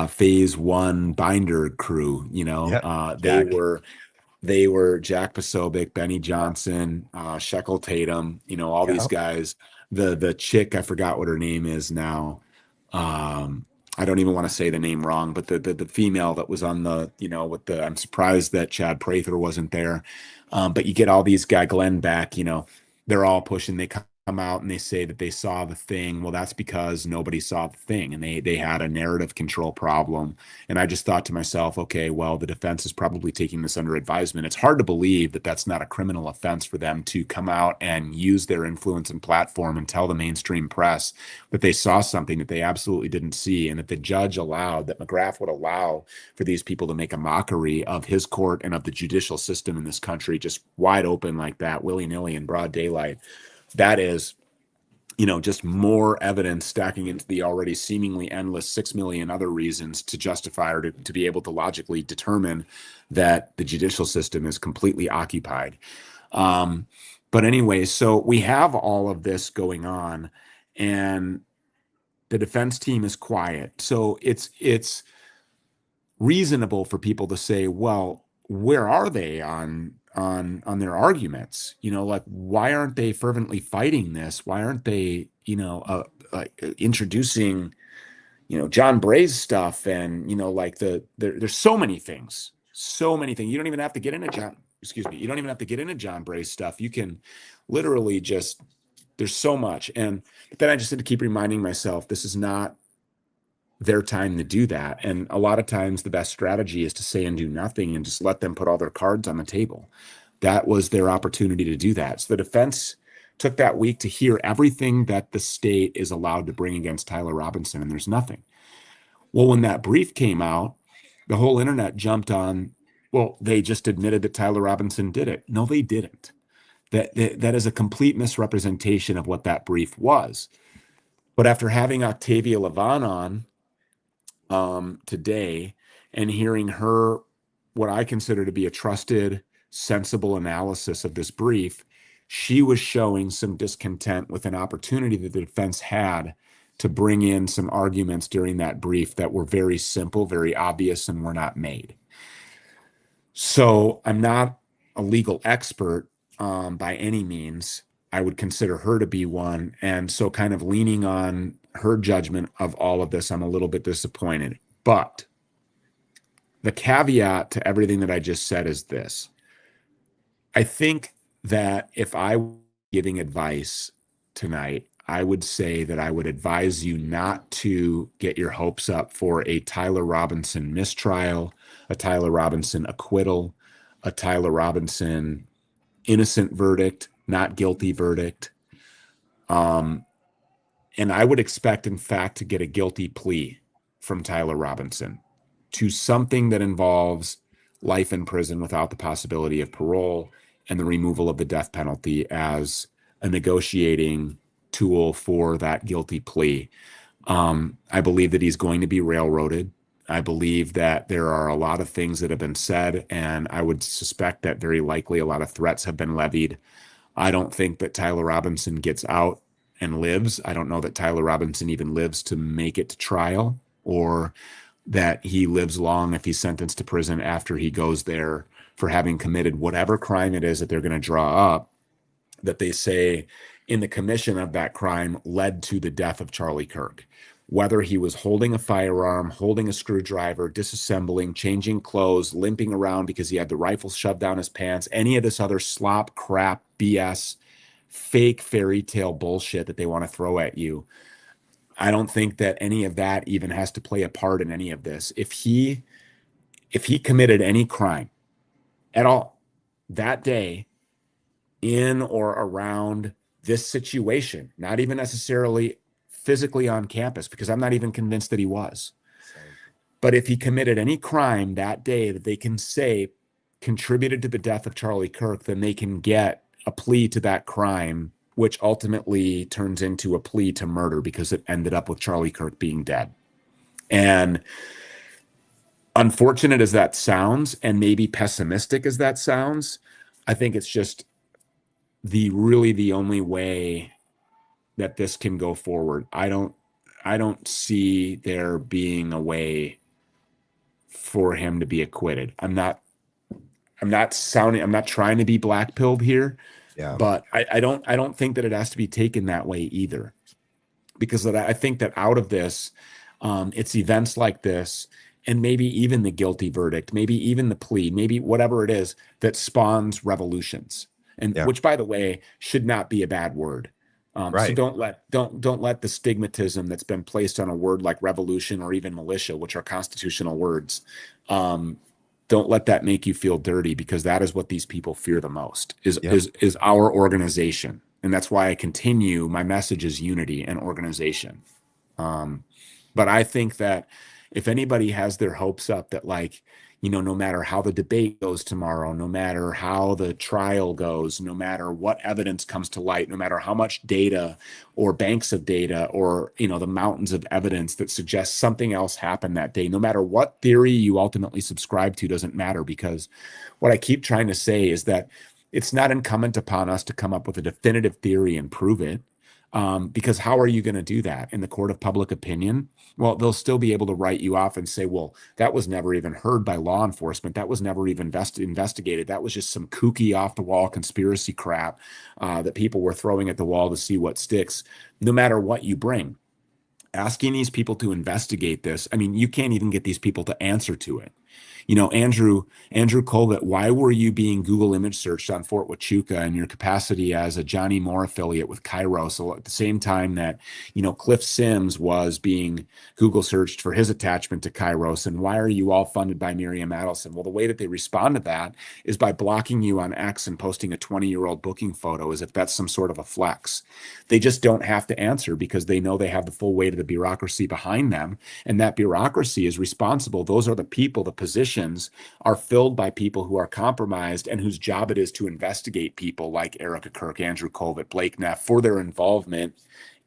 phase one binder crew, Yep. they Jack. were Jack Posobiec, Benny Johnson, Shekel Tatum, all these Yep. guys. The chick, I forgot what her name is now. I don't even want to say the name wrong, but the female that was on the, I'm surprised that Chad Prather wasn't there. But you get all these guys, Glenn Beck, they're all pushing. They come out and they say that they saw the thing. Well, that's because nobody saw the thing, and they had a narrative control problem. And I just thought to myself, okay, well, the defense is probably taking this under advisement. It's hard to believe that that's not a criminal offense for them to come out and use their influence and platform and tell the mainstream press that they saw something that they absolutely didn't see, and that the judge allowed, that McGrath would allow for these people to make a mockery of his court and of the judicial system in this country, just wide open like that, willy-nilly in broad daylight. That is, just more evidence stacking into the already seemingly endless 6 million other reasons to justify or to be able to logically determine that the judicial system is completely occupied. But anyway, so we have all of this going on, and the defense team is quiet. So it's reasonable for people to say, well, where are they on their arguments? Like, why aren't they fervently fighting this? Why aren't they, introducing, John Bray's stuff? And, there's so many things. You don't even have to get into you don't even have to get into John Bray's stuff. You can literally just, there's so much. And then I just had to keep reminding myself, this is not their time to do that. And a lot of times the best strategy is to say and do nothing and just let them put all their cards on the table. That was their opportunity to do that. So the defense took that week to hear everything that the state is allowed to bring against Tyler Robinson, and there's nothing. Well, when that brief came out, the whole internet jumped on, well, they just admitted that Tyler Robinson did it. No, they didn't. That is a complete misrepresentation of what that brief was. But after having Octavia Levon on today and hearing her, what I consider to be a trusted, sensible analysis of this brief, she was showing some discontent with an opportunity that the defense had to bring in some arguments during that brief that were very simple, very obvious, and were not made. So I'm not a legal expert by any means. I would consider her to be one. And so kind of leaning on her judgment of all of this, I'm a little bit disappointed. But the caveat to everything that I just said is this. I think that if I were giving advice tonight, I would say that I would advise you not to get your hopes up for a Tyler Robinson mistrial, a Tyler Robinson acquittal, a Tyler Robinson innocent verdict, not guilty verdict. And I would expect, in fact, to get a guilty plea from Tyler Robinson to something that involves life in prison without the possibility of parole and the removal of the death penalty as a negotiating tool for that guilty plea. I believe that he's going to be railroaded. I believe that there are a lot of things that have been said, and I would suspect that very likely a lot of threats have been levied. I don't think that Tyler Robinson gets out and lives. I don't know that Tyler Robinson even lives to make it to trial, or that he lives long if he's sentenced to prison after he goes there for having committed whatever crime it is that they're going to draw up that they say in the commission of that crime led to the death of Charlie Kirk. Whether he was holding a firearm, holding a screwdriver, disassembling, changing clothes, limping around because he had the rifle shoved down his pants, any of this other slop, crap, BS, fake fairy tale bullshit that they want to throw at you, I don't think that any of that even has to play a part in any of this. If he committed any crime at all that day, in or around this situation, not even necessarily physically on campus, because I'm not even convinced that he was. Same. But if he committed any crime that day that they can say contributed to the death of Charlie Kirk, then they can get a plea to that crime, which ultimately turns into a plea to murder because it ended up with Charlie Kirk being dead. And unfortunate as that sounds, and maybe pessimistic as that sounds, I think it's just the only way that this can go forward. I don't see there being a way for him to be acquitted. I'm not trying to be black-pilled here, Yeah. but I don't think that it has to be taken that way either. Because I think that out of this, it's events like this, and maybe even the guilty verdict, maybe even the plea, maybe whatever it is that spawns revolutions, and Yeah. which, by the way, should not be a bad word. So Right. don't let the stigmatism that's been placed on a word like revolution or even militia, which are constitutional words, don't let that make you feel dirty, because that is what these people fear the most is Yep. is our organization. And that's why I continue. My message is unity and organization. But I think that if anybody has their hopes up that, like, no matter how the debate goes tomorrow, no matter how the trial goes, no matter what evidence comes to light, no matter how much data or banks of data or, the mountains of evidence that suggests something else happened that day, no matter what theory you ultimately subscribe to, doesn't matter. Because what I keep trying to say is that it's not incumbent upon us to come up with a definitive theory and prove it. Because how are you going to do that in the court of public opinion? Well, they'll still be able to write you off and say, well, that was never even heard by law enforcement. That was never even investigated. That was just some kooky off the wall conspiracy crap that people were throwing at the wall to see what sticks. No matter what you bring, asking these people to investigate this, I mean, you can't even get these people to answer to it. Andrew Colvett, why were you being Google image searched on Fort Huachuca in your capacity as a Johnny Moore affiliate with Cairo? So at the same time that, Cliff Sims was being Google searched for his attachment to Kairos, and why are you all funded by Miriam Adelson? Well, the way that they respond to that is by blocking you on X and posting a 20-year-old booking photo as if that's some sort of a flex. They just don't have to answer because they know they have the full weight of the bureaucracy behind them, and that bureaucracy is responsible. Those are the people, the positions are filled by people who are compromised and whose job it is to investigate people like Erica Kirk, Andrew Colvett, Blake Neff for their involvement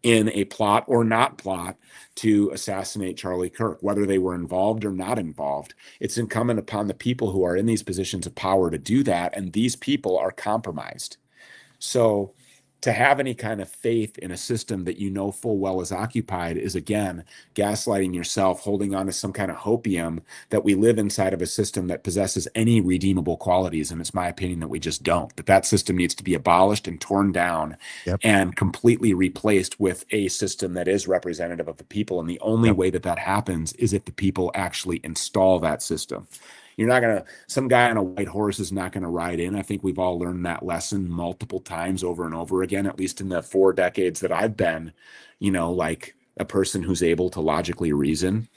in a plot or not plot to assassinate Charlie Kirk, whether they were involved or not involved. It's incumbent upon the people who are in these positions of power to do that, and these people are compromised. So to have any kind of faith in a system that full well is occupied is, again, gaslighting yourself, holding on to some kind of hopium that we live inside of a system that possesses any redeemable qualities. And it's my opinion that we just don't, that system needs to be abolished and torn down. Yep. And completely replaced with a system that is representative of the people. And the only Yep. way that happens is if the people actually install that system. Some guy on a white horse is not going to ride in. I think we've all learned that lesson multiple times over and over again, at least in the 4 decades that I've been, like a person who's able to logically reason.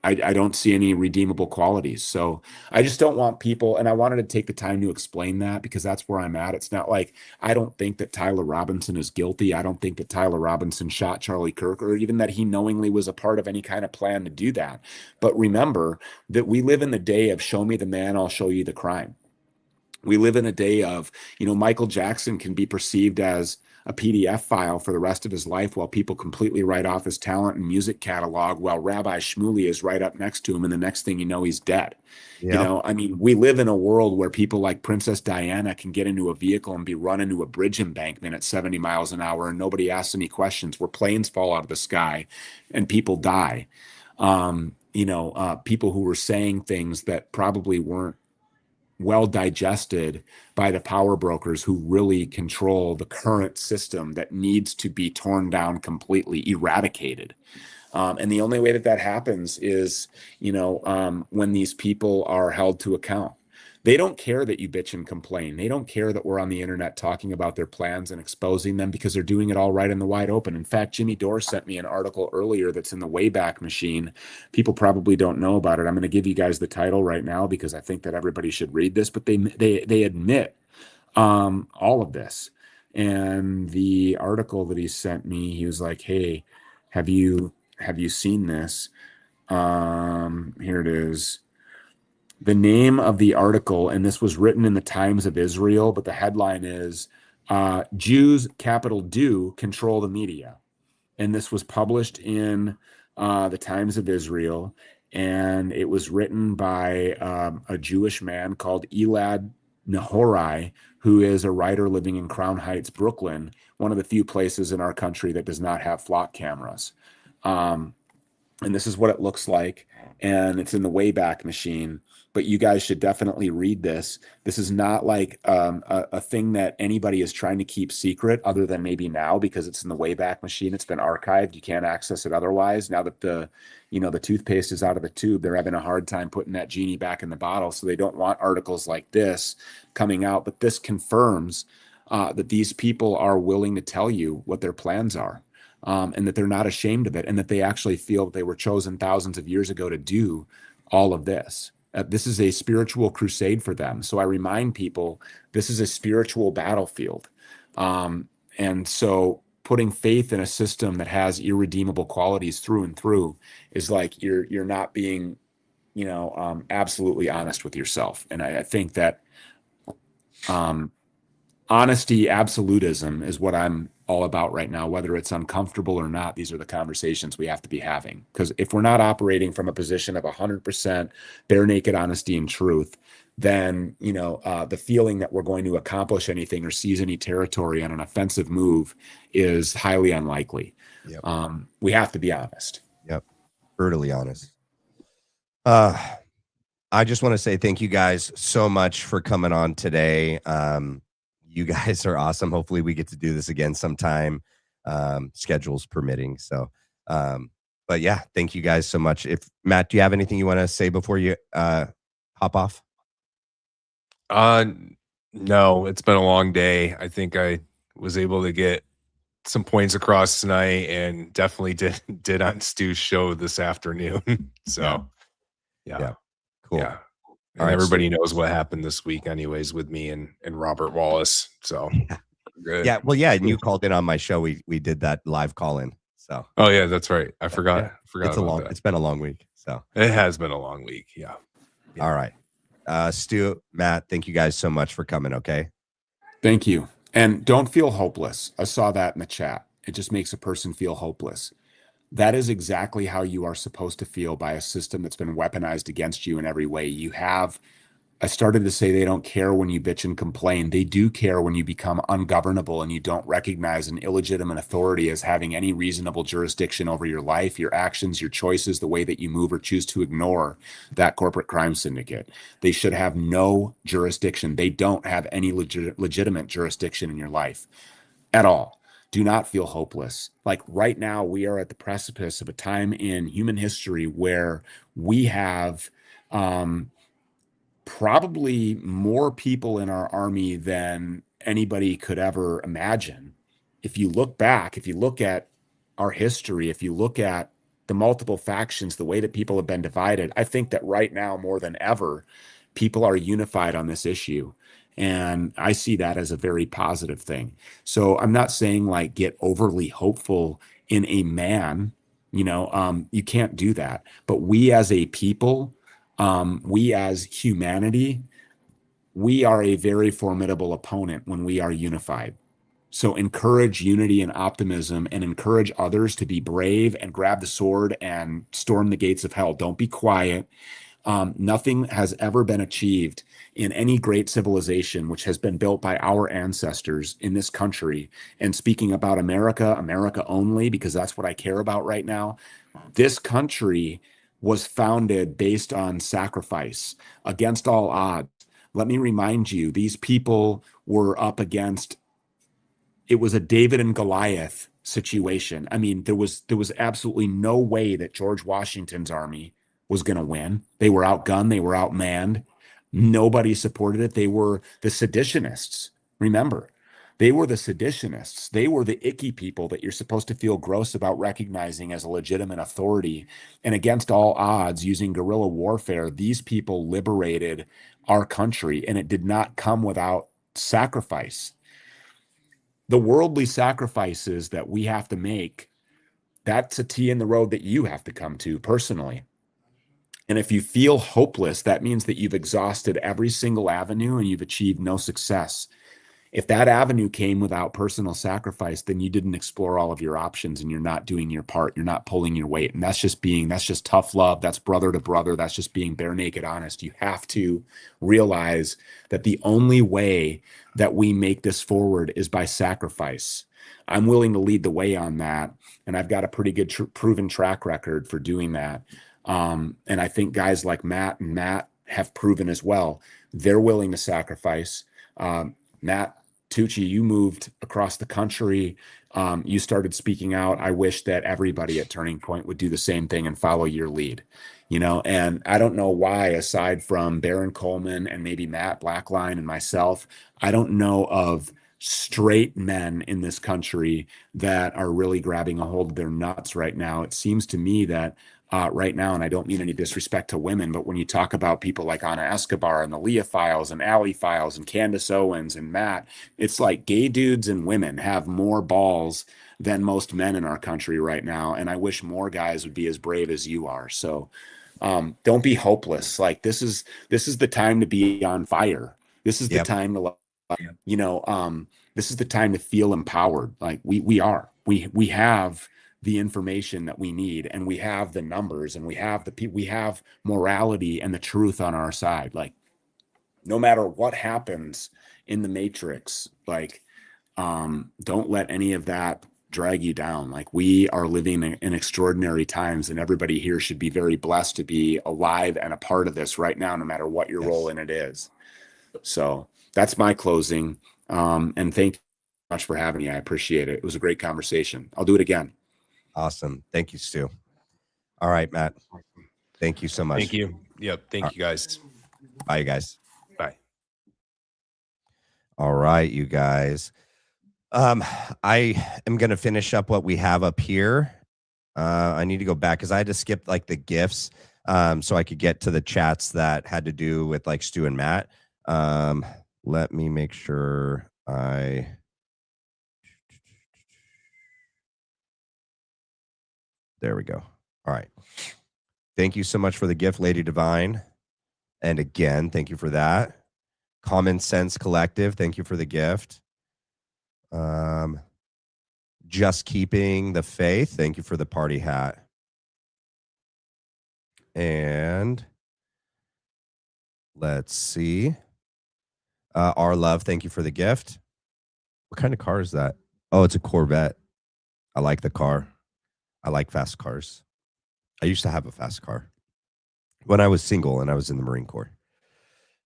I don't see any redeemable qualities. So I just don't want people, and I wanted to take the time to explain that because that's where I'm at. It's not like I don't think that Tyler Robinson is guilty. I don't think that Tyler Robinson shot Charlie Kirk or even that he knowingly was a part of any kind of plan to do that. But remember that we live in the day of show me the man, I'll show you the crime. We live in a day of, Michael Jackson can be perceived as a PDF file for the rest of his life while people completely write off his talent and music catalog while Rabbi Shmuley is right up next to him. And the next thing you know, he's dead. Yeah. We live in a world where people like Princess Diana can get into a vehicle and be run into a bridge embankment at 70 miles an hour and nobody asks any questions, where planes fall out of the sky and people die. People who were saying things that probably weren't well digested by the power brokers who really control the current system that needs to be torn down completely, eradicated. And the only way that happens is, when these people are held to account. They don't care that you bitch and complain. They don't care that we're on the internet talking about their plans and exposing them because they're doing it all right in the wide open. In fact, Jimmy Dore sent me an article earlier that's in the Wayback Machine. People probably don't know about it. I'm going to give you guys the title right now because I think that everybody should read this, but they admit all of this. And the article that he sent me, he was like, "Hey, have you seen this?" Here it is. The name of the article, and this was written in the Times of Israel, but the headline is Jews, capital Do, Control the Media. And this was published in the Times of Israel, and it was written by a Jewish man called Elad Nahorai, who is a writer living in Crown Heights, Brooklyn, one of the few places in our country that does not have flock cameras. And this is what it looks like, and it's in the Wayback Machine. But you guys should definitely read this. This is not like a thing that anybody is trying to keep secret, other than maybe now because it's in the Wayback Machine. It's been archived. You can't access it otherwise. Now that the toothpaste is out of the tube, they're having a hard time putting that genie back in the bottle. So they don't want articles like this coming out. But this confirms that these people are willing to tell you what their plans are. And that they're not ashamed of it, and that they actually feel that they were chosen thousands of years ago to do all of this. This is a spiritual crusade for them. So I remind people, this is a spiritual battlefield. And so putting faith in a system that has irredeemable qualities through and through is like you're not being, absolutely honest with yourself. And I think that honesty, absolutism is what I'm all about right now, whether it's uncomfortable or not. These are the conversations we have to be having, because if we're not operating from a position of 100% bare naked honesty and truth, then the feeling that we're going to accomplish anything or seize any territory on an offensive move is highly unlikely. Yep. We have to be honest. Yep, brutally honest. I just want to say thank you guys so much for coming on today. You guys are awesome. Hopefully we get to do this again sometime, schedules permitting. So, but yeah, thank you guys so much. If Matt, do you have anything you want to say before you hop off? No, it's been a long day. I think I was able to get some points across tonight, and definitely did on Stu's show this afternoon. So yeah. Cool. Yeah. And All right, everybody knows what happened this week anyways with me and Robert Wallace. So good. Yeah. Well, yeah. And you called in on my show. We did that live call in. So. Oh yeah, that's right. I forgot. Yeah. Forgot It's been a long week. So it has been a long week. Yeah. All right. Stu, Matt, thank you guys so much for coming. Okay. Thank you. And don't feel hopeless. I saw that in the chat. It just makes a person feel hopeless. That is exactly how you are supposed to feel by a system that's been weaponized against you in every way. I started to say they don't care when you bitch and complain. They do care when you become ungovernable and you don't recognize an illegitimate authority as having any reasonable jurisdiction over your life, your actions, your choices, the way that you move or choose to ignore that corporate crime syndicate. They should have no jurisdiction. They don't have any legitimate jurisdiction in your life at all. Do not feel hopeless. Like right now, we are at the precipice of a time in human history where we have probably more people in our army than anybody could ever imagine. If you look back, if you look at our history, if you look at the multiple factions, the way that people have been divided, I think that right now, more than ever, people are unified on this issue. And I see that as a very positive thing. So I'm not saying like get overly hopeful in a man, you can't do that. But we as a people, we as humanity, we are a very formidable opponent when we are unified. So encourage unity and optimism, and encourage others to be brave and grab the sword and storm the gates of hell. Don't be quiet. Nothing has ever been achieved in any great civilization which has been built by our ancestors in this country. And speaking about America, America only, because that's what I care about right now. This country was founded based on sacrifice against all odds. Let me remind you, these people were up against, it was a David and Goliath situation. I mean, there was absolutely no way that George Washington's army was going to win. They were outgunned. They were outmanned. Nobody supported it. They were the seditionists. Remember, they were the seditionists. They were the icky people that you're supposed to feel gross about recognizing as a legitimate authority. And against all odds, using guerrilla warfare, these people liberated our country. And it did not come without sacrifice. The worldly sacrifices that we have to make, that's a T in the road that you have to come to personally. And if you feel hopeless, that means that you've exhausted every single avenue and you've achieved no success. If that avenue came without personal sacrifice, then you didn't explore all of your options and you're not doing your part. You're not pulling your weight. And that's just tough love. That's brother to brother. That's just being bare naked honest. You have to realize that the only way that we make this forward is by sacrifice. I'm willing to lead the way on that. And I've got a pretty good proven track record for doing that. And I think guys like Matt and Matt have proven as well. They're willing to sacrifice. Matt Tucci, you moved across the country. You started speaking out. I wish that everybody at Turning Point would do the same thing and follow your lead. And I don't know why, aside from Baron Coleman and maybe Matt Blackline and myself, I don't know of straight men in this country that are really grabbing a hold of their nuts right now. It seems to me that right now, and I don't mean any disrespect to women, but when you talk about people like Anna Escobar and the Leah Files and Allie Files and Candace Owens and Matt, it's like gay dudes and women have more balls than most men in our country right now. And I wish more guys would be as brave as you are. So don't be hopeless. Like this is the time to be on fire. This is the time to, this is the time to feel empowered. Like we have the information that we need, and we have the numbers, and we have morality and the truth on our side. Like no matter what happens in the matrix, like don't let any of that drag you down. Like we are living in extraordinary times, and everybody here should be very blessed to be alive and a part of this right now, no matter what your role in it is. So that's my closing. And thank you so much for having me. I appreciate it. It was a great conversation. I'll do it again. Awesome. Thank you, Stu. All right, Matt. Thank you so much. Thank you. Yep. Thank you, guys. Bye, you guys. Bye. All right, you guys. I am going to finish up what we have up here. I need to go back because I had to skip like the GIFs so I could get to the chats that had to do with like Stu and Matt. Let me make sure There we go. All right. Thank you so much for the gift, Lady Divine. And again, thank you for that. Common Sense Collective, thank you for the gift. Just Keeping the Faith, thank you for the party hat. And let's see. Our Love, thank you for the gift. What kind of car is that? Oh, it's a Corvette. I like the car. I like fast cars. I used to have a fast car when I was single and I was in the Marine Corps.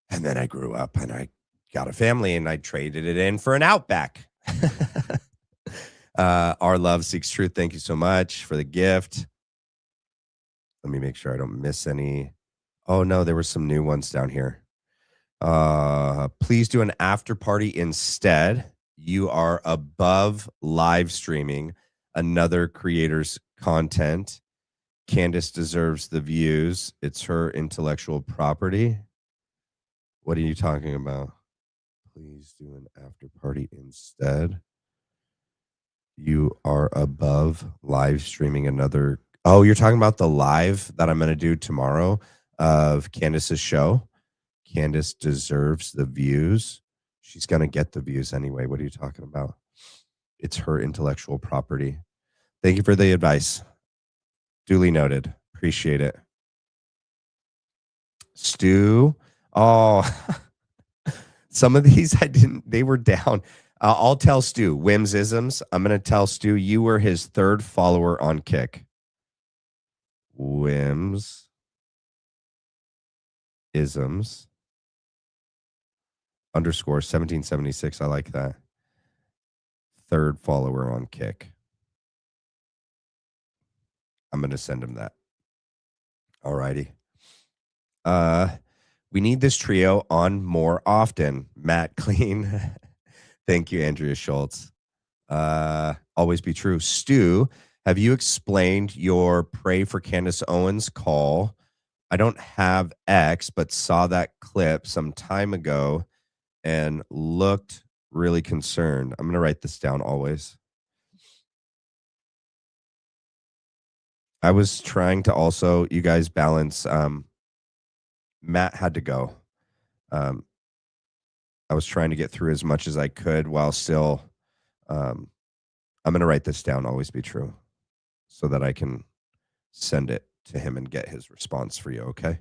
And then I grew up and I got a family and I traded it in for an Outback. Our Love Seeks Truth, thank you so much for the gift. Let me make sure I don't miss any. Oh, no, there were some new ones down here. Please do an after party instead. You are above live streaming another creator's content. Candace deserves the views. It's her intellectual property. What are you talking about? Please do an after party instead. You are above live streaming another. Oh, you're talking about the live that I'm going to do tomorrow of Candace's show. Candace deserves the views. She's going to get the views anyway. What are you talking about? It's her intellectual property. Thank you for the advice. Duly noted. Appreciate it. Stu. Oh, some of these they were down. I'll tell Stu. Whimsisms. I'm going to tell Stu you were his third follower on Kick. Whimsisms. Underscore 1776. I like that. Third follower on Kick. I'm going to send him that. All righty. We need this trio on more often. Matt Clean. Thank you, Andrea Schultz. Always be true. Stu, have you explained your Pray for Candace Owens call? I don't have X, but saw that clip some time ago. and looked really concerned. I'm going to write this down always. I was trying to also, you guys, balance. Matt had to go. I was trying to get through as much as I could while still. I'm going to write this down, always be true, so that I can send it to him and get his response for you, okay?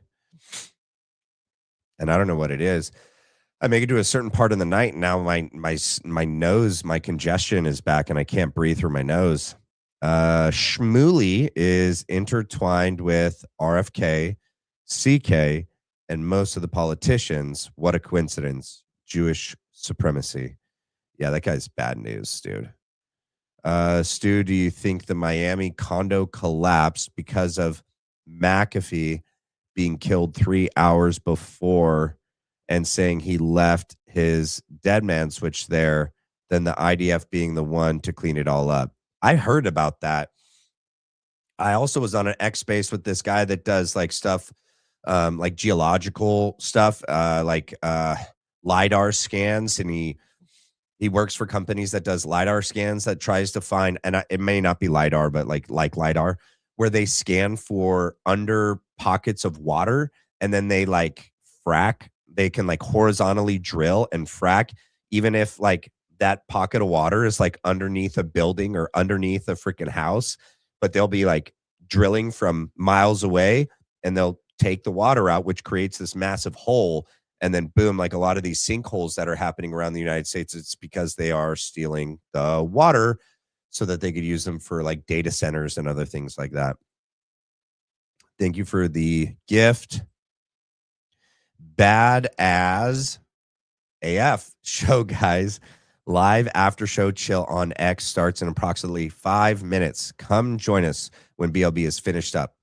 And I don't know what it is. I make it to a certain part of the night, and now my nose, my congestion is back, and I can't breathe through my nose. Shmooly is intertwined with RFK, CK, and most of the politicians. What a coincidence. Jewish supremacy. Yeah, that guy's bad news, dude. Stu, do you think the Miami condo collapsed because of McAfee being killed 3 hours before and saying he left his dead man switch there, than the IDF being the one to clean it all up? I heard about that. I also was on an X space with this guy that does like stuff, like geological stuff, like LiDAR scans, and he works for companies that does LiDAR scans that tries to find, and it may not be LiDAR, but like LiDAR, where they scan for under pockets of water, and then they like frack. They can like horizontally drill and frack, even if like that pocket of water is like underneath a building or underneath a freaking house, but they'll be like drilling from miles away, and they'll take the water out, which creates this massive hole. And then boom, like a lot of these sinkholes that are happening around the United States, it's because they are stealing the water so that they could use them for like data centers and other things like that. Thank you for the gift. Bad as AF show, guys. Live after show chill on X starts in approximately 5 minutes. Come join us when BLB is finished up.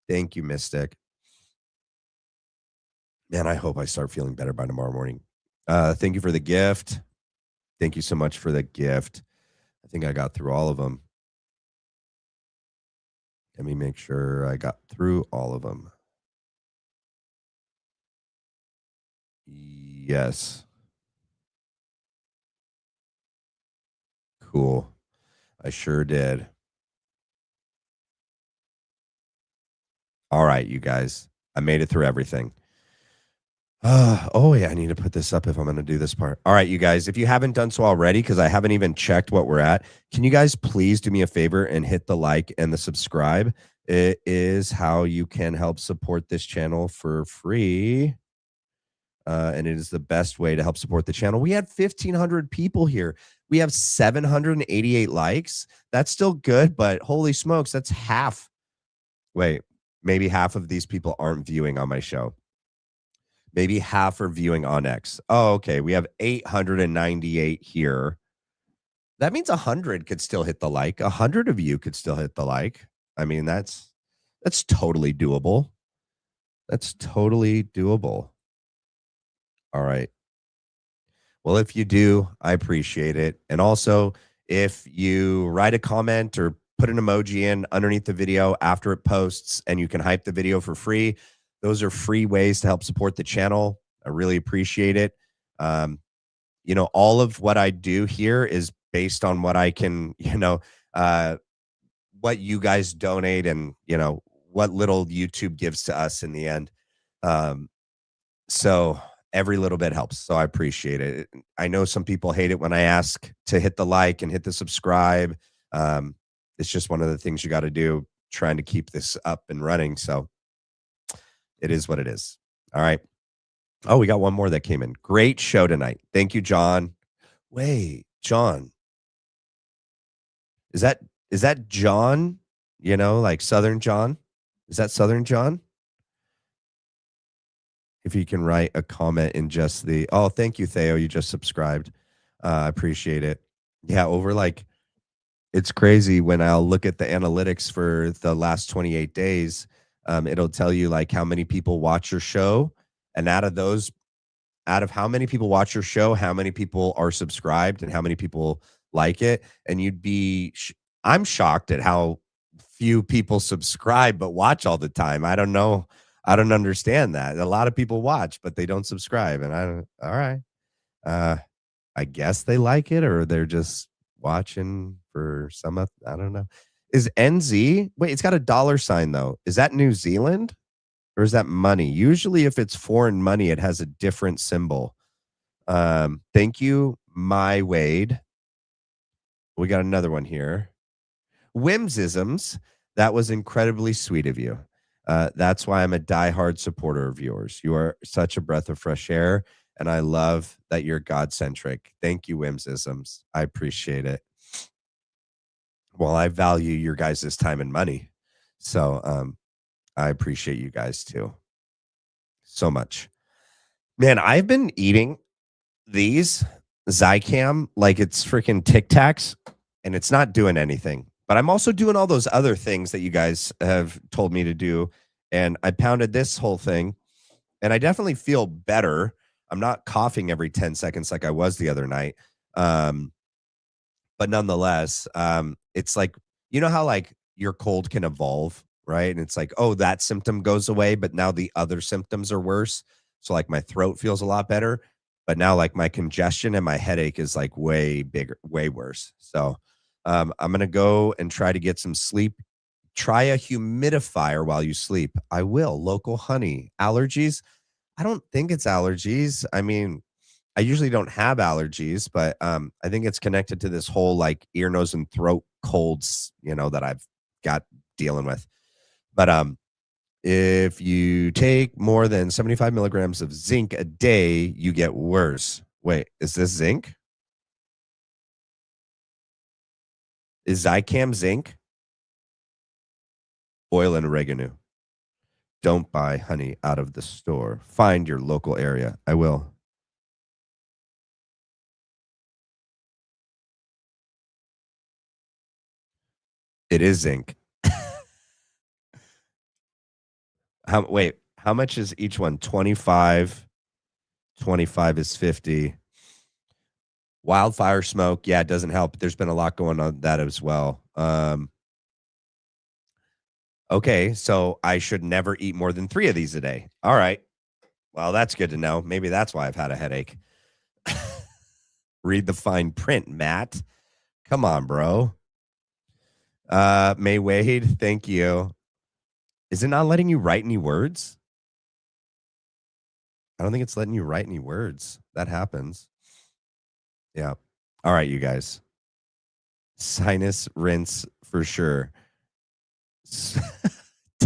Thank you, Mystic. Man, I hope I start feeling better by tomorrow morning. Thank you for the gift. Thank you so much for the gift. I think I got through all of them. Let me make sure I got through all of them. Yes. Cool. I sure did. All right, you guys. I made it through everything. Oh, yeah, I need to put this up if I'm going to do this part. All right, you guys, if you haven't done so already, because I haven't even checked what we're at, can you guys please do me a favor and hit the like and the subscribe? It is how you can help support this channel for free. And it is the best way to help support the channel. We had 1,500 people here. We have 788 likes. That's still good, but holy smokes, that's half. Wait, maybe half of these people aren't viewing on my show. Maybe half are viewing on X. Oh, okay. We have 898 here. That means 100 could still hit the like. 100 of you could still hit the like. I mean, that's totally doable. That's totally doable. All right. Well, if you do, I appreciate it. And also, if you write a comment or put an emoji in underneath the video after it posts, and you can hype the video for free, those are free ways to help support the channel. I really appreciate it. You know, all of what I do here is based on what I can, what you guys donate, and, what little YouTube gives to us in the end. So every little bit helps. So I appreciate it. I know some people hate it when I ask to hit the like and hit the subscribe. It's just one of the things you got to do, trying to keep this up and running. So it is what it is. All right. Oh, we got one more that came in. Great show tonight. Thank you, John. Wait, John. Is that John? Like Southern John? Is that Southern John? If you can write a comment in just the, oh, thank you, Theo. You just subscribed. I appreciate it. Yeah, it's crazy when I'll look at the analytics for the last 28 days. It'll tell you like how many people watch your show. And out of how many people watch your show, how many people are subscribed and how many people like it. And I'm shocked at how few people subscribe but watch all the time. I don't know. I don't understand that. A lot of people watch, but they don't subscribe. And all right. I guess they like it, or they're just watching for some, I don't know. Is NZ? Wait, it's got a dollar sign though. Is that New Zealand or is that money? Usually if it's foreign money, it has a different symbol. Thank you, my Wade. We got another one here. Whimsisms. That was incredibly sweet of you. That's why I'm a diehard supporter of yours. You are such a breath of fresh air, and I love that you're God-centric. Thank you, Whimsisms. I appreciate it. Well, I value your guys' time and money, so I appreciate you guys too so much. Man, I've been eating these Zycam like it's freaking Tic Tacs, and it's not doing anything. But I'm also doing all those other things that you guys have told me to do. And I pounded this whole thing, and I definitely feel better. I'm not coughing every 10 seconds like I was the other night. But nonetheless, it's like, you know how like your cold can evolve, right? And it's like, oh, that symptom goes away, but now the other symptoms are worse. So like my throat feels a lot better, but now like my congestion and my headache is like way bigger, way worse. So I'm going to go and try to get some sleep. Try a humidifier while you sleep. I will. Local honey. Allergies? I don't think it's allergies. I mean, I usually don't have allergies, but I think it's connected to this whole like ear, nose, and throat colds, that I've got dealing with. But if you take more than 75 milligrams of zinc a day, you get worse. Wait, is this zinc? Is Zycam zinc? Oil and oregano. Don't buy honey out of the store. Find your local area. I will. It is zinc. How much is each one? 25. 25 is 50. Wildfire smoke. Yeah, it doesn't help. There's been a lot going on that as well. Okay, so I should never eat more than 3 of these a day. All right. Well, that's good to know. Maybe that's why I've had a headache. Read the fine print, Matt. Come on, bro. May Wade, thank you. Is it not letting you write any words? I don't think it's letting you write any words. That happens. Yeah. All right, you guys. Sinus rinse for sure.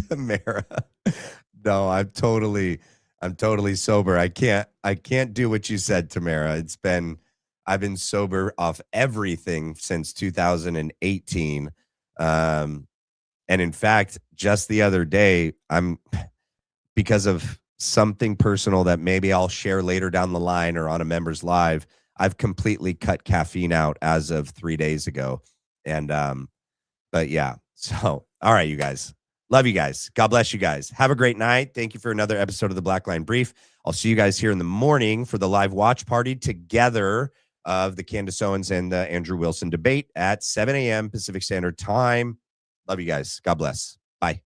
Tamara. No, I'm totally sober. I can't do what you said, Tamara. I've been sober off everything since 2018. And in fact, just the other day, because of something personal that maybe I'll share later down the line or on a members live, I've completely cut caffeine out as of 3 days ago. And but yeah, so all right, you guys. Love you guys. God bless you guys. Have a great night. Thank you for another episode of the Black Line Brief. I'll see you guys here in the morning for the live watch party together of the Candace Owens and the Andrew Wilson debate at 7 a.m. Pacific Standard Time. Love you guys. God bless. Bye.